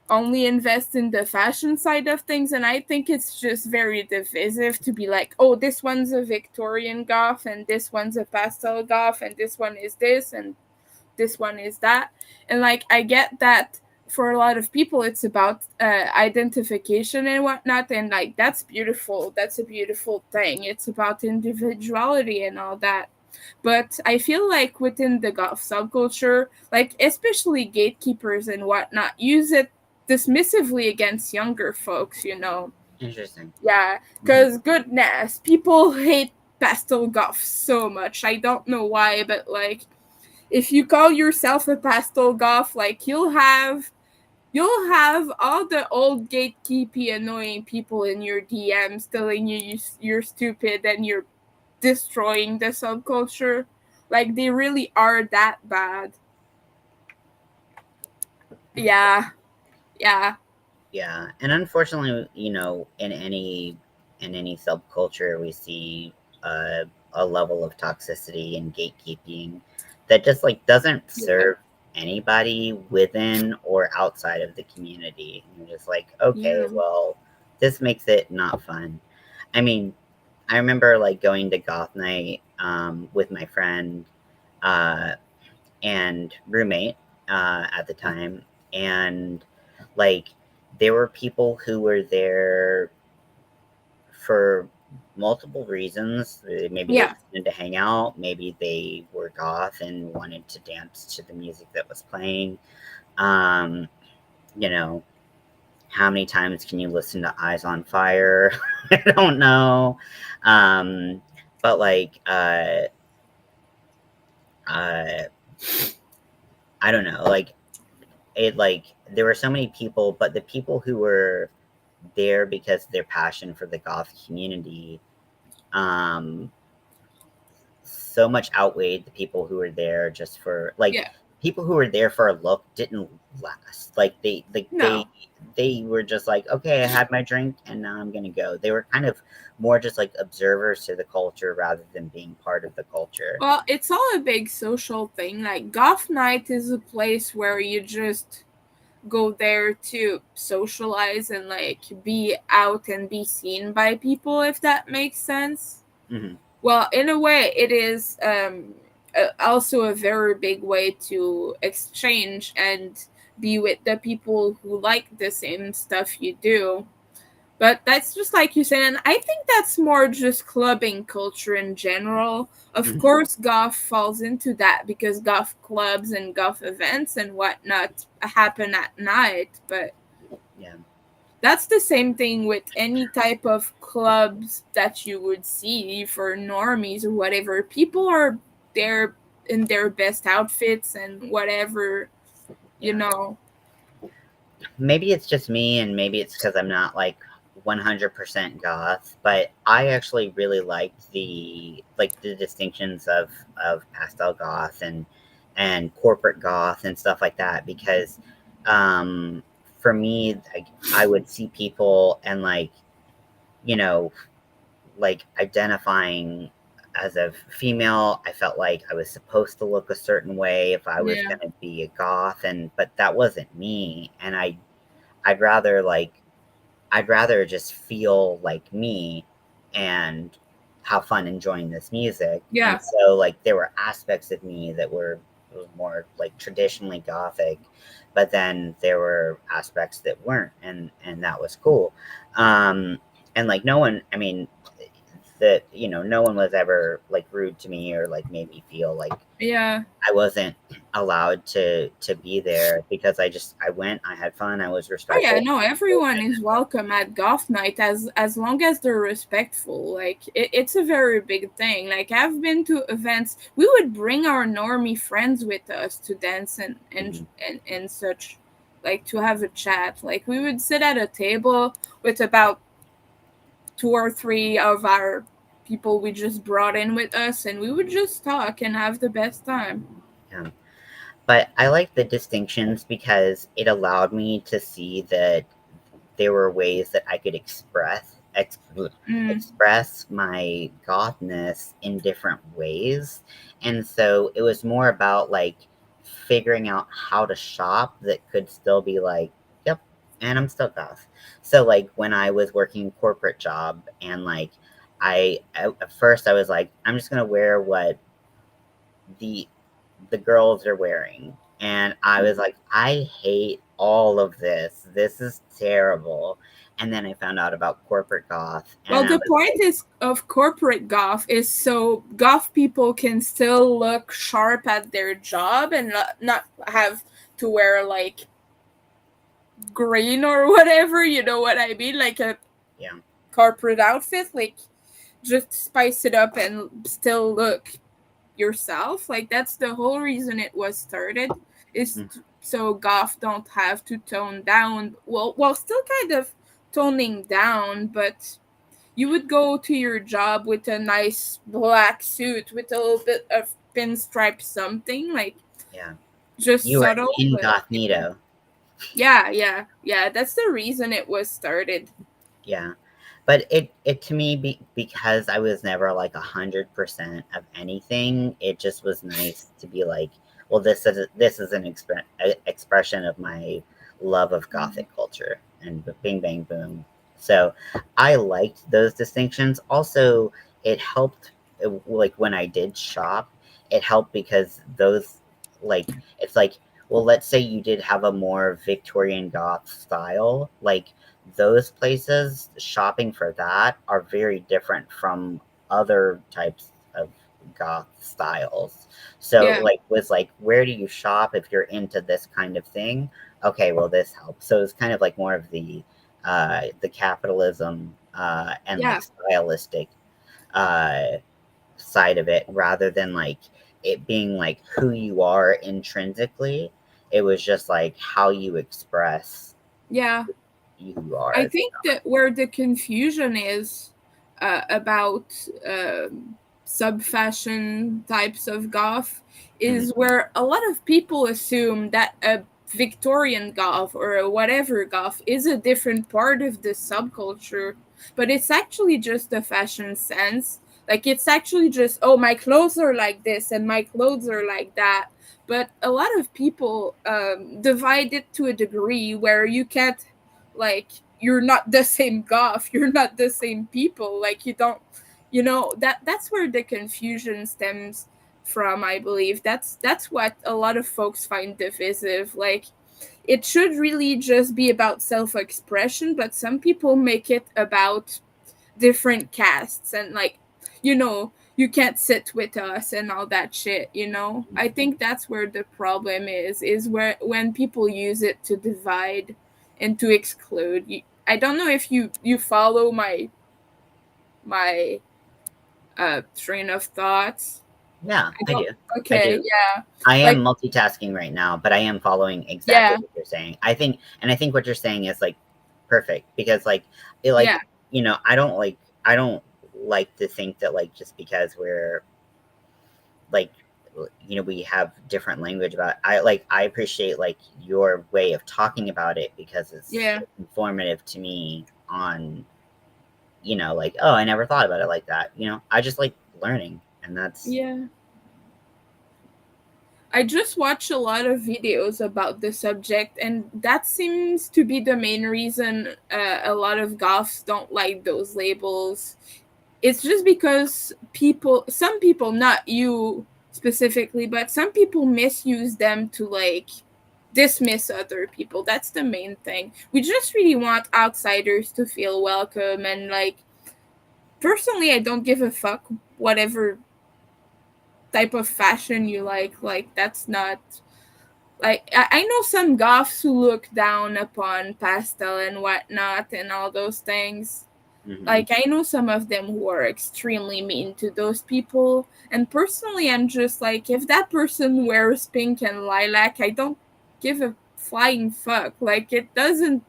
only invest in the fashion side of things, and I think it's just very divisive to be like, oh, this one's a Victorian goth and this one's a pastel goth and this one is this and this one is that. And like I get that for a lot of people it's about identification and whatnot, and like that's beautiful, that's a beautiful thing, it's about individuality and all that. But I feel like within the goth subculture, like especially gatekeepers and whatnot, use it dismissively against younger folks, you know. Interesting. Yeah, Hmm. because goodness, people hate pastel goth so much. I don't know why, but like if you call yourself a pastel goth, like you'll have all the old gatekeepy annoying people in your DMs telling you're stupid and you're destroying the subculture. Like they really are that bad. Yeah, yeah, Yeah, and unfortunately, in any subculture, we see a level of toxicity and gatekeeping that just like doesn't yeah, serve anybody within or outside of the community. And you're just like, okay, yeah, well, this makes it not fun. I mean, I remember like going to goth night with my friend uh, and roommate at the time, and like there were people who were there for multiple reasons. Maybe they yeah. just wanted to hang out. Maybe they were goth and wanted to dance to the music that was playing. Um, you know, how many times can you listen to Eyes on Fire? I don't know. Um, but uh, I don't know. Like there were so many people, but the people who were there because of their passion for the goth community um so much outweighed the people who were there just for like Yeah. people who were there for a look didn't last. Like No. they were just like, okay, I had my drink and now I'm gonna go. They were kind of more just like observers to the culture rather than being part of the culture. Well, it's all a big social thing. Like goth night is a place where you just go there to socialize and like be out and be seen by people, if that makes sense. Hmm. Well, in a way it is also a very big way to exchange and be with the people who like the same stuff you do. But that's just like you said, and I think that's more just clubbing culture in general. Of Hmm. course, golf falls into that because golf clubs and golf events and whatnot happen at night. But Yeah. that's the same thing with any type of clubs that you would see for normies or whatever. People are there in their best outfits and whatever, you Yeah. know. Maybe it's just me, and maybe it's because I'm not like 100% goth, but I actually really liked the distinctions of pastel goth and corporate goth and stuff like that because um for me, like, I would see people and, like, you know, like, identifying as a female, I felt like I was supposed to look a certain way if I was Yeah. gonna be a goth, but that wasn't me, and I'd rather, like, I'd rather just feel like me and have fun enjoying this music. And Yeah. so, like, there were aspects of me that were more like traditionally gothic, but then there were aspects that weren't, and that was cool. Um, and like no one, I mean, that no one was ever like rude to me or like made me feel like Yeah. I wasn't allowed to be there because I went, I had fun, I was Oh yeah, respectful. no, everyone is welcome at goth night as long as they're respectful. Like it's a very big thing. Like I've been to events. We would bring our normie friends with us to dance Mhm. and such, like to have a chat. Like we would sit at a table with about two or three of our people we just brought in with us, and we would just talk and have the best time. Yeah. But I like the distinctions because it allowed me to see that there were ways that I could Mm, express my gothness in different ways. And so it was more about like figuring out how to shop that could still be like, yep, and I'm still goth. So like when I was working a corporate job and like at first I was like, I'm just gonna wear what the the girls are wearing. And I was like, I hate all of this. This is terrible. And then I found out about corporate goth well, and I the was point like, is of corporate goth is so goth people can still look sharp at their job and not have to wear like green or whatever. You know what I mean? Like a yeah. corporate outfit. Like just spice it up and still look yourself. Like that's the whole reason it was started. Is Mm, so goth don't have to tone down. Well, still kind of toning down, but you would go to your job with a nice black suit with a little bit of pinstripe something, like yeah. just You were subtle, in but Gothnito. yeah, that's the reason it was started. Yeah. But it to me because I was never like 100% of anything, it just was nice to be like, well, this is an expression of my love of gothic culture and bing bang boom. So I liked those distinctions. Also, it helped like when I did shop, it helped because those like it's like, well, let's say you did have a more Victorian goth style, like those places shopping for that are very different from other types of goth styles. So Yeah, like was like, where do you shop if you're into this kind of thing? Okay, well this helps. So it's kind of like more of the capitalism and like yeah, stylistic uh side of it rather than like it being like who you are intrinsically. It was just like how you express yeah. who you are I as think that where the confusion is about sub fashion types of goth mm, is where a lot of people assume that a Victorian goth or a whatever goth is a different part of the subculture, but it's actually just a fashion sense. Like it's actually just, oh, my clothes are like this and my clothes are like that. But a lot of people divide it to a degree where you can't, like, you're not the same goth, you're not the same people, like you don't, that's where the confusion stems from. I believe that's what a lot of folks find divisive. Like it should really just be about self-expression, but some people make it about different castes and, like, you can't sit with us and all that shit. I think that's where the problem is where when people use it to divide and to exclude. I don't know if you follow my train of thoughts. yeah, I I don't. do. I Okay, do. yeah. I am Like, multitasking right now, but I am following exactly yeah, what you're saying. I think what you're saying is like perfect because like it yeah, like I don't like to think that like just because we're like we have different language about it. I appreciate like your way of talking about it because it's Yeah. informative to me on, like, oh, I never thought about it like that. I just like learning, and that's Yeah. I just watch a lot of videos about the subject, and that seems to be the main reason a lot of goths don't like those labels. It's just because some people, not you specifically, but some people misuse them to like dismiss other people. That's the main thing. We just really want outsiders to feel welcome, and like, personally, I don't give a fuck whatever type of fashion you like. Like, that's not like, I know some goths who look down upon pastel and whatnot and all those things. mhm. Like, I know some of them who are extremely mean to those people. And personally, I'm just like, if that person wears pink and lilac, I don't give a flying fuck. Like, it doesn't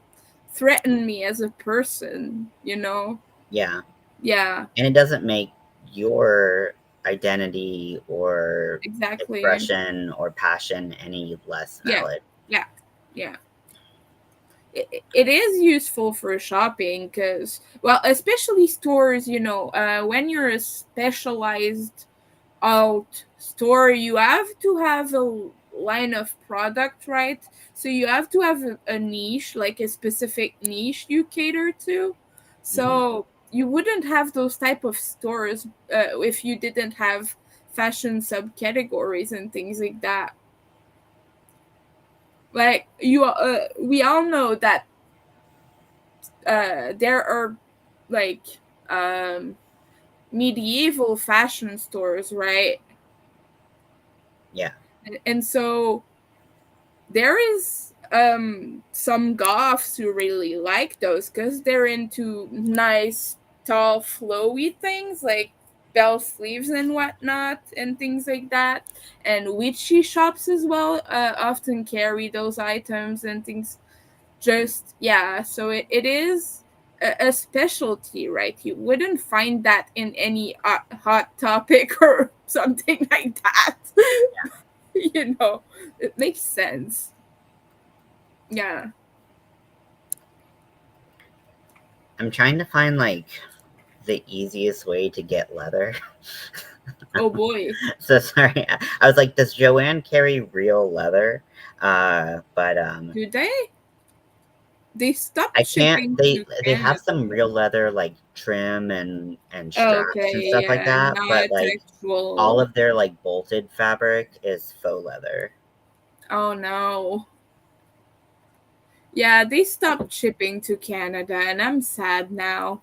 threaten me as a person. Yeah, Yeah, and it doesn't make your identity or exactly. expression or passion any less Yeah, valid. yeah, yeah. It is useful for shopping because, well, especially stores, when you're a specialized alt store, you have to have a line of product, right? So you have to have a niche, like a specific niche you cater to. Mhm. So you wouldn't have those type of stores if you didn't have fashion subcategories and things like that. Like, we all know that there are like um medieval fashion stores, right? Yeah. And so there is some goths who really like those because they're into nice tall flowy things like bell sleeves and whatnot and things like that. And witchy shops as well often carry those items and things. Just, yeah, so it is a specialty, right? You wouldn't find that in any hot topic or something like that. It makes sense. Yeah. I'm trying to find like the easiest way to get leather. Oh boy. So sorry. I was like, does Joanne carry real leather? But Do they I stopped can't. shipping to They have Canada? some real leather like trim and straps and Okay, stuff like yeah, that, but not like all actual. of their like bolted fabric is faux leather. Oh no. Yeah, they stopped shipping to Canada, and I'm sad now.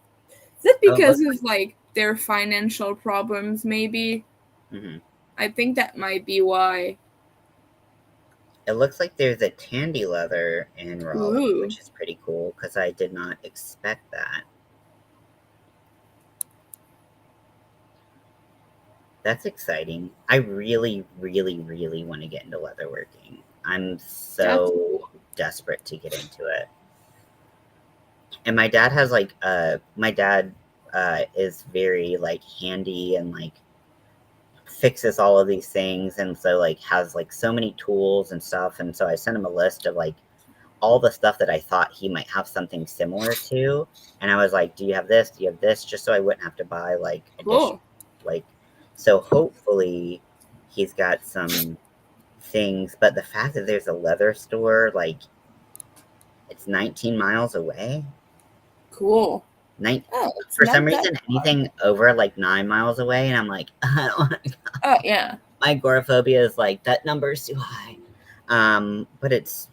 Is it Oh, it because looks of like their financial problems? Maybe. like I think that might be why. it looks like there's a tandy leather in Raleigh, Ooh, which is pretty cool because I did not expect that. That's exciting. I really, really, really want to get into leatherworking. I'm that's so cool. desperate to get into it. And my dad has like my dad is very like handy and like fixes all of these things, and so like has like so many tools and stuff, and so I sent him a list of like all the stuff that I thought he might have something similar to, and I was like, do you have this, do you have this, just so I wouldn't have to buy like additional, Cool. like, so hopefully he's got some things. But the fact that there's a leather store, like, it's 19 miles away. Cool. Nine, Oh, it's for some not that reason, far. anything over like 9 miles away, and I'm like, I don't wanna, Oh, yeah. my agoraphobia is like that number is too high. But it's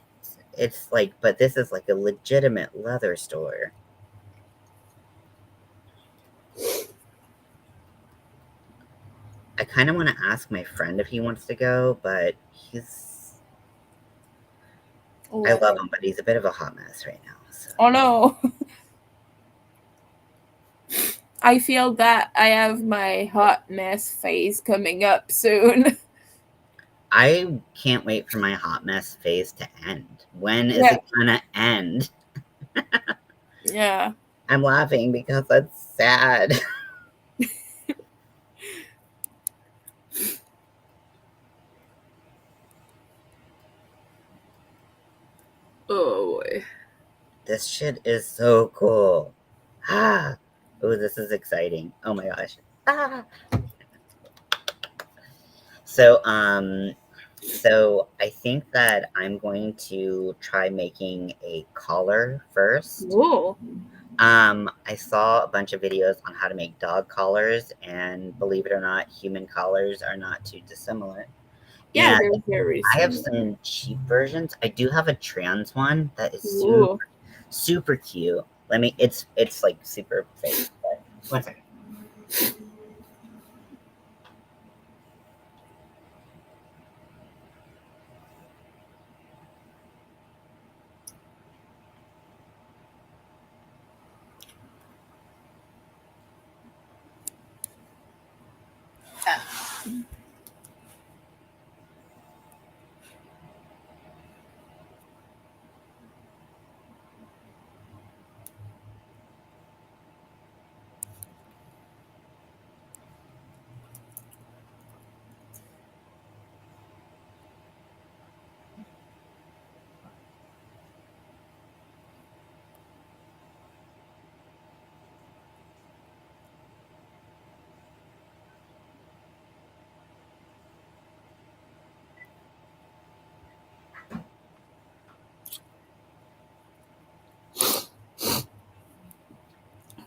like, but this is like a legitimate leather store. I kind of want to ask my friend if he wants to go, but I love Leather. him, but he's a bit of a hot mess right now. So Oh no. I feel that I have my hot mess phase coming up soon. I can't wait for my hot mess phase to end. When is Yeah. it gonna end? Yeah. I'm laughing because it's sad. Oh boy. This shit is so cool. Ah. Oh, this is exciting. Oh my gosh. Ah. So, so I think that I'm going to try making a collar first. Cool. I saw a bunch of videos on how to make dog collars, and believe it or not, human collars are not too dissimilar. Yeah, And they're very I have similar. some cheap versions. I do have a trans one that is Ooh. super cute. Let me. It's like super fake. But one second.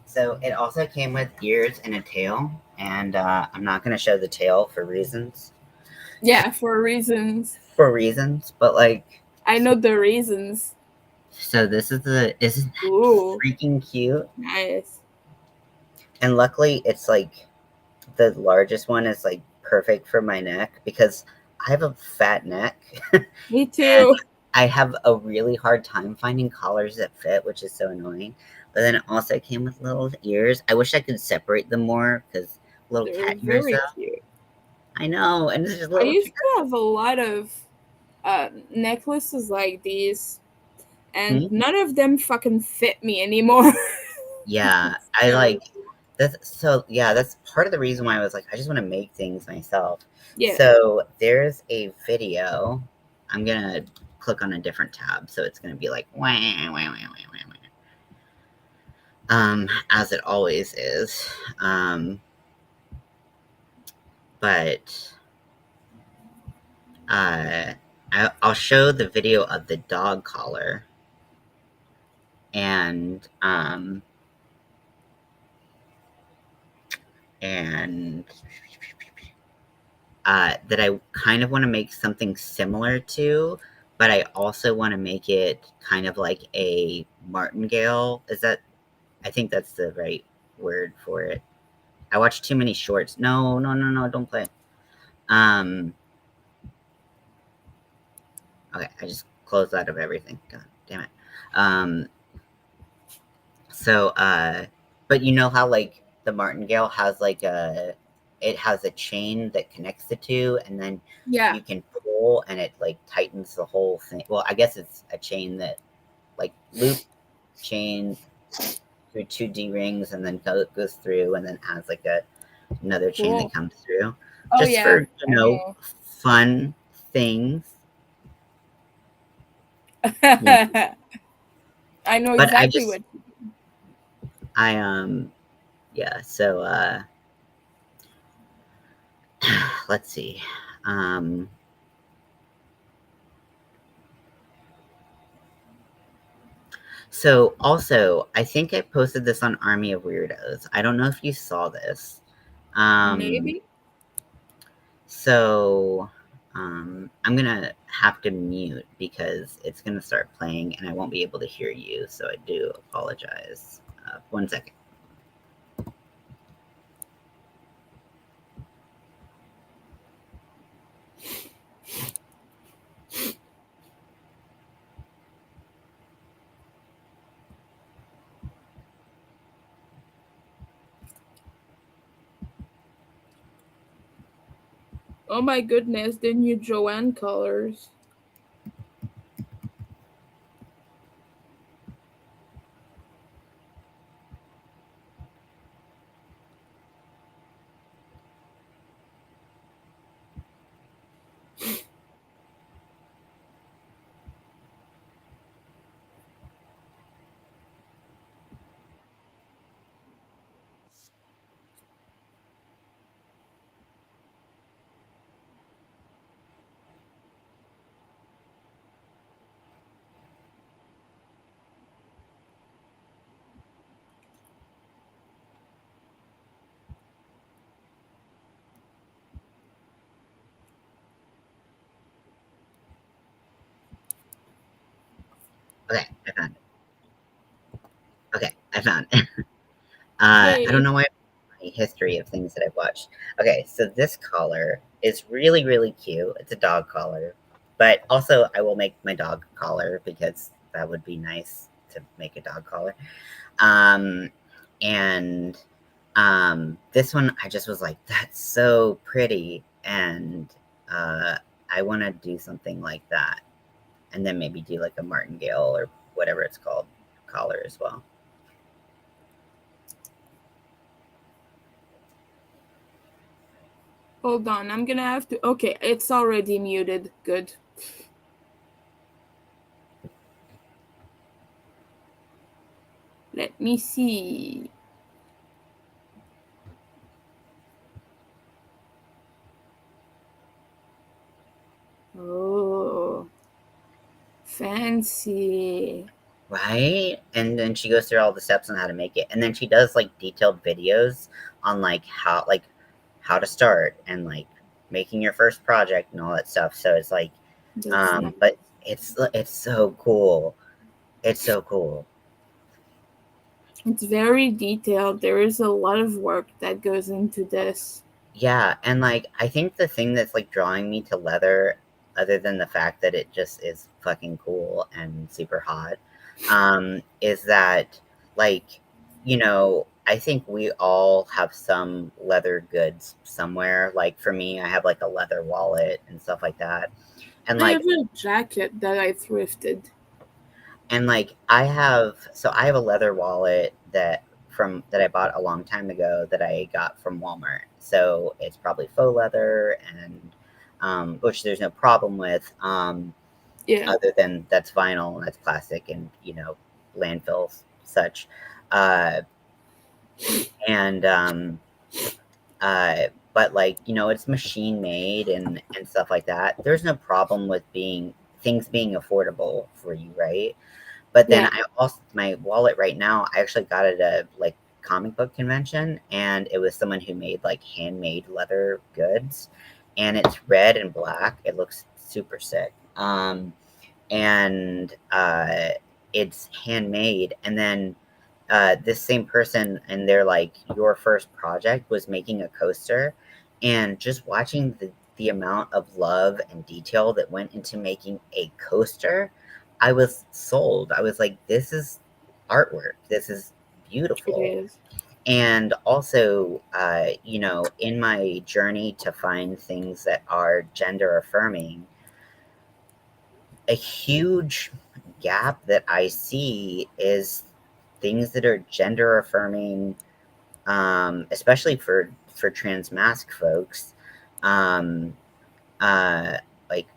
So it also came with ears and a tail, and I'm not going to show the tail for reasons. Yeah, for reasons. For reasons, but like, I know the reasons. so this is the isn't that Ooh, freaking cute? nice. And luckily, it's like the largest one is like perfect for my neck because I have a fat neck Me and too. I have a really hard time finding collars that fit, which is so annoying. But then it also came with little ears. I wish I could separate them more because little They're cat ears, very though. cute. I know, and it's just I little used finger. to have a lot of necklaces like these, and Hmm? none of them fucking fit me anymore. Yeah, It's I like terrible. that's so. Yeah, that's part of the reason why I was like, I just want to make things myself. Yeah. So there's a video. I'm gonna click on a different tab, so it's gonna be like wah, wah, wah, wah, wah, wah. As it always is. But uh, I'll show the video of the dog collar, and and that I kind of want to make something similar to, but I also want to make it kind of like a martingale. Is that? I think that's the right word for it. I watched too many shorts. No, no, no, no, don't play. Um, okay, I just closed out of everything. God damn it. Um, so, but you know how like the martingale has like it has a chain that connects the two, and then Yeah. you can pull, and it like tightens the whole thing. Well, I guess it's a chain that like loop chain through two D rings, and then goes through, and then has like another chain that Cool. comes through, Oh just yeah, for I know. fun things. You know. I know But I exactly just what. I yeah. So let's see. Um, so also, I think I posted this on Army of Weirdos. I don't know if you saw this. Um, Maybe. so I'm gonna have to mute because it's gonna start playing and I won't be able to hear you. So I do apologize. 1 second. Oh my goodness, the new Joanne colors. Okay, I found it. Okay, I found it. I don't Yay. know why my history of things that I've watched. Okay, so this collar is really, really cute. It's a dog collar, but also I will make my dog collar because that would be nice to make a dog collar. Um, and this one I just was like, that's so pretty, and I want to do something like that, and then maybe do like a martingale or whatever it's called collar as well. Hold on, I'm gonna have to. Okay, it's already muted. Good. Let me see. Oh, fancy. Right? And then she goes through all the steps on how to make it. And then she does like detailed videos on how to start and like making your first project and all that stuff. So it's like That's nice. but it's so cool. It's so cool. It's very detailed. There is a lot of work that goes into this. Yeah, and like I think the thing that's like drawing me to leather, other than the fact that it just is fucking cool and super hot, is that like, I think we all have some leather goods somewhere. Like for me, I have like a leather wallet and stuff like that. And I like have a jacket that I thrifted. I have a leather wallet that I bought a long time ago that I got from Walmart. So it's probably faux leather and which there's no problem with, Yeah. other than that's vinyl and that's plastic and landfills such. Uh, and but like, it's machine made and stuff like that. There's no problem with being things being affordable for you, right? But then Yeah. I also my wallet right now, I actually got it at a like comic book convention, and it was someone who made like handmade leather goods, and it's red and black. It looks super sick. And it's handmade, and then this same person and their like your first project was making a coaster, and just watching the amount of love and detail that went into making a coaster, I was sold. I was like, this is artwork. This is It beautiful. is. And also, in my journey to find things that are gender affirming, a huge gap that I see is things that are gender affirming, especially for trans mask folks, um, like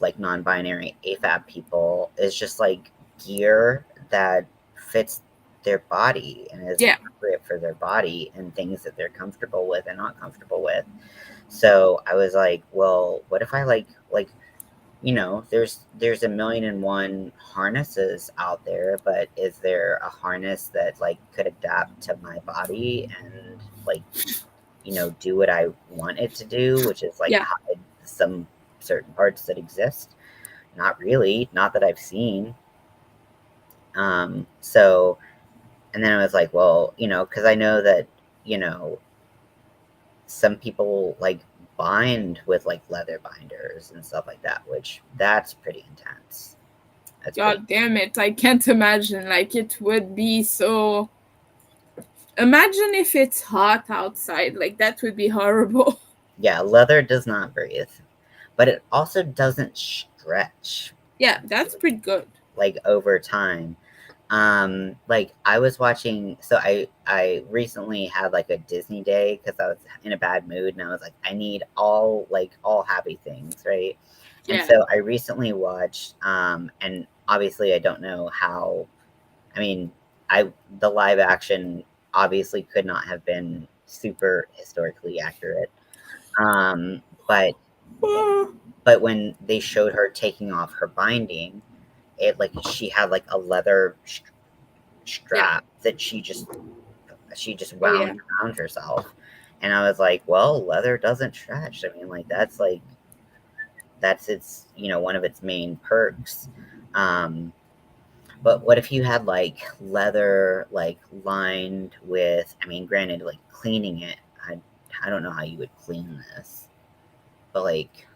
like non-binary AFAB people, is just like gear that fits their body and is Yeah. appropriate for their body and things that they're comfortable with and not comfortable with. So I was like, well, what if I there's a million and one harnesses out there, but is there a harness that like could adapt to my body and like, do what I want it to do, which is like Yeah. hide some certain parts that exist? Not really, not that I've seen. So, and then I was like, well, because I know that, you know, some people like bind with like leather binders and stuff like that, which that's pretty intense. That's pretty. God damn it. I can't imagine. Like, it would be so. Imagine if it's hot outside. Like, that would be horrible. Yeah, leather does not breathe, but it also doesn't stretch Yeah, that's pretty good. like over time. Like I was watching, so I recently had like a Disney day because I was in a bad mood and I was like, I need all happy things, right? And Yeah. so I recently watched, and obviously I don't know how. I mean, I the live action obviously could not have been super historically accurate. Um, but but when they showed her taking off her binding, it like she had like a leather Yeah. strap that she just Oh, yeah. wound around herself, and I was like, well, leather doesn't stretch. I mean, like that's its one of its main perks. Um, but what if you had like leather, like lined with? I mean, granted, like cleaning it, I don't know how you would clean this, but like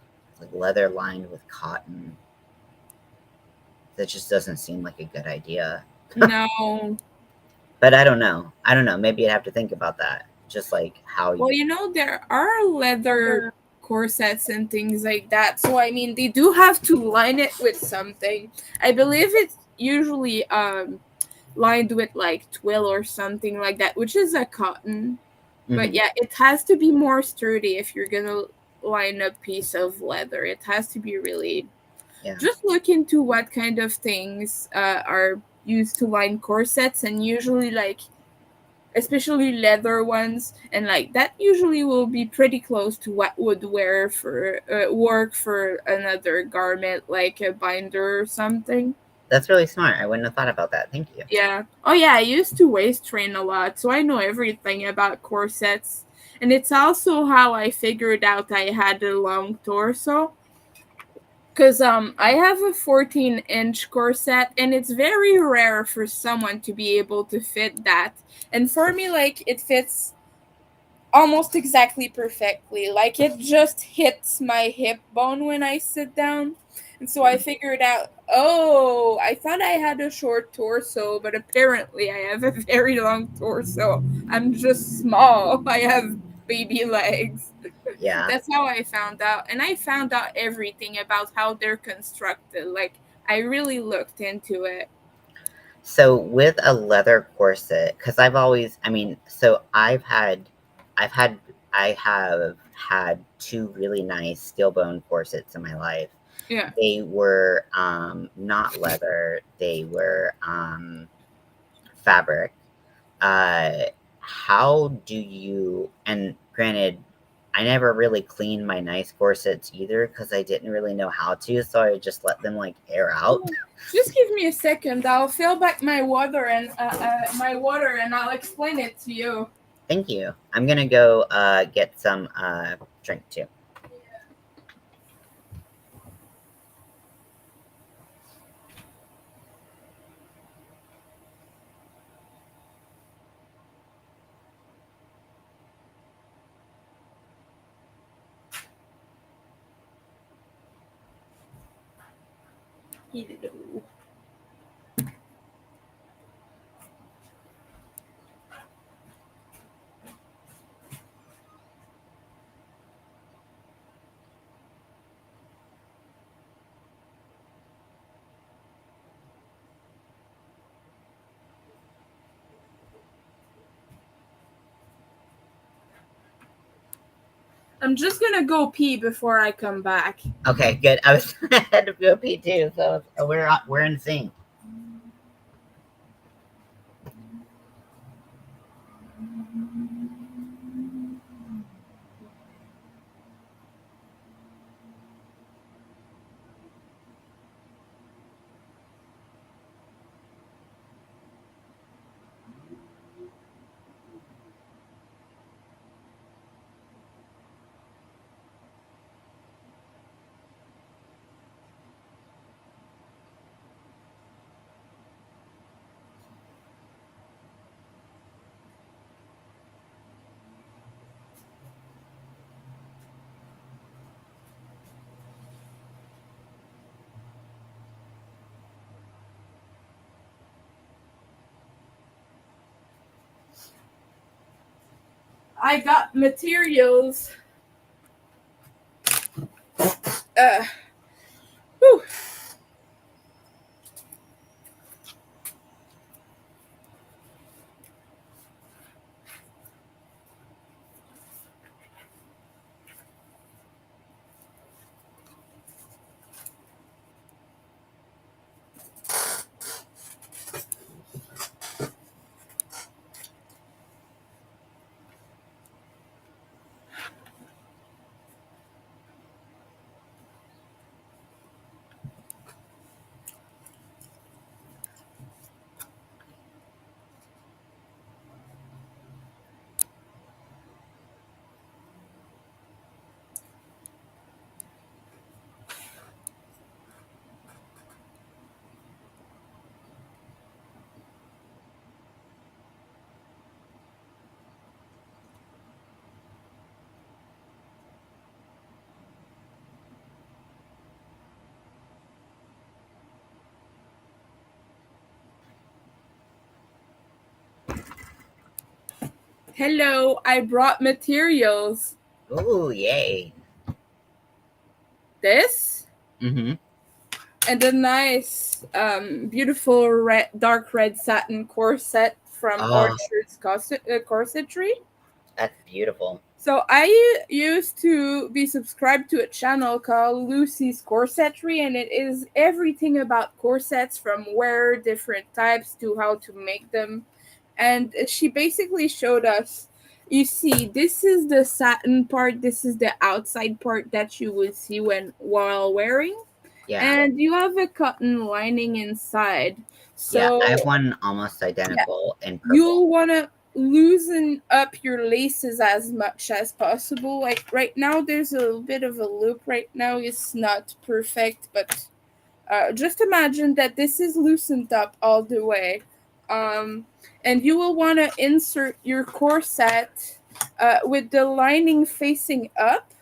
leather lined with cotton. That just doesn't seem like a good idea. No. But I don't know. I don't know. Maybe I'd have to think about that. Just like how Well, you. there are leather corsets and things like that. So I mean, they do have to line it with something. I believe it's usually lined with like twill or something like that, which is a cotton. But Hmm. yeah, it has to be more sturdy if you're gonna line a piece of leather. It has to be really. Yeah, Just look into what kind of things are used to line corsets, and usually like especially leather ones, and like that usually will be pretty close to what would wear for work for another garment like a binder or something. that's really smart. I wouldn't have thought about that. Thank you. Yeah. Oh yeah, I used to waist train a lot, so I know everything about corsets. And it's also how I figured out I had a long torso. Cause I have a 14-inch corset, and it's very rare for someone to be able to fit that. And for me, like it fits almost exactly perfectly. Like it just hits my hip bone when I sit down. And so I figured out, oh, I thought I had a short torso, but apparently I have a very long torso. I'm just small. I have baby legs. Yeah. That's how I found out. And I found out everything about how they're constructed. Like, I really looked into it. So with a leather corset, because I've always, I mean, so I've had, I have had two really nice steel bone corsets in my life. Yeah. They were not leather. They were fabric. Uh, how do you? And granted, I never really cleaned my nice corsets either because I didn't really know how to. So I just let them like air out. Oh, just give me a second. I'll fill back my water, and I'll explain it to you. Thank you. I'm gonna go get some drink too. Hello. I'm just gonna go pee before I come back. Okay, good. I was I had to go pee too, so we're in sync. I got materials. Uh, whew. Hello, I brought materials. Ooh, yay. This Mm-hmm. and a nice, beautiful dark red satin corset from Oh, Orchard's Corsetry. that's beautiful. So I used to be subscribed to a channel called Lucy's Corsetry, and it is everything about corsets from where different types to how to make them. And she basically showed us, you see, this is the satin part, this is the outside part that you would see when while wearing, Yeah. and you have a cotton lining inside. Yeah, I have So one almost yeah, identical in purple. you'll want to loosen up your laces as much as possible. Like right now there's a little bit of a loop right now, it's not perfect, but just imagine that this is loosened up all the way. And you will want to insert your corset with the lining facing up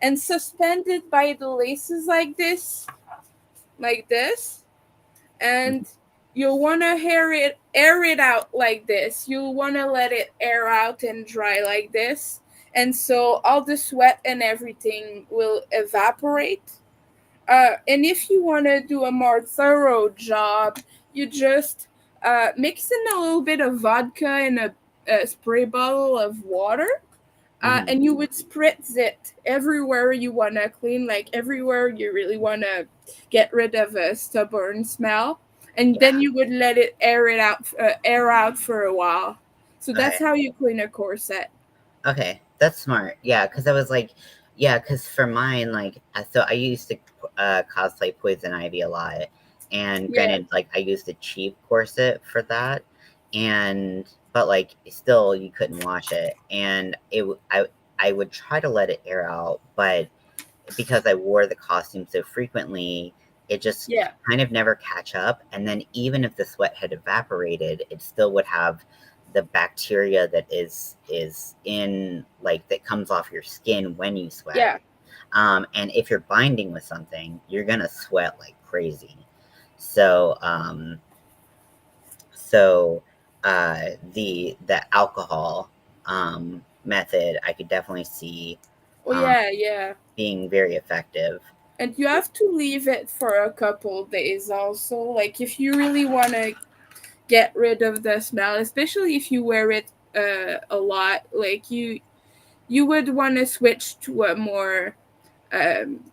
and suspended by the laces like this, and you'll want to air it out like this. You'll want to let it air out and dry like this, and so all the sweat and everything will evaporate. And if you want to do a more thorough job, you just mix in a little bit of vodka in a spray bottle of water, Mm-hmm. and you would spritz it everywhere you want to clean, like everywhere you really want to get rid of a stubborn smell, and Yeah. then you would let it air out for a while. So that's Okay. how you clean a corset. Okay. That's smart. Yeah, because I was like, yeah, because for mine, like, so I used to cosplay Poison Ivy a lot. And Yeah, granted, like, I used a cheap corset for that. But like, still, you couldn't wash it. And I would try to let it air out, but because I wore the costume so frequently, it just yeah, kind of never catch up. And then even if the sweat had evaporated, it still would have the bacteria that is in, like, that comes off your skin when you sweat. yeah. And if you're binding with something, you're gonna sweat like crazy. So so the alcohol method I could definitely see Oh um, yeah, yeah. being very effective. And you have to leave it for a couple days also. Like if you really want to get rid of the smell, especially if you wear it a lot, like you would want to switch to a more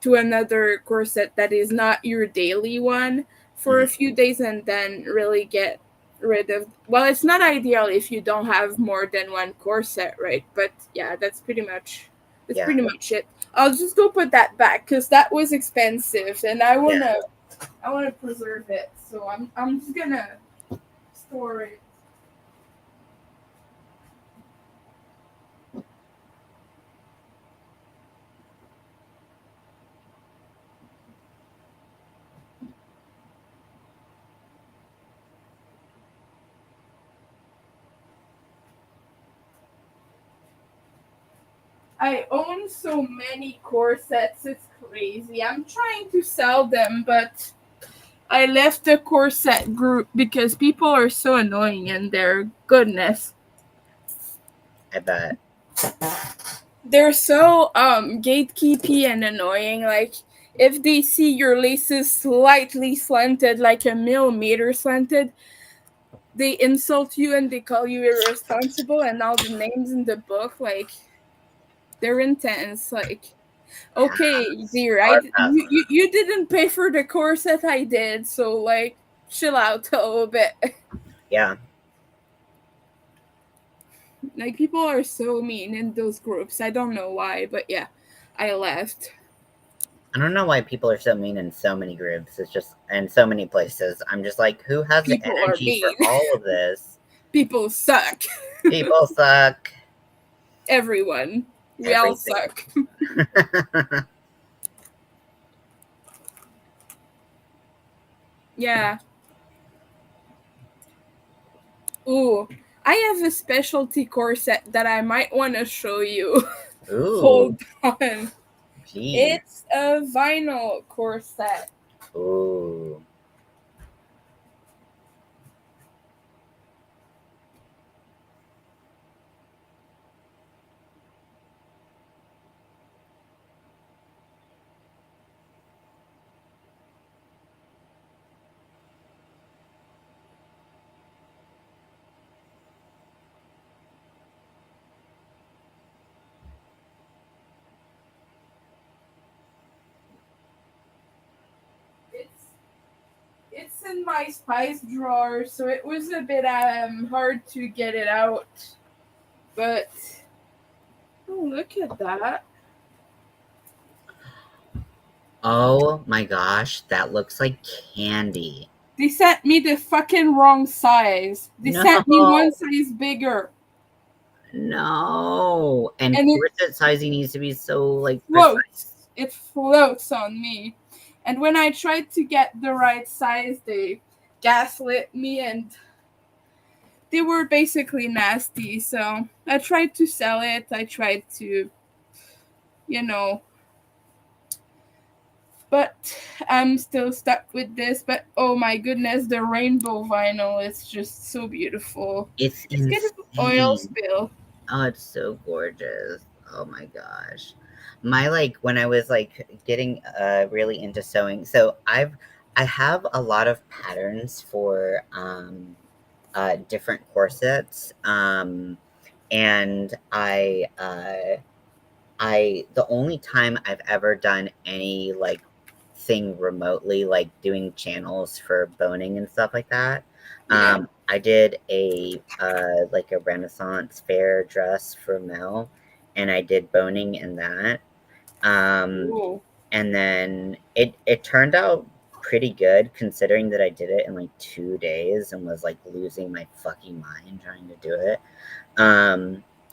to another corset that is not your daily one for Mhm. a few days, and then really get rid of, well, it's not ideal if you don't have more than one corset, right? But yeah, that's Yeah, pretty much it. I'll just go put that back because that was expensive, and yeah. I want to preserve it, so I'm just gonna store it. I own so many corsets, it's crazy. I'm trying to sell them, but I left the corset group because people are so annoying in there. Goodness. I bet. They're so gatekeepy and annoying. Like if they see your laces slightly slanted, like a millimeter slanted, they insult you and they call you irresponsible and all the names in the book, like they're intense. Like, okay, Pass. dear, Hard pass on you didn't pay for the corset, I did, so like chill out a little bit. Yeah. Like people are so mean in those groups. I don't know why, but yeah, I left. I don't know why people are so mean in so many groups. It's just in so many places. I'm just like, who has the People are energy for mean. all of this? People suck. People suck. Everyone. We all Everything. suck. Yeah. Ooh. I have a specialty corset that I might want to show you. Ooh. Hold on. Geez. It's a vinyl corset. Ooh. in my spice drawer, so it was a bit hard to get it out. But oh, look at that. Oh my gosh, that looks like candy. They sent me the fucking wrong size. They No, sent me one size bigger. no. And And it corset sizing needs to be so like precise. floats. It floats on me. And when I tried to get the right size, they gaslit me and they were basically nasty. So I tried to sell it. I tried to, you know, but I'm still stuck with this. But oh my goodness, the rainbow vinyl is just so beautiful. It's It's kind of oil insane. spill. Oh, it's so gorgeous. Oh my gosh. My like when I was like getting really into sewing. So I have a lot of patterns for different corsets. And I the only time I've ever done any like thing remotely, like doing channels for boning and stuff like that. Yeah. I did a like a Renaissance fair dress for Mel, and I did boning in that. Um, Ooh. and then it turned out pretty good considering that I did it in like 2 days and was like losing my fucking mind trying to do it.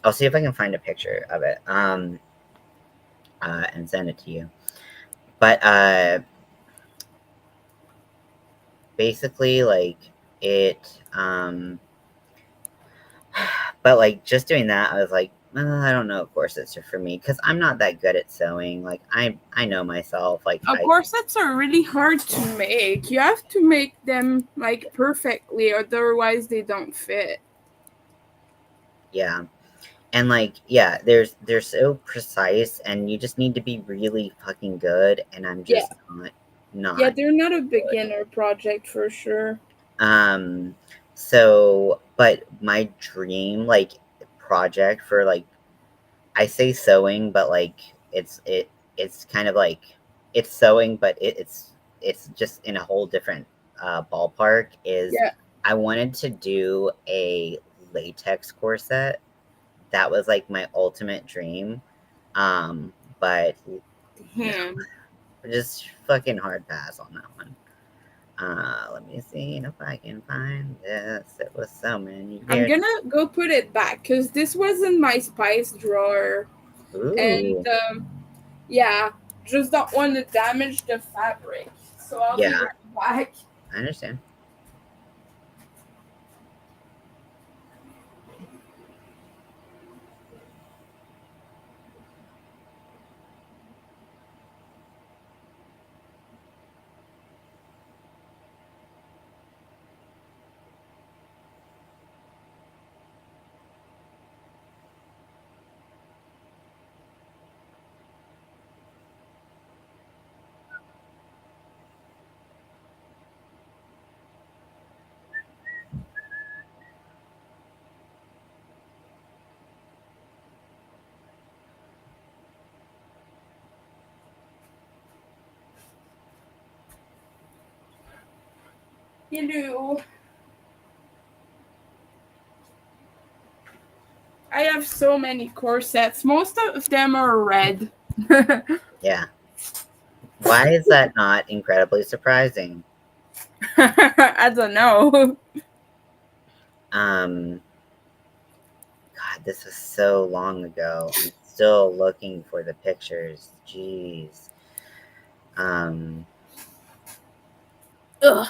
I'll see if I can find a picture of it. And send it to you. But basically, like it, but like just doing that, I was like, I don't know if corsets are for me because I'm not that good at sewing. Like I know myself. Like Corsets are really hard to make. You have to make them like perfectly, otherwise they don't fit. yeah, and like yeah, they're so precise, and you just need to be really fucking good. And I'm Yeah. just Yeah, not they're not a good. beginner project for sure. Um, so but my dream like project for like I say sewing, but like it's kind of like it's sewing, but it's just in a whole different ballpark. Is Yeah. I wanted to do a latex corset. That was like my ultimate dream. But no, Damn. just fucking hard pass on that one. Let me see if I can find this. It was so many I'm years. gonna go put it back because this was in my spice drawer. And Ooh, yeah, just don't want to damage the fabric. So I'll be yeah, right back. I understand. Hello. I have so many corsets. Most of them are red. Yeah. Why is that not incredibly surprising? I don't know. Um, God, this was so long ago. I'm still looking for the pictures. Jeez. Um, Ugh.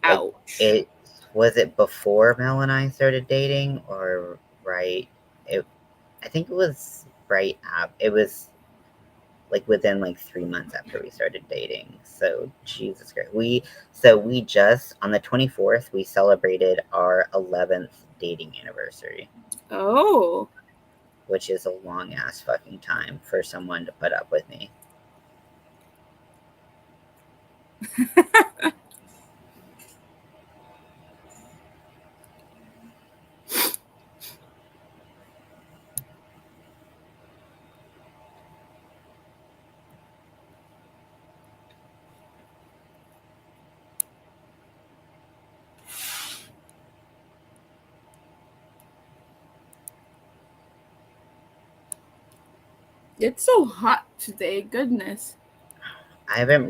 like Ouch. it was it before Mel and I started dating or right? It I think it was right up. It was like within like 3 months after we started dating. So Jesus Christ, we just on the 24th we celebrated our 11th dating anniversary, Oh. which is a long ass fucking time for someone to put up with me. It's so hot today, goodness. I haven't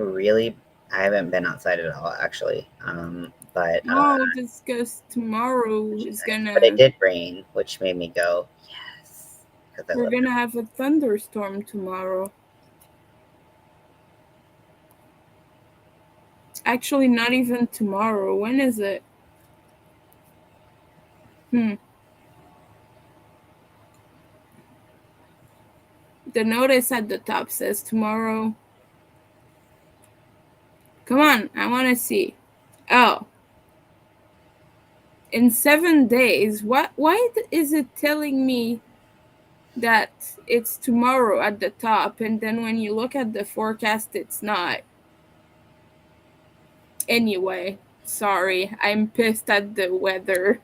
been outside at all, actually. But Oh, just because tomorrow is but it gonna. did rain, which made me go, yes, because I We're live. gonna have a thunderstorm tomorrow. Actually, not even tomorrow. When is it? Hmm. The notice at the top says tomorrow. Come on, I want to see. Oh, in 7 days. What? Why is it telling me that it's tomorrow at the top, and then when you look at the forecast, it's not? Anyway, sorry, I'm pissed at the weather.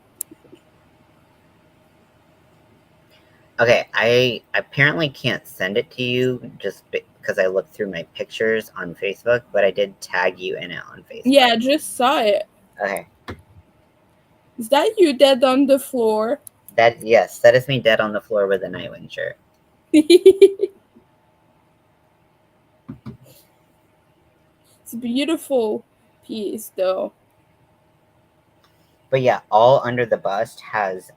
Okay, I apparently can't send it to you just because I looked through my pictures on Facebook, but I did tag you in it on Facebook. Yeah, I just saw it. Okay, Is that you dead on the floor? yes, that is me dead on the floor with a Nightwing shirt. It's a beautiful piece, though. But yeah, all under the bust has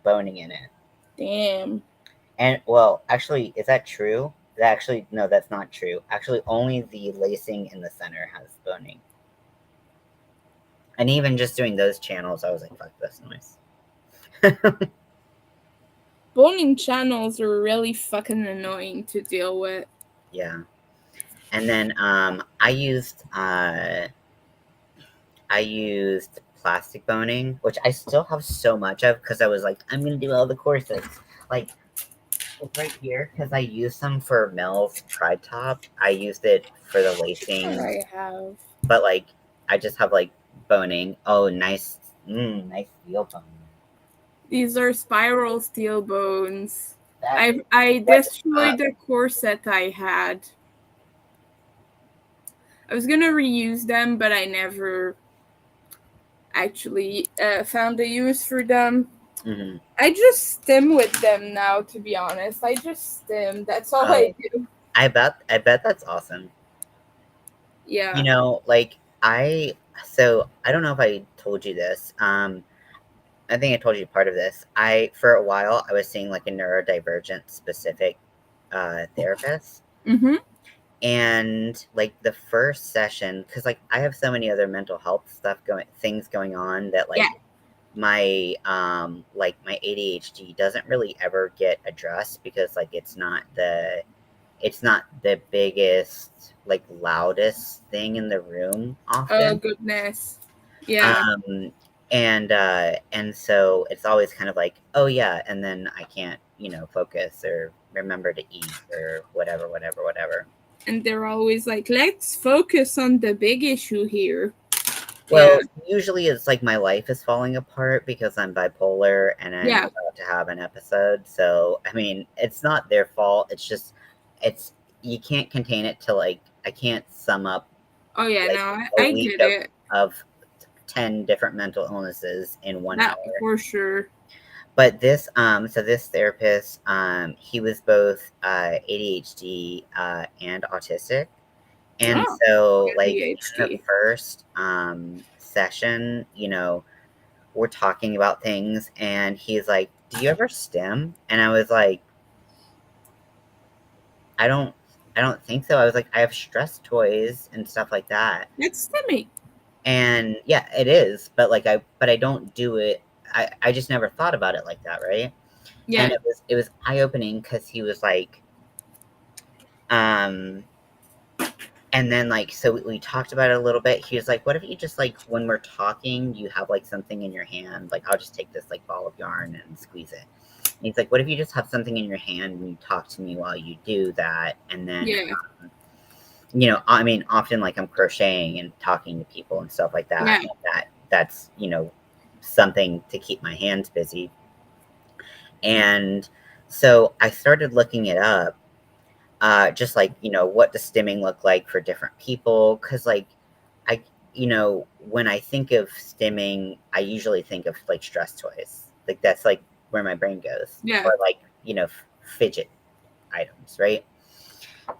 boning in it. Damn. And well, actually, is that true? Actually, no, that's not true. Actually, only the lacing in the center has boning. And even just doing those channels, I was like, fuck this noise. Boning channels are really fucking annoying to deal with. Yeah. And then I used plastic boning, which I still have so much of because I was like, I'm gonna do all the corsets. Like it's right here because I used some for Mel's Pride Top. I used it for the lacing, I have. but like I just have like boning. Oh, nice, nice steel boning. These are spiral steel bones. That I what? destroyed the corset I had. I was gonna reuse them, but I never actually found a use for them. Mm-hmm. I just stim with them now, to be honest. I just stim. That's all I Oh, do. I bet that's awesome. You Yeah. know, like I don't know if I told you this. I think I told you part of this. For a while I was seeing like a neurodivergent specific therapist. Mm-hmm. And like the first session, because like I have so many other mental health things going on that Yeah. like my ADHD doesn't really ever get addressed because like it's not the biggest like loudest thing in the room Oh often. goodness. Yeah. um and so it's always kind of like, oh yeah, and then I can't focus or remember to eat or whatever. And they're always like, let's focus on the big issue here. Yeah. Well, usually it's like my life is falling apart because I'm bipolar and I'm Yeah. about to have an episode. So, I mean, it's not their fault. It's just, it's, you can't contain it to like, I can't sum up Oh yeah, like no, a I week get it. of 10 different mental illnesses in 1 hour. That for sure. But so this therapist, he was both ADHD and autistic. And Oh, so, like, in the ADHD. first session, we're talking about things, and he's like, "Do you ever stim?" And I was like, "I don't, I don't think so." I was like, "I have stress toys and stuff like that." That's stimming. And yeah, it is, but like I don't do it. I just never thought about it like that, right? And Yeah. it was eye opening because he was like, um, and then like so we talked about it a little bit. He was like, "What if you just like when we're talking, you have like something in your hand? Like I'll just take this like ball of yarn and squeeze it." And he's like, "What if you just have something in your hand and you talk to me while you do that?" And then Yeah. I mean, often like I'm crocheting and talking to people and stuff like that. Yeah. And that's something to keep my hands busy. And so I started looking it up, just like what does stimming look like for different people? Because like I, when I think of stimming, I usually think of like stress toys. Like that's like where my brain goes, Yeah. or like fidget items, right?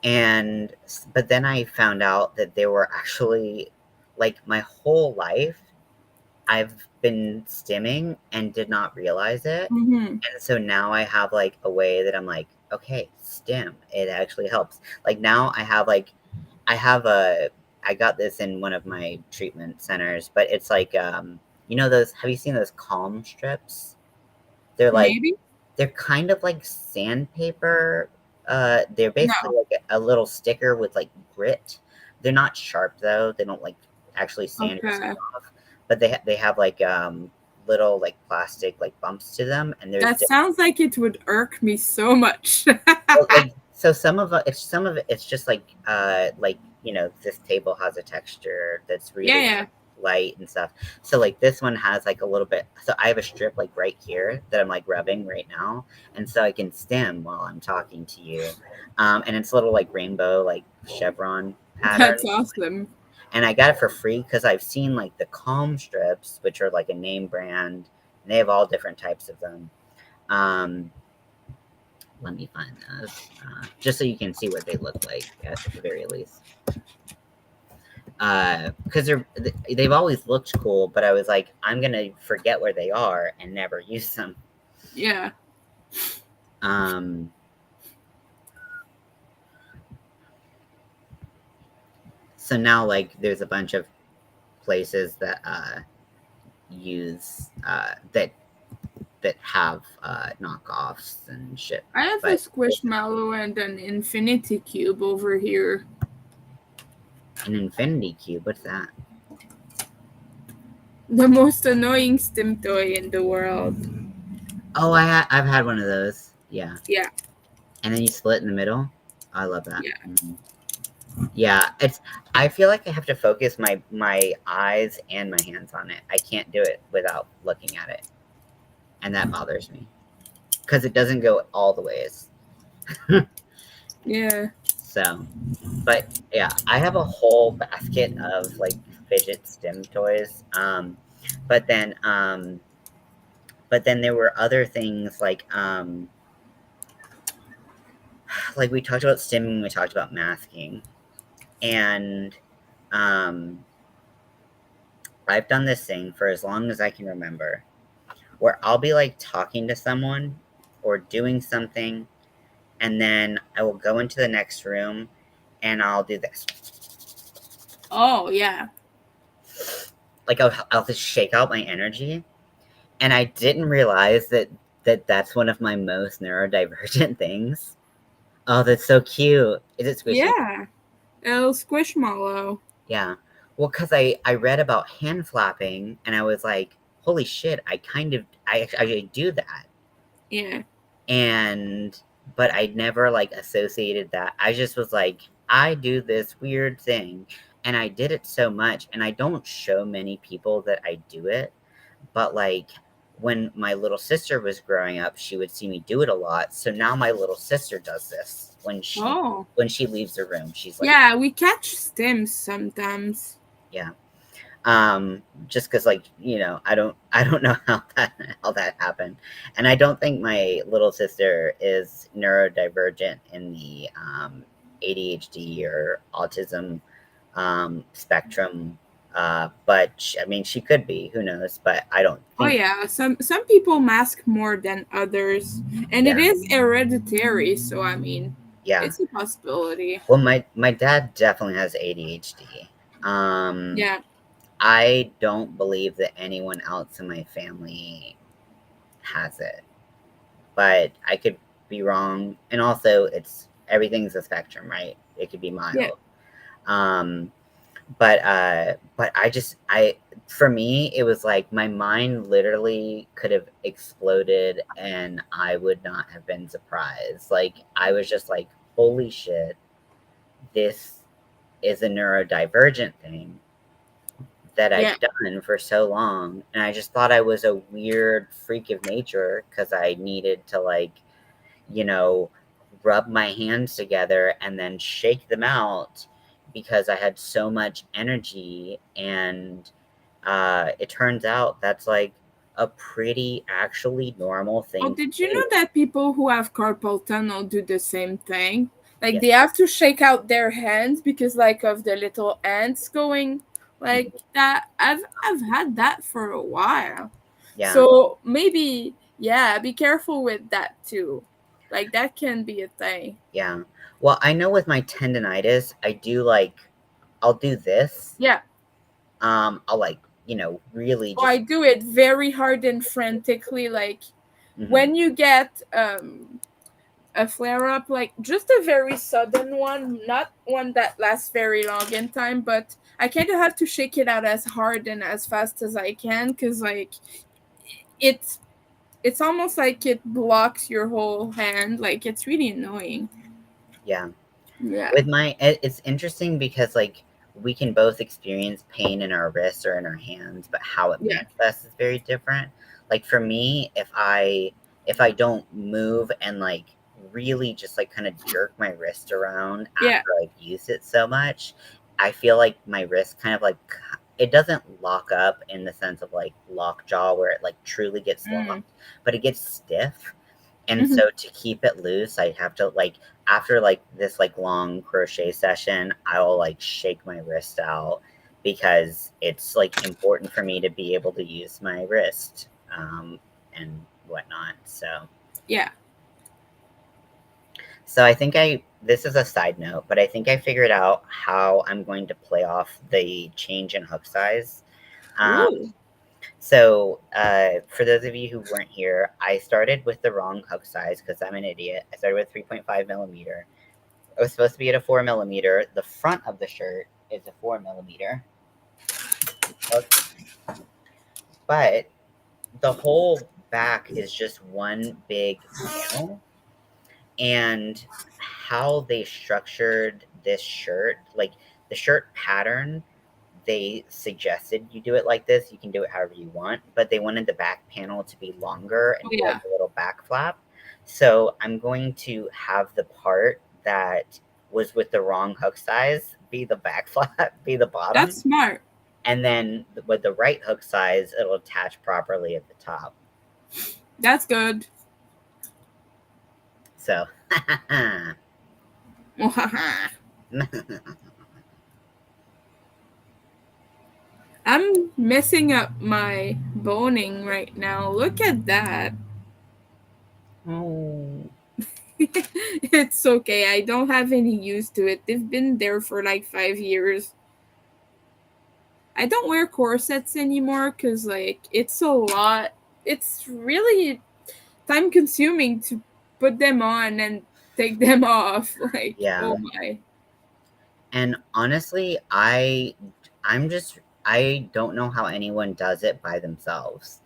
But then I found out that there were actually, like, my whole life I've been stimming and did not realize it. Mm-hmm. And so now I have, like, a way that I'm like, okay, stim, it actually helps. Like, now I have, like, I have a, I got this in one of my treatment centers, but it's like, those, have you seen those calm strips? They're like, Maybe? they're kind of like sandpaper. They're basically No. like a little sticker with like grit. They're not sharp though. They don't like actually sand your skin Okay. off, but they have like little like plastic like bumps to them, and there's That sounds like it would irk me so much. well, like, so some of it it's just like this table has a texture that's Yeah, really yeah. light and stuff. So like this one has like a little bit, so I have a strip like right here that I'm like rubbing right now, and so I can stim while I'm talking to you. And it's a little like rainbow like chevron pattern, That's awesome. and I got it for free because I've seen like the calm strips, which are like a name brand, and they have all different types of them. um Let me find those, just so you can see what they look like at the very least. Because they've always looked cool, but I was like, I'm gonna forget where they are and never use them. Yeah. Um, so now, like, there's a bunch of places that use that have knockoffs and shit, I have a but squishmallow and an infinity cube over here. an infinity cube. What's that? The most annoying stim toy in the world. Oh, I've had one of those. Yeah, Yeah, and then you split in the middle. I love that. yeah. Mhm. Yeah, I feel like I have to focus my eyes and my hands on it. I can't do it without looking at it, and that bothers me because it doesn't go all the ways. Yeah. So, but yeah, I have a whole basket of like fidget stim toys. But then um, but then there were other things like we talked about stimming, we talked about masking, and um, I've done this thing for as long as I can remember, where I'll be like talking to someone or doing something, and then I will go into the next room and I'll do this. Oh, yeah. Like I'll just shake out my energy. And I didn't realize that's one of my most neurodivergent things. Oh, that's so cute. Is it squishy? Yeah. A little squishmallow. Yeah. Well, because I read about hand flapping and I was like, holy shit, I do that. Yeah. And but I never like associated that. I just was like, I do this weird thing, and I did it so much, and I don't show many people that I do it, but like when my little sister was growing up, she would see me do it a lot. So now my little sister does this Oh. when she leaves the room. She's like, Yeah, we catch stims sometimes. yeah. Just because like I don't know how that happened, and I don't think my little sister is neurodivergent in the ADHD or autism spectrum, but I mean she could be, who knows, but I don't Oh think. yeah, some people mask more than others, and it Yeah, is hereditary, so I mean, yeah. it's a possibility. Well, my dad definitely has ADHD. um Yeah. I don't believe that anyone else in my family has it, but I could be wrong. And also, it's everything's a spectrum, right? It could be Yeah. mild. Um, but I for me, it was like my mind literally could have exploded, and I would not have been surprised. Like I was just like, holy shit, this is a neurodivergent thing that Yeah. I've done for so long, and I just thought I was a weird freak of nature because I needed to like you know, rub my hands together and then shake them out because I had so much energy. And it turns out that's like a pretty actually normal Oh, thing to did you know do. that people who have carpal tunnel do the same thing? Like Yeah. they have to shake out their hands because like of the little ants going like Mhm. that. I've had that for a while. Yeah. So maybe yeah, be careful with that too. Like that can be a thing. Yeah. Well, I know with my tendonitis, I do like I'll do this. Yeah. I'll like, really Oh, I just do it very hard and frantically like mhm. when you get a flare up, like just a very sudden one, not one that lasts very long in time, but I kind of have to shake it out as hard and as fast as I can because like it's it's almost like it blocks your whole hand. Like it's really annoying. Yeah. Yeah. With it's interesting because like we can both experience pain in our wrists or in our hands, but how it Yeah. manifests is very different. Like for me, if I don't move and like really just like kind of jerk my wrist around Yeah. after I've used it so much, I feel like my wrist kind of like it doesn't lock up in the sense of like lockjaw where it like truly gets Mm. locked, but it gets stiff. And Hmm. so to keep it loose, I have to like after like this like long crochet session, I will like shake my wrist out because it's like important for me to be able to use my wrist and whatnot. Yeah. So I think this is a side note, but I think I figured out how I'm going to play off the change in hook size. Um, Ooh. for those of you who weren't here, I started with the wrong hook size because I'm an idiot. I started with 3.5 millimeter. It was supposed to be at a 4 millimeter. The front of the shirt is a 4 millimeter hook, but the whole back is just one big panel. And how they structured this shirt, like the shirt pattern, they suggested you do it like this. You can do it however you want, but they wanted the back panel to be longer Oh and be like yeah. a little back flap. So I'm going to have the part that was with the wrong hook size be the back flap, be the That's bottom, smart. and then with the right hook size, it'll attach properly at the top. That's good. So, I'm messing up my boning right now. Look at that. oh, It's okay. I don't have any use to it. They've been there for like 5 years. I don't wear corsets anymore because, like, it's a lot. It's really time consuming to put them on and take them off. Like, yeah. oh my. And honestly, I'm just I don't know how anyone does it by themselves.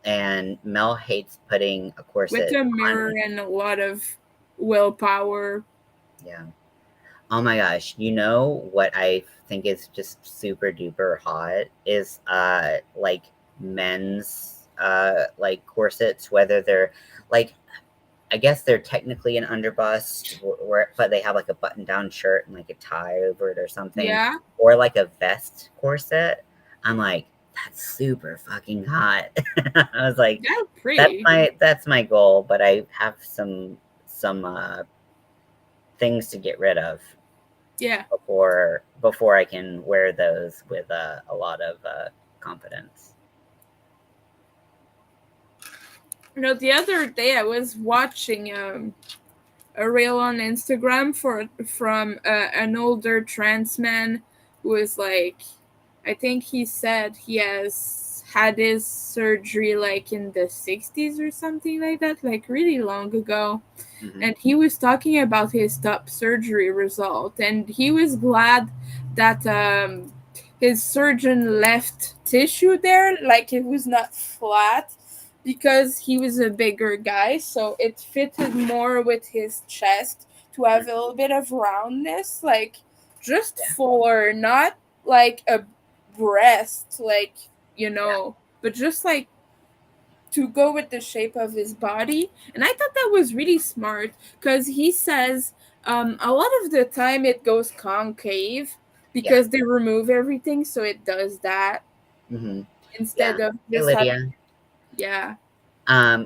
And Mel hates putting a With corset a mirror on. and a lot of willpower. Yeah. Oh my gosh. You know what I think is just super duper hot is like men's like corsets, whether they're like I guess they're technically an underbust, but they have like a button-down shirt and like a tie over it or something, Yeah, or like a vest corset. I'm like, that's super fucking hot. I was like, they're pretty. that's my goal, but I have some things to get rid of Yeah. before I can wear those with a lot of confidence. You know, the other day I was watching a reel on Instagram from an older trans man who was like, I think he said he has had his surgery like in the 60s or something like that, like really long ago. Hmm. And he was talking about his top surgery result, and he was glad that his surgeon left tissue there, like it was not flat, because he was a bigger guy, so it fitted more with his chest to have a little bit of roundness, like just Yeah, for not like a breast, like yeah. but just like to go with the shape of his body. And I thought that was really smart because he says a lot of the time it goes concave Yeah. because they remove everything, so it does that Hmm. Yeah. instead of Hey, just having. Lydia. Yeah.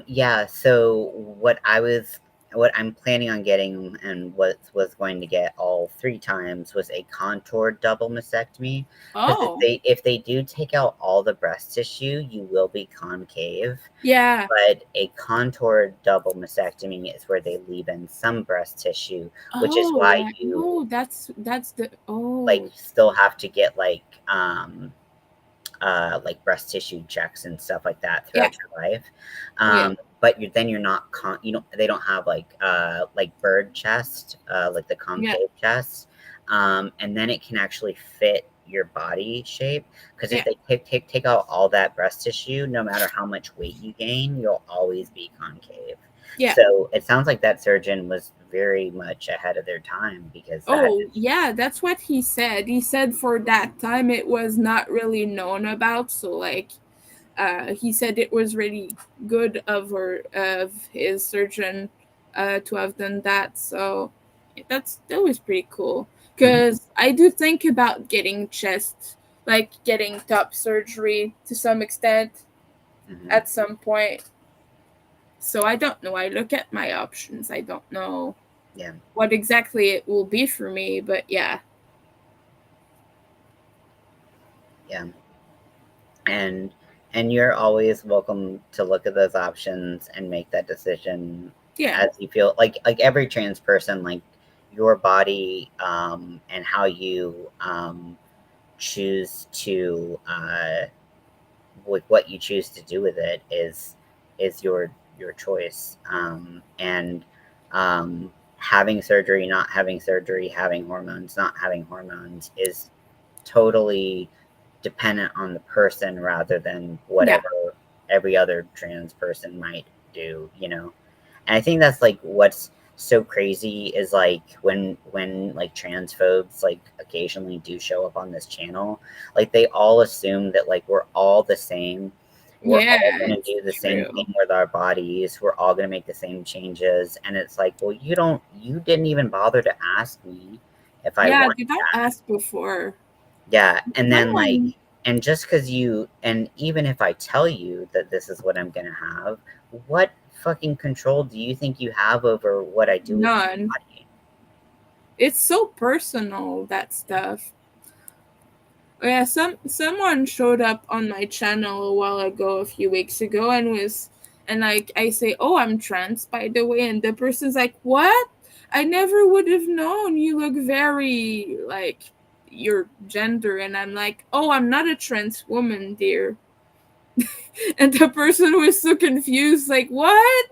Yeah, so what I'm planning on getting and what was going to get all 3 times was a contoured double mastectomy. Because Oh. if they do take out all the breast tissue, you will be concave, Yeah. but a contoured double mastectomy is where they leave in some breast tissue, which is Oh, why right. you, Oh, that's the like, oh. still have to get, like breast tissue checks and stuff like that Yeah. throughout your life. Oh, yeah. But you're not they don't have like bird chest, like the Yeah. concave chest. And then it can actually fit your body shape, because if Yeah. they take out all that breast tissue, no matter how much weight you gain, you'll always be concave. Yeah. So it sounds like that surgeon was very much ahead of their time, because that Oh, is, yeah, that's what he said. He said for that time it was not really known about, so like he said it was really good of his surgeon to have done that. So that was pretty cool. mhm, Cause I do think about getting chest, like getting top surgery to some extent mhm, at some point. So I don't know. I look at my options. I don't know yeah, what exactly it will be for me, but yeah, yeah. and and you're always welcome to look at those options and make that decision yeah, as you feel. Like every trans person, like, your body, and how you choose to with what you choose to do with it is your choice. And having surgery, not having surgery, having hormones, not having hormones, is totally dependent on the person, rather than yeah, whatever every other trans person might do, you know? And I think that's like what's so crazy is, like, when like transphobes like occasionally do show up on this channel, like they all assume that like we're all the same. We're yeah. all gonna It's do the same true. thing with our bodies. We're all gonna make the same changes. And it's like, well, you didn't even bother to ask me if I Yeah, want. they don't ask before. Yeah, and then, like, Someone and just because and even if I tell you that this is what I'm gonna have, what fucking control do you think you have over what I do with my none. body? It's so personal, that stuff. Oh, yeah, someone showed up on my channel a while ago, a few weeks ago, and like I say, "Oh, I'm trans, by the way," and the person's like, "What? I never would have known. You look very like your gender," and I'm like, "Oh, I'm not a trans woman, dear." And the person was so confused, like, "What?"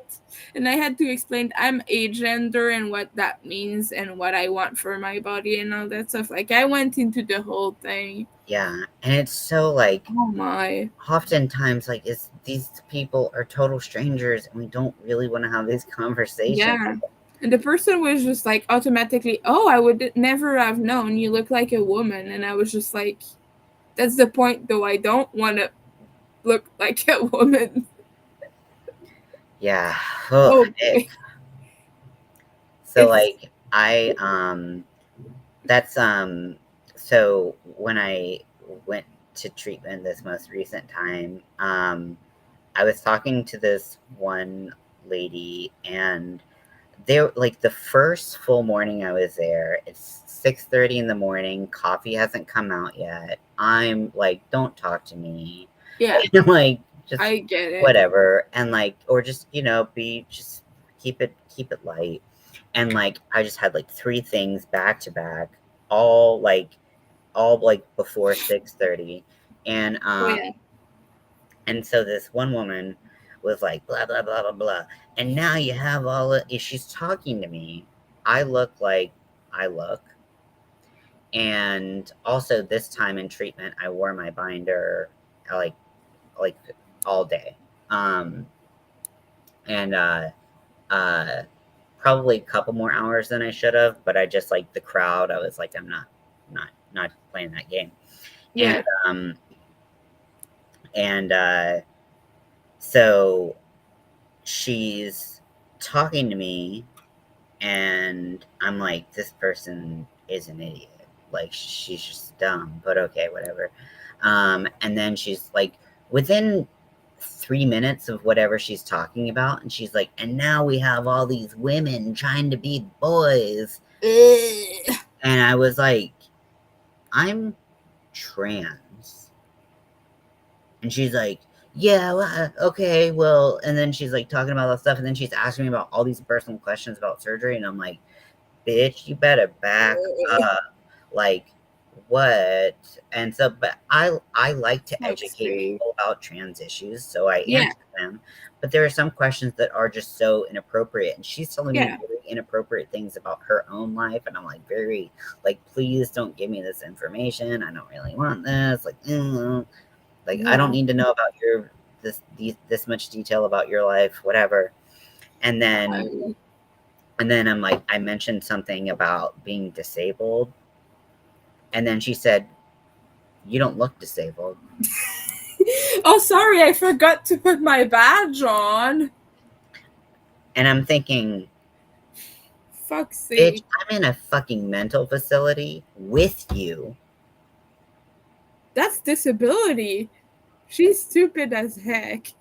And I had to explain I'm agender and what that means and what I want for my body and all that stuff. Like I went into the whole thing. Yeah, and it's so, like, Oh my. oftentimes, like, it's these people are total strangers, and we don't really wanna have these conversations. Yeah. And the person was just like automatically, "Oh, I would never have known. You look like a woman." And I was just like, "That's the point, though. I don't want to look like a woman." Yeah. Oh, Oh ick. boy. So, It's like, that's, so when I went to treatment this most recent time, I was talking to this one lady, and they like the first full morning I was there. It's 6:30 in the morning. Coffee hasn't come out yet. I'm like, don't talk to me. yeah, Like, just I get it. whatever, and like, or just, be just keep it light. And like, I just had like 3 things back to back, all like before 6:30, and Oh yeah. so this one woman was like, blah, blah, blah, blah, blah. And now you have all of, if she's talking to me, I look like I look. And also, this time in treatment, I wore my binder like, like all day. Um, and, uh, probably a couple more hours than I should have, but I just, like, the crowd, I was like, I'm not playing that game. And, Yeah. um, and, so she's talking to me, and I'm like, this person is an idiot. Like, she's just dumb, but okay, whatever. And then she's like, within 3 minutes of whatever she's talking about, and she's like, and now we have all these women trying to be boys. Ugh. And I was like, I'm trans. And she's like, yeah, well, okay, well, and then she's like talking about all that stuff, and then she's asking me about all these personal questions about surgery, and I'm like, bitch, you better back up. Like, what? And so, but I like to educate Sexy. people about trans issues, so I Yeah. answer them. But there are some questions that are just so inappropriate, and she's telling me Yeah. very inappropriate things about her own life, and I'm like, very, like, please don't give me this information. I don't really want this. Like I don't Yeah. need to know about your this much detail about your life, whatever. And then I- and then I'm like, I mentioned something about being disabled, and then she said, "You don't look disabled." Oh, sorry, I forgot to put my badge on. And I'm thinking, Fuck's bitch, sake. I'm in a fucking mental facility with you. That's disability. She's stupid as heck.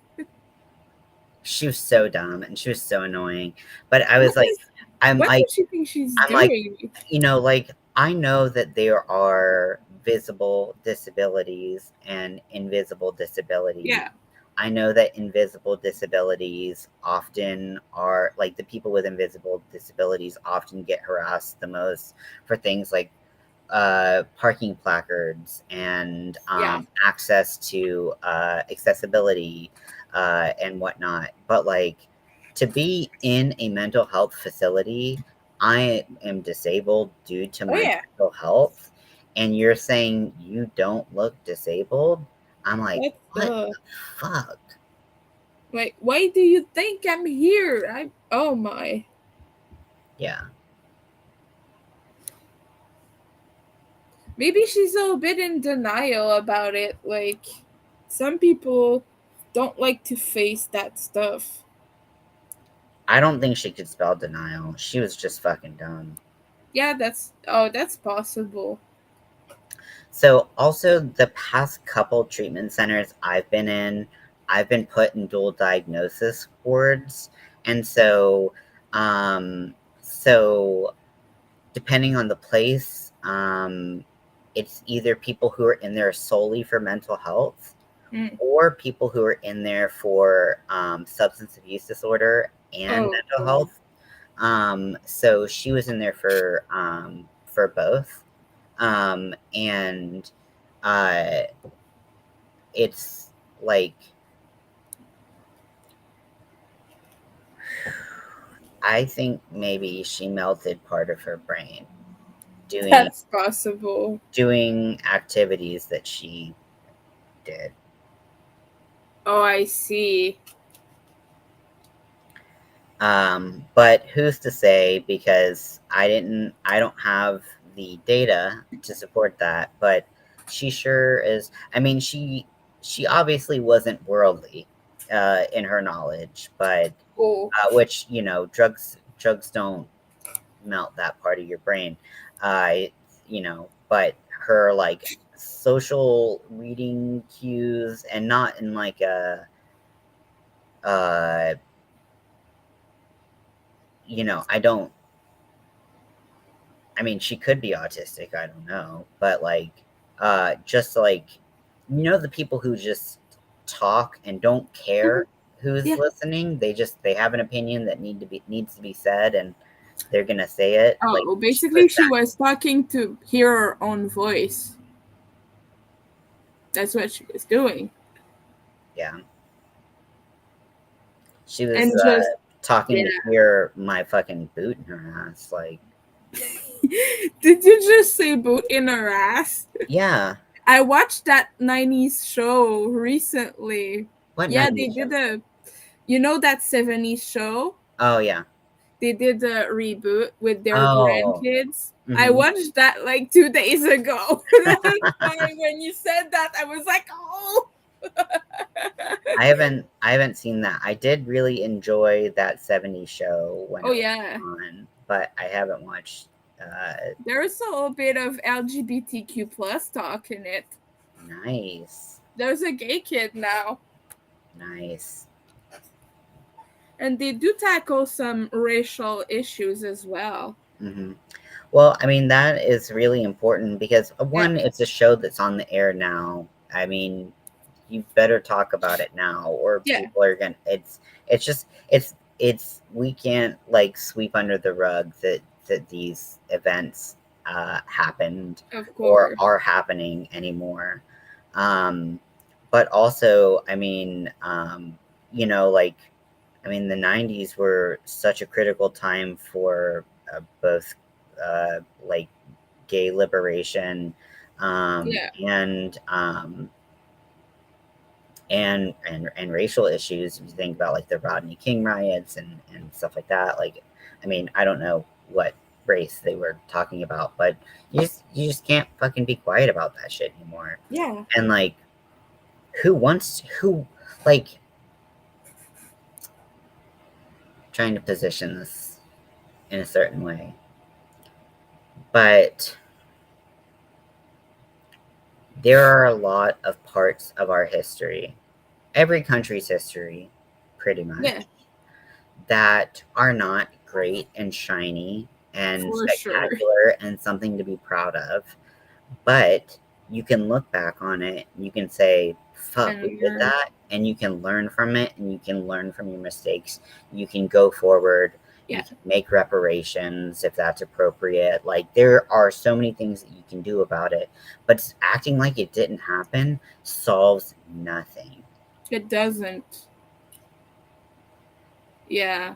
She was so dumb and she was so annoying. But I What was like, is I'm what like, does she think she's I'm like, doing? like, I know that there are visible disabilities and invisible disabilities. Yeah. I know that invisible disabilities often are like the people with invisible disabilities often get harassed the most for things like parking placards and Yeah. access to accessibility and whatnot. But like to be in a mental health facility, I am disabled due to Oh my yeah. mental health, and you're saying you don't look disabled? I'm like, What what the the fuck? like why do you think I'm here? I oh my. Yeah. Maybe she's a bit in denial about it. Like some people don't like to face that stuff. I don't think she could spell denial. She was just fucking dumb. Yeah, that's possible. So also the past couple treatment centers I've been in, I've been put in dual diagnosis wards. And so depending on the place, it's either people who are in there solely for mental health Mm. or people who are in there for substance abuse disorder and Oh mental god. health. So she was in there for both. And uh, it's like I think maybe she melted part of her brain doing That's possible. doing activities that she did. Oh, I see. But who's to say, because I don't have the data to support that, but she sure is. I mean, she obviously wasn't worldly in her knowledge, but Oh. which, drugs don't melt that part of your brain. Uh, but her like social reading cues, and not in like a uh, I don't. I mean, she could be autistic. I don't know, but like, just like, the people who just talk and don't care who's Yeah. listening. They have an opinion that needs to be said, and they're gonna say it. Oh, Like well, she was basically she that. was talking to hear her own voice. That's what she was doing. Yeah, she was And just talking yeah. to hear my fucking boot in her ass. Like, Did you just say boot in her ass? yeah, I watched that 90s show recently. what Yeah, '90s they show? did a you know that 70s show? Oh yeah. They did a reboot with their Oh. grandkids. I Hmm. watched that like 2 days ago. That's why when you said that, I was like, oh. I haven't seen that. I did really enjoy that '70s show when Oh it was yeah. on, but I haven't watched. There's a little bit of LGBTQ plus talk in it. Nice. There's a gay kid now. Nice. And they do tackle some racial issues as well. Hmm. Well, I mean, that is really important because Yeah, one, it's a show that's on the air now. I mean, you better talk about it now, or yeah, people are gonna. It's just it's we can't like sweep under the rug that these events happened of or course. are happening anymore. Um, but also, I mean, like I mean, the 90s were such a critical time for both like gay liberation um, Yeah, and, um, and racial issues. If you think about like the Rodney King riots and stuff like that, like, I mean, I don't know what race they were talking about, but you just can't fucking be quiet about that shit anymore. yeah, And like, who like trying to position this in a certain way, but there are a lot of parts of our history, every country's history, pretty much, yeah, that are not great and shiny and for sure. spectacular and something to be proud of. But you can look back on it, and you can say, fuck, we And did that. And you can learn from it, and you can learn from your mistakes. You can go forward. You yeah, can make reparations if that's appropriate. Like, there are so many things that you can do about it. But acting like it didn't happen solves nothing. it doesn't. Yeah.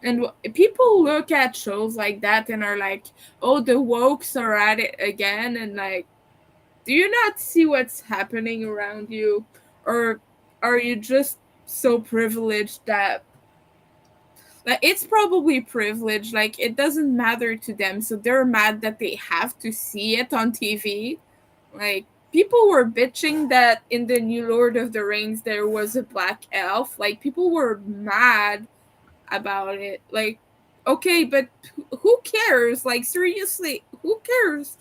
And people look at shows like that and are like, oh, the wokes are at it again. And like, do you not see what's happening around you? Or are you just so privileged that like it's probably privilege, like it doesn't matter to them, so they're mad that they have to see it on TV. Like people were bitching that in the new Lord of the Rings there was a black elf. Like people were mad about it. Like okay, but who cares? Like seriously, who cares?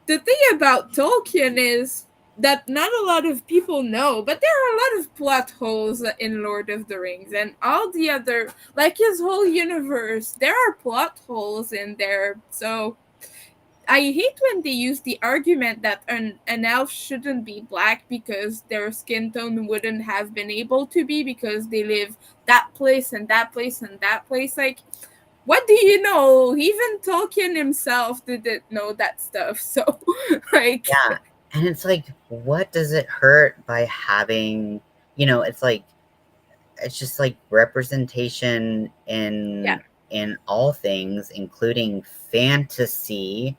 The thing about Tolkien is that not a lot of people know, but there are a lot of plot holes in Lord of the Rings and all the other, like his whole universe. There are plot holes in there. So I hate when they use the argument that an elf shouldn't be black because their skin tone wouldn't have been able to be because they live that place and that place and that place. Like, what do you know? Even Tolkien himself didn't know that stuff. So, like, Yeah. And it's like, what does it hurt by having, it's like, it's just like representation yeah, in all things, including fantasy,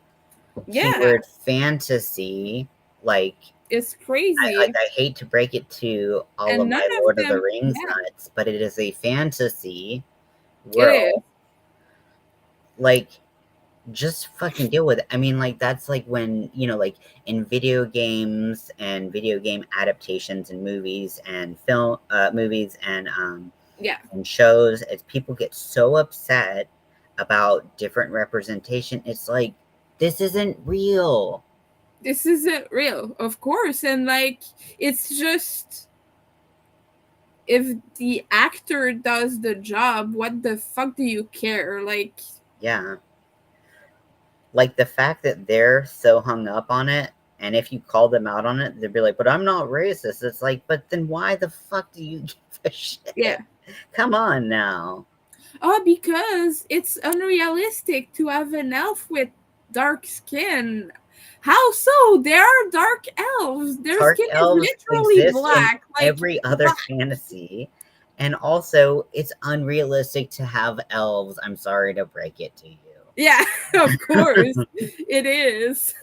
yeah, keyword fantasy. Like, it's crazy. I hate to break it to all of And none my of Lord of the them, Rings yeah, nuts, but it is a fantasy it is. world. Like, just fucking deal with it. I mean, like, that's like when, like in video games and video game adaptations and movies and movies Yeah, and shows, as people get so upset about different representation, it's like, this isn't real. this isn't real, of course. And, like, it's just if the actor does the job, what the fuck do you care? Like, Yeah. Like the fact that they're so hung up on it, and if you call them out on it, they'd be like, but I'm not racist. It's like, but then why the fuck do you give a yeah. shit? Come on now. Oh, because it's unrealistic to have an elf with dark skin. How so? There are dark elves. Their Dark skin is elves literally exist in black. Like, every other what? fantasy. And also, it's unrealistic to have elves. I'm sorry to break it to you. Yeah, of course. It is.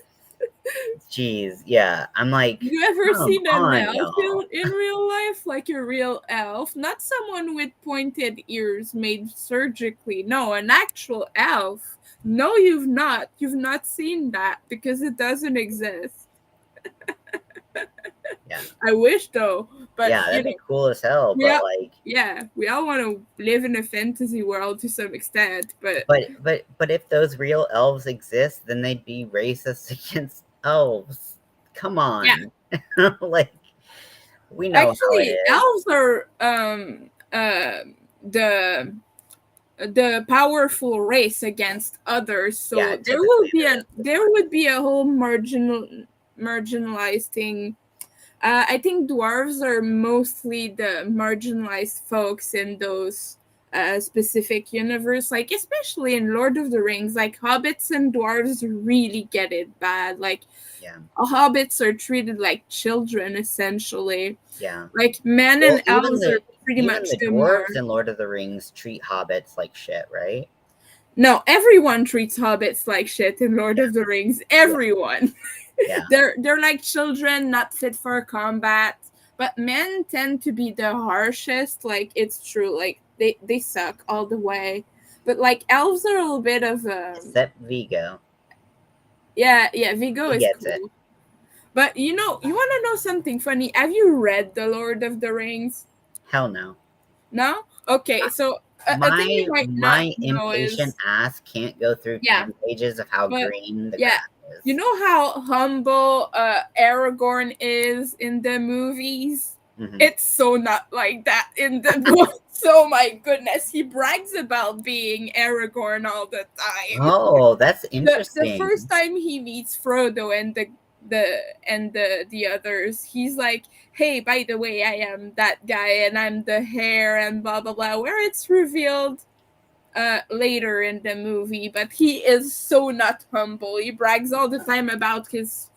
Jeez, yeah. I'm like, You ever come seen an on, elf y'all. in real life? Like a real elf? Not someone with pointed ears made surgically. No, an actual elf. No, you've not. You've not seen that because it doesn't exist. Yeah. I wish though, but Yeah, you that'd know, be cool as hell, we but all, like yeah, we all want to live in a fantasy world to some extent, but but if those real elves exist, then they'd be racist against elves. Come yeah, on. Like We know how it Actually, is. elves are the powerful race against others, Yeah, so typically there would be a whole marginalized thing. I think dwarves are mostly the marginalized folks in those specific universe, like especially in Lord of the Rings. Like hobbits and dwarves really get it bad. Like yeah, hobbits are treated like children essentially. yeah. Like men Well, and elves are pretty even much the the more. dwarves in Lord of the Rings treat hobbits like shit, right? No, everyone treats hobbits like shit in Lord Yeah, of the Rings. yeah, Everyone. yeah. They're like children, not fit for combat. But men tend to be the harshest. Like it's true. Like they suck all the way. But like elves are a little bit of Except Vigo. yeah, Vigo He is gets it. cool. But you want to know something funny? Have you read The Lord of the Rings? Hell no. No? Okay, so a thing you might not My know impatient is ass can't go through yeah, 10 pages of how but green the yeah, grass you is. know how humble Aragorn is in the movies? Hmm. It's so not like that in the book. So my goodness, he brags about being Aragorn all the time. Oh, that's The interesting. first time he meets Frodo and the others, he's like, "Hey, by the way, I am that guy, and I'm the hair, and blah blah blah." Where it's revealed later in the movie, but he is so not humble. He brags all the time about his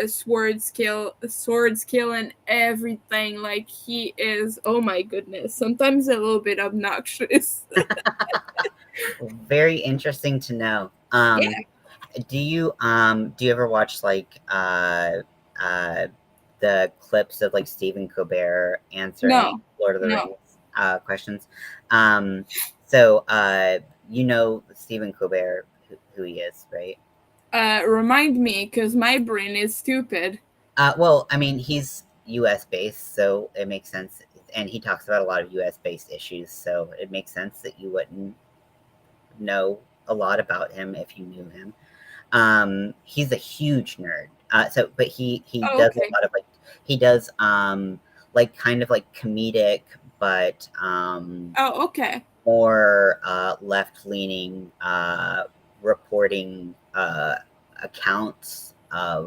sword skill and everything. Like he is, oh my goodness, sometimes a little bit obnoxious. Very interesting to know. Yeah. Do you ever watch like uh the clips of like Stephen Colbert answering No. Lord of the No. Rings questions? Um so Stephen Colbert, who he is, right? Remind me, because my brain is stupid. Well, I mean, he's US based, so it makes sense, and he talks about a lot of US based issues, so it makes sense that you wouldn't know a lot about him if you knew him. He's a huge nerd. But he Oh, does a okay. lot of like he does like kind of like comedic, but Oh, okay. more left leaning reporting accounts uh,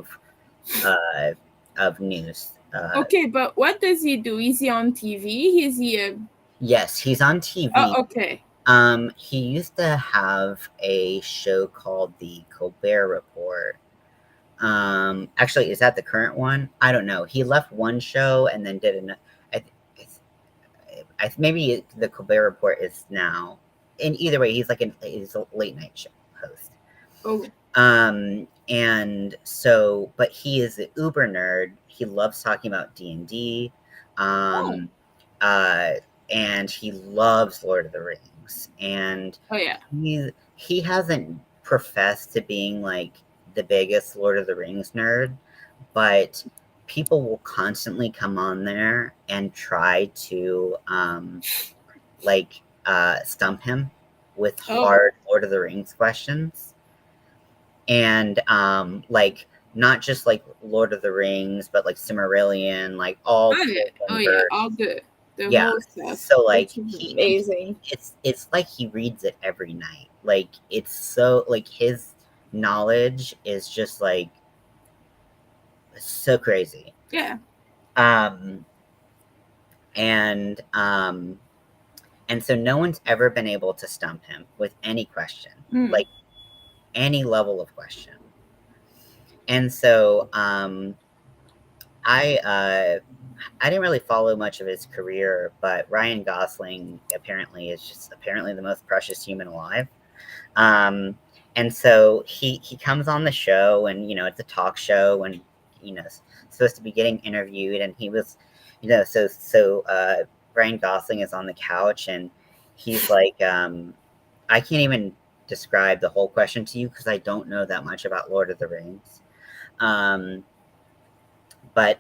of news. Okay, but what does he do? Is he on TV? Is he a? Yes, he's on TV. Oh, okay. He used to have a show called The Colbert Report. Actually, is that the current one? I don't know. He left one show and then did an. I, maybe the Colbert Report is now. In either way, he's a late night show host. Oh, And so, but he is an uber nerd. He loves talking about D&D. oh, Um, uh, and he loves Lord of the Rings. And oh yeah. he hasn't professed to being like the biggest Lord of the Rings nerd, but people will constantly come on there and try to stump him with Oh, hard Lord of the Rings questions. And not just like Lord of the Rings, but like Cimmerillion, like all oh Tolkien yeah. All verse. the Yeah. whole stuff, So like which is and amazing. it's like he reads it every night. Like it's so like his knowledge is just like so crazy. Yeah. Um and um and so no one's ever been able to stump him with any question, Mm. like any level of question. And so I didn't really follow much of his career, but Ryan Gosling apparently the most precious human alive. Um, and so he comes on the show, and it's a talk show, and supposed to be getting interviewed, and he was, Ryan Gosling is on the couch, and he's like, I can't even describe the whole question to you because I don't know that much about Lord of the Rings. Um, but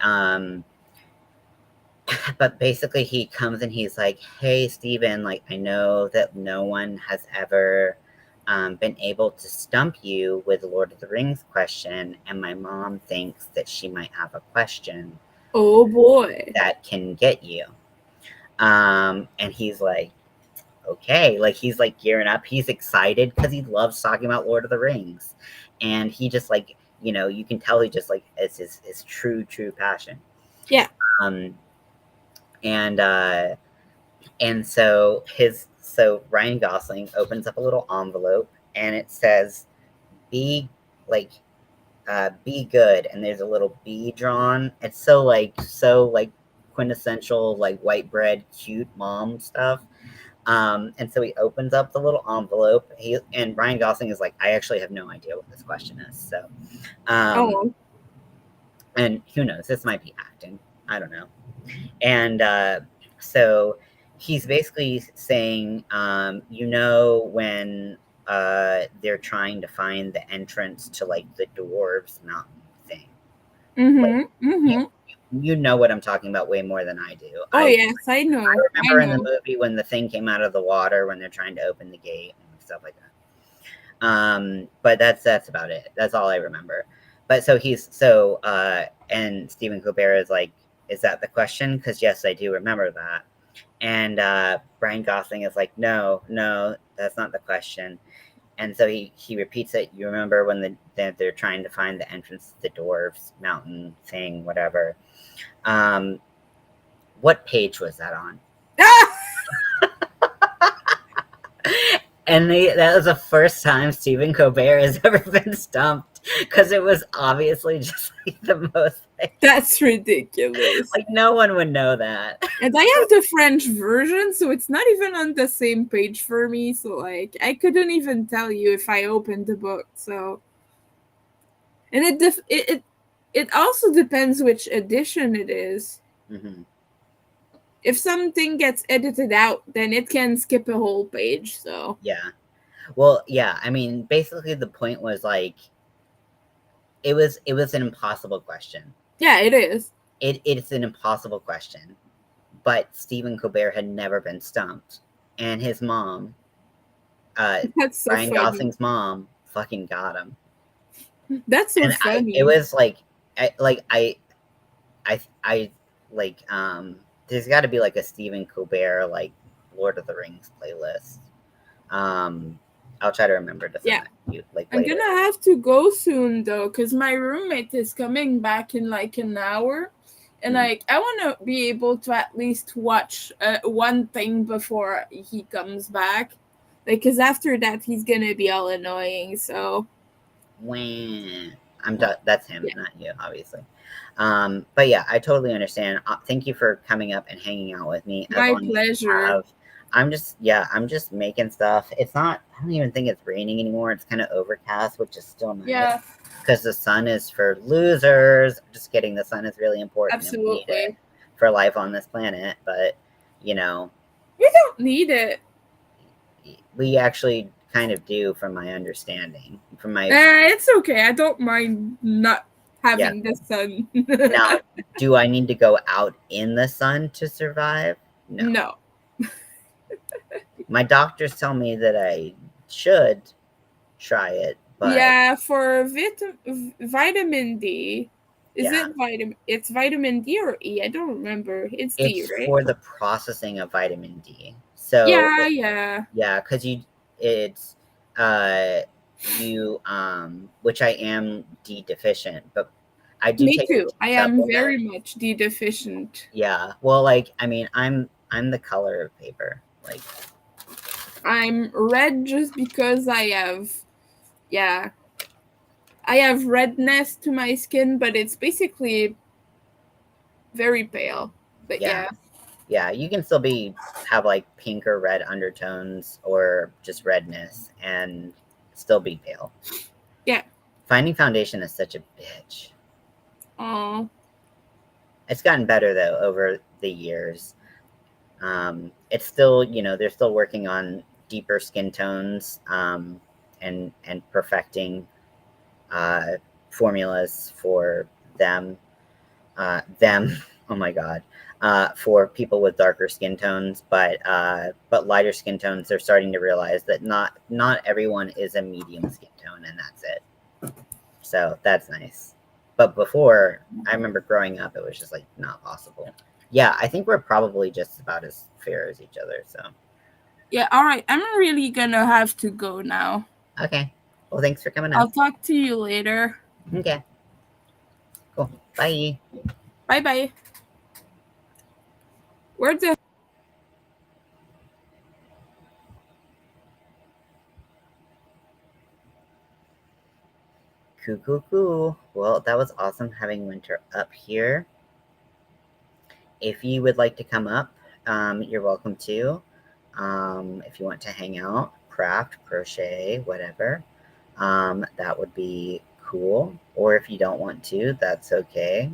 but basically he comes and he's like, hey Steven, like I know that no one has ever been able to stump you with Lord of the Rings question, and my mom thinks that she might have a question Oh boy. that can get you. And he's like, okay, like he's like gearing up. He's excited because he loves talking about Lord of the Rings, and he just like, you know, you can tell he just like it's his true passion. Yeah. Um, and so Ryan Gosling opens up a little envelope, and it says, "Be like, be good," and there's a little bee drawn. It's so like quintessential like white bread cute mom stuff. And so he opens up the little envelope. And Ryan Gosling is like, I actually have no idea what this question is. So, Oh. and who knows? This might be acting. I don't know. And so he's basically saying, when they're trying to find the entrance to like the dwarves mountain thing. Like, you, you know what I'm talking about way more than I do. Oh I yes, I know. I remember in the know. movie when the thing came out of the water when they're trying to open the gate and stuff like that. But that's about it. That's all I remember. But and Stephen Colbert is like, is that the question? Because yes, I do remember that. And Brian Gosling is like, no, that's not the question. And so he repeats it. You remember when they're trying to find the entrance to the dwarves mountain thing, whatever. What page was that on? And that was the first time Stephen Colbert has ever been stumped, because it was obviously just like the most That's ridiculous. like no one would know that. And I have the French version, so it's not even on the same page for me. So like, I couldn't even tell you if I opened the book. So, and it also depends which edition it is. Mm-hmm. If something gets edited out, then it can skip a whole page. So Yeah. Well, yeah. I mean, basically the point was like, it was an impossible question. yeah, it is. It's an impossible question, but Stephen Colbert had never been stumped, and his mom, That's so Ryan funny. Gosling's mom, fucking got him. That's so And funny. it was like, I like, there's got to be like a Stephen Colbert like Lord of the Rings playlist. I'll try to remember to send Yeah. that to you like I'm later. gonna have to go soon though, because my roommate is coming back in like an hour. And like, I want to be able to at least watch one thing before he comes back. Like, because after that, he's gonna be all annoying. So, When that's him, yeah. not you, obviously. But yeah, I totally understand. Thank you for coming up and hanging out with me. As My long as you pleasure. have, I'm just making stuff. It's not. I don't even think it's raining anymore. It's kind of overcast, which is still nice. Yeah, Because the sun is for losers. Just kidding. The sun is really important, and we need it absolutely. for life on this planet. But you know, We don't need it. we actually kind of do, from my understanding. From my It's okay. I don't mind not yeah. having the sun. Now, do I need to go out in the sun to survive? No. No. My doctors tell me that I should try it, but Yeah, for vitamin D. Is yeah, it vitamin? It's vitamin D or E? I don't remember. It's D, it's right? for the processing of vitamin D. So Yeah, yeah. yeah, because it's uh which I am D deficient, but I do Me take a too. D I am supplement. very much D deficient. Yeah, well, like I mean, I'm the color of paper. Like I'm red just because yeah, I have redness to my skin, but it's basically very pale. But yeah, yeah, yeah, you can still have like pink or red undertones or just redness and still be pale. yeah. Finding foundation is such a bitch. Oh, It's gotten better though over the years. It's still, they're still working on deeper skin tones, and perfecting uh, formulas for them. Them, oh my god, for people with darker skin tones, but lighter skin tones, they're starting to realize that not everyone is a medium skin tone, and that's it. So that's nice. But before, I remember growing up, it was just like not possible. Yeah, I think we're probably just about as fair as each other. So Yeah, all right. I'm really gonna have to go now. okay. Well, thanks for coming up. I'll talk to you later. Okay. Cool. Bye. Bye bye. Where the Cool. Well, that was awesome having Winter up here. If you would like to come up, you're welcome to. If you want to hang out, craft, crochet, whatever, that would be cool. Or if you don't want to, that's okay.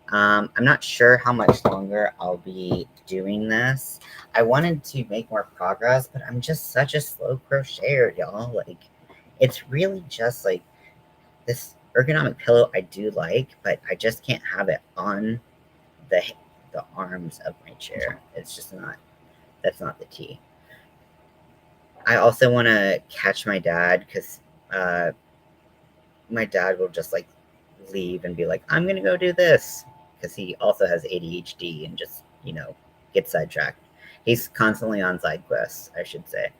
I'm not sure how much longer I'll be doing this. I wanted to make more progress, but I'm just such a slow crocheter, y'all. Like, it's really just like this ergonomic pillow I do like, but I just can't have it on the the arms of my chair. It's just not. That's not the tea. I also want to catch my dad because uh, my dad will just like leave and be like, "I'm gonna go do this," because he also has ADHD and just gets sidetracked. He's constantly on side quests, I should say.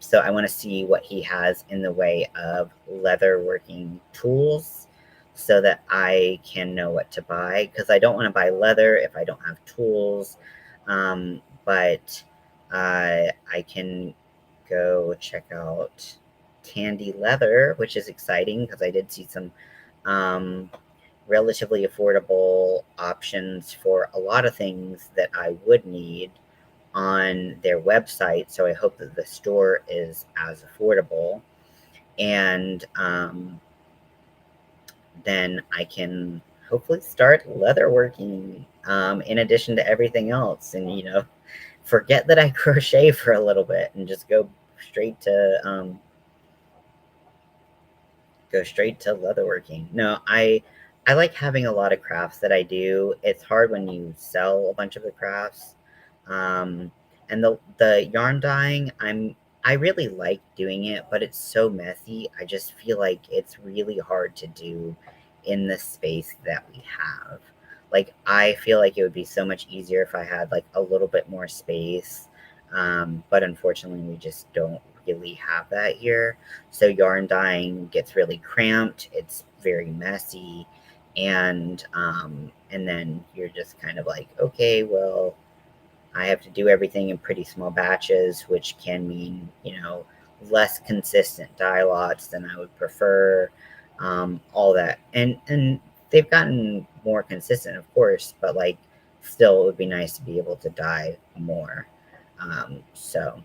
So I want to see what he has in the way of leather working tools so that I can know what to buy because I don't want to buy leather if I don't have tools. But I can go check out Tandy Leather, which is exciting because I did see some um, relatively affordable options for a lot of things that I would need on their website. So I hope that the store is as affordable. And then I can hopefully start leatherworking in addition to everything else. And, forget that I crochet for a little bit and just straight to leatherworking. No, I like having a lot of crafts that I do. It's hard when you sell a bunch of the crafts. And the yarn dyeing, I really like doing it, but it's so messy. I just feel like it's really hard to do in the space that we have. Like I feel like it would be so much easier if I had like a little bit more space. But unfortunately we just don't really have that here. So yarn dyeing gets really cramped. It's very messy, and then you're just kind of like, okay, well, I have to do everything in pretty small batches, which can mean less consistent dye lots than I would prefer. All that, and they've gotten more consistent, of course, but like still, it would be nice to be able to dye more. So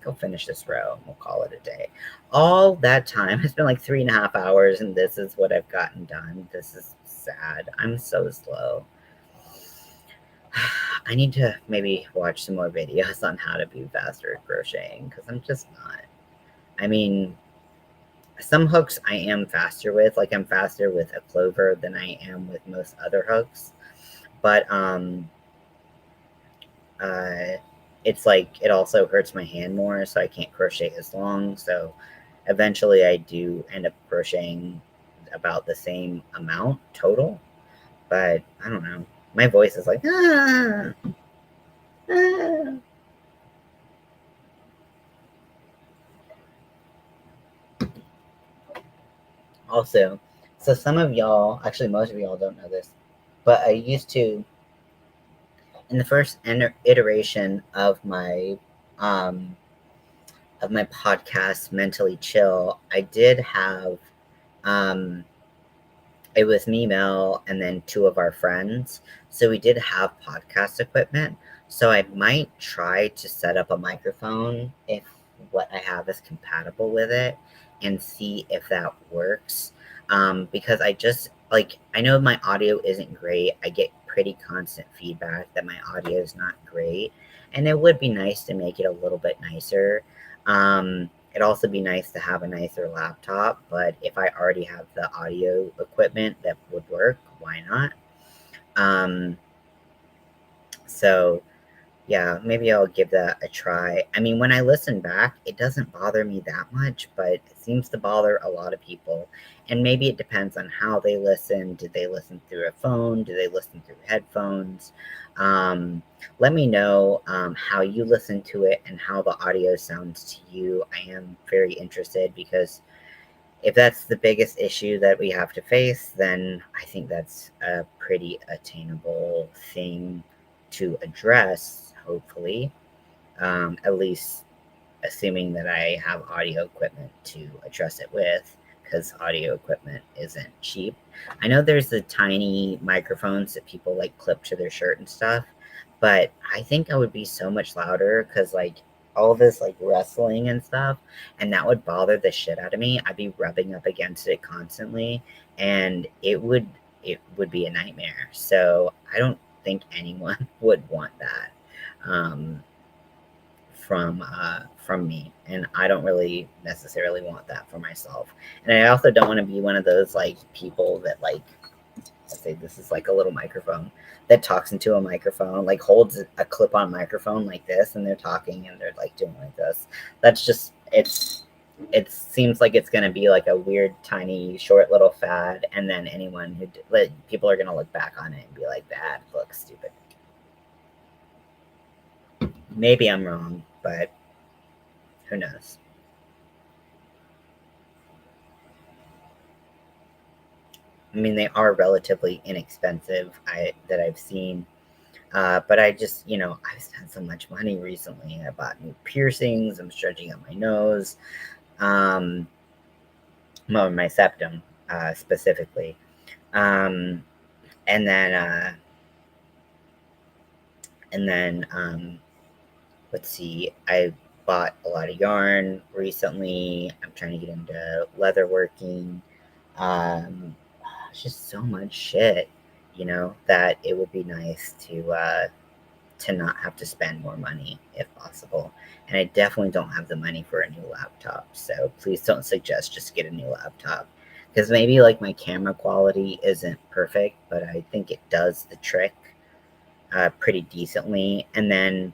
go finish this row and we'll call it a day. All that time, it's been like 3.5 hours, and this is what I've gotten done. This is sad. I'm so slow. I need to maybe watch some more videos on how to be faster at crocheting because I'm just not. I mean, some hooks I am faster with. Like I'm faster with a clover than I am with most other hooks. But it's like it also hurts my hand more, so I can't crochet as long. So eventually I do end up crocheting about the same amount total. But I don't know. My voice is like, ah, ah. Also, so some of y'all, actually most of y'all don't know this, but I used to, in the first iteration of my podcast, Mentally Chill, I did have um, it was me, Mel, and then two of our friends. So we did have podcast equipment. So I might try to set up a microphone if what I have is compatible with it and see if that works. Because I just like, I know my audio isn't great. I get pretty constant feedback that my audio is not great. And it would be nice to make it a little bit nicer. It'd also be nice to have a nicer laptop, but if I already have the audio equipment that would work, why not? Um, so Yeah, maybe I'll give that a try. I mean, when I listen back, it doesn't bother me that much, but it seems to bother a lot of people. And maybe it depends on how they listen. Did they listen through a phone? Do they listen through headphones? Um, Let me know how you listen to it and how the audio sounds to you. I am very interested because if that's the biggest issue that we have to face, then I think that's a pretty attainable thing to address, hopefully. At least assuming that I have audio equipment to address it with, because audio equipment isn't cheap. I know there's the tiny microphones that people like clip to their shirt and stuff, but I think I would be so much louder because like all this like wrestling and stuff, and that would bother the shit out of me. I'd be rubbing up against it constantly, and it would be a nightmare. So I don't think anyone would want that. Um, from me, and I don't really necessarily want that for myself. And I also don't want to be one of those like people that like, let's say this is like a little microphone that talks into a microphone, like holds a clip-on microphone like this, and they're talking and they're like doing like this. That's just it seems like it's going to be like a weird tiny short little fad, and then anyone who like, people are going to look back on it and be like, that looks stupid. Maybe I'm wrong, but who knows. I mean, they are relatively inexpensive. That I've seen, but I just, I've spent so much money recently. I bought new piercings. I'm stretching up my nose, um, well, my septum specifically, um, and then let's see. I bought a lot of yarn recently. I'm trying to get into leatherworking. Um, it's just so much shit, that it would be nice to not have to spend more money if possible. And I definitely don't have the money for a new laptop. So please don't suggest just get a new laptop. Because maybe like my camera quality isn't perfect, but I think it does the trick pretty decently. And then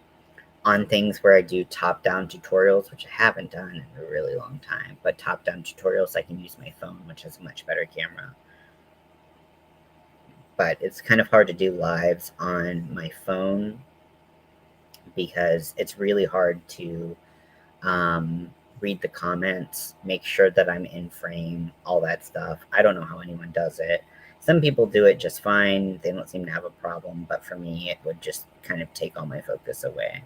on things where I do top down tutorials, which I haven't done in a really long time, but top down tutorials, I can use my phone, which has a much better camera. But it's kind of hard to do lives on my phone because it's really hard to read the comments, make sure that I'm in frame, all that stuff. I don't know how anyone does it. Some people do it just fine. They don't seem to have a problem. But for me, it would just kind of take all my focus away.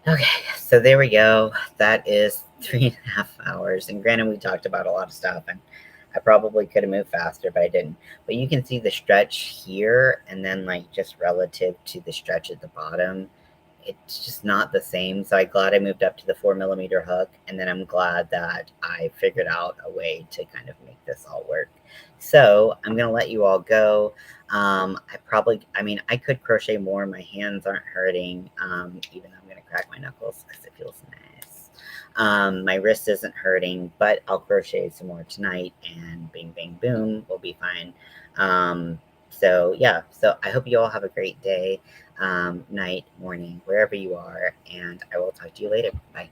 Okay, so there we go. That is 3.5 hours. And granted, we talked about a lot of stuff, and I probably could have moved faster, but I didn't. But you can see the stretch here, and then like just relative to the stretch at the bottom, it's just not the same. So I'm glad I moved up to the 4mm hook, and then I'm glad that I figured out a way to kind of make this all work. So I'm gonna let you all go. I mean, I could crochet more. My hands aren't hurting, even though I'm gonna crack my knuckles because it feels nice. My wrist isn't hurting, but I'll crochet some more tonight, and bing, bang, boom, we'll be fine. So yeah, so I hope you all have a great day, night, morning, wherever you are, and I will talk to you later. Bye.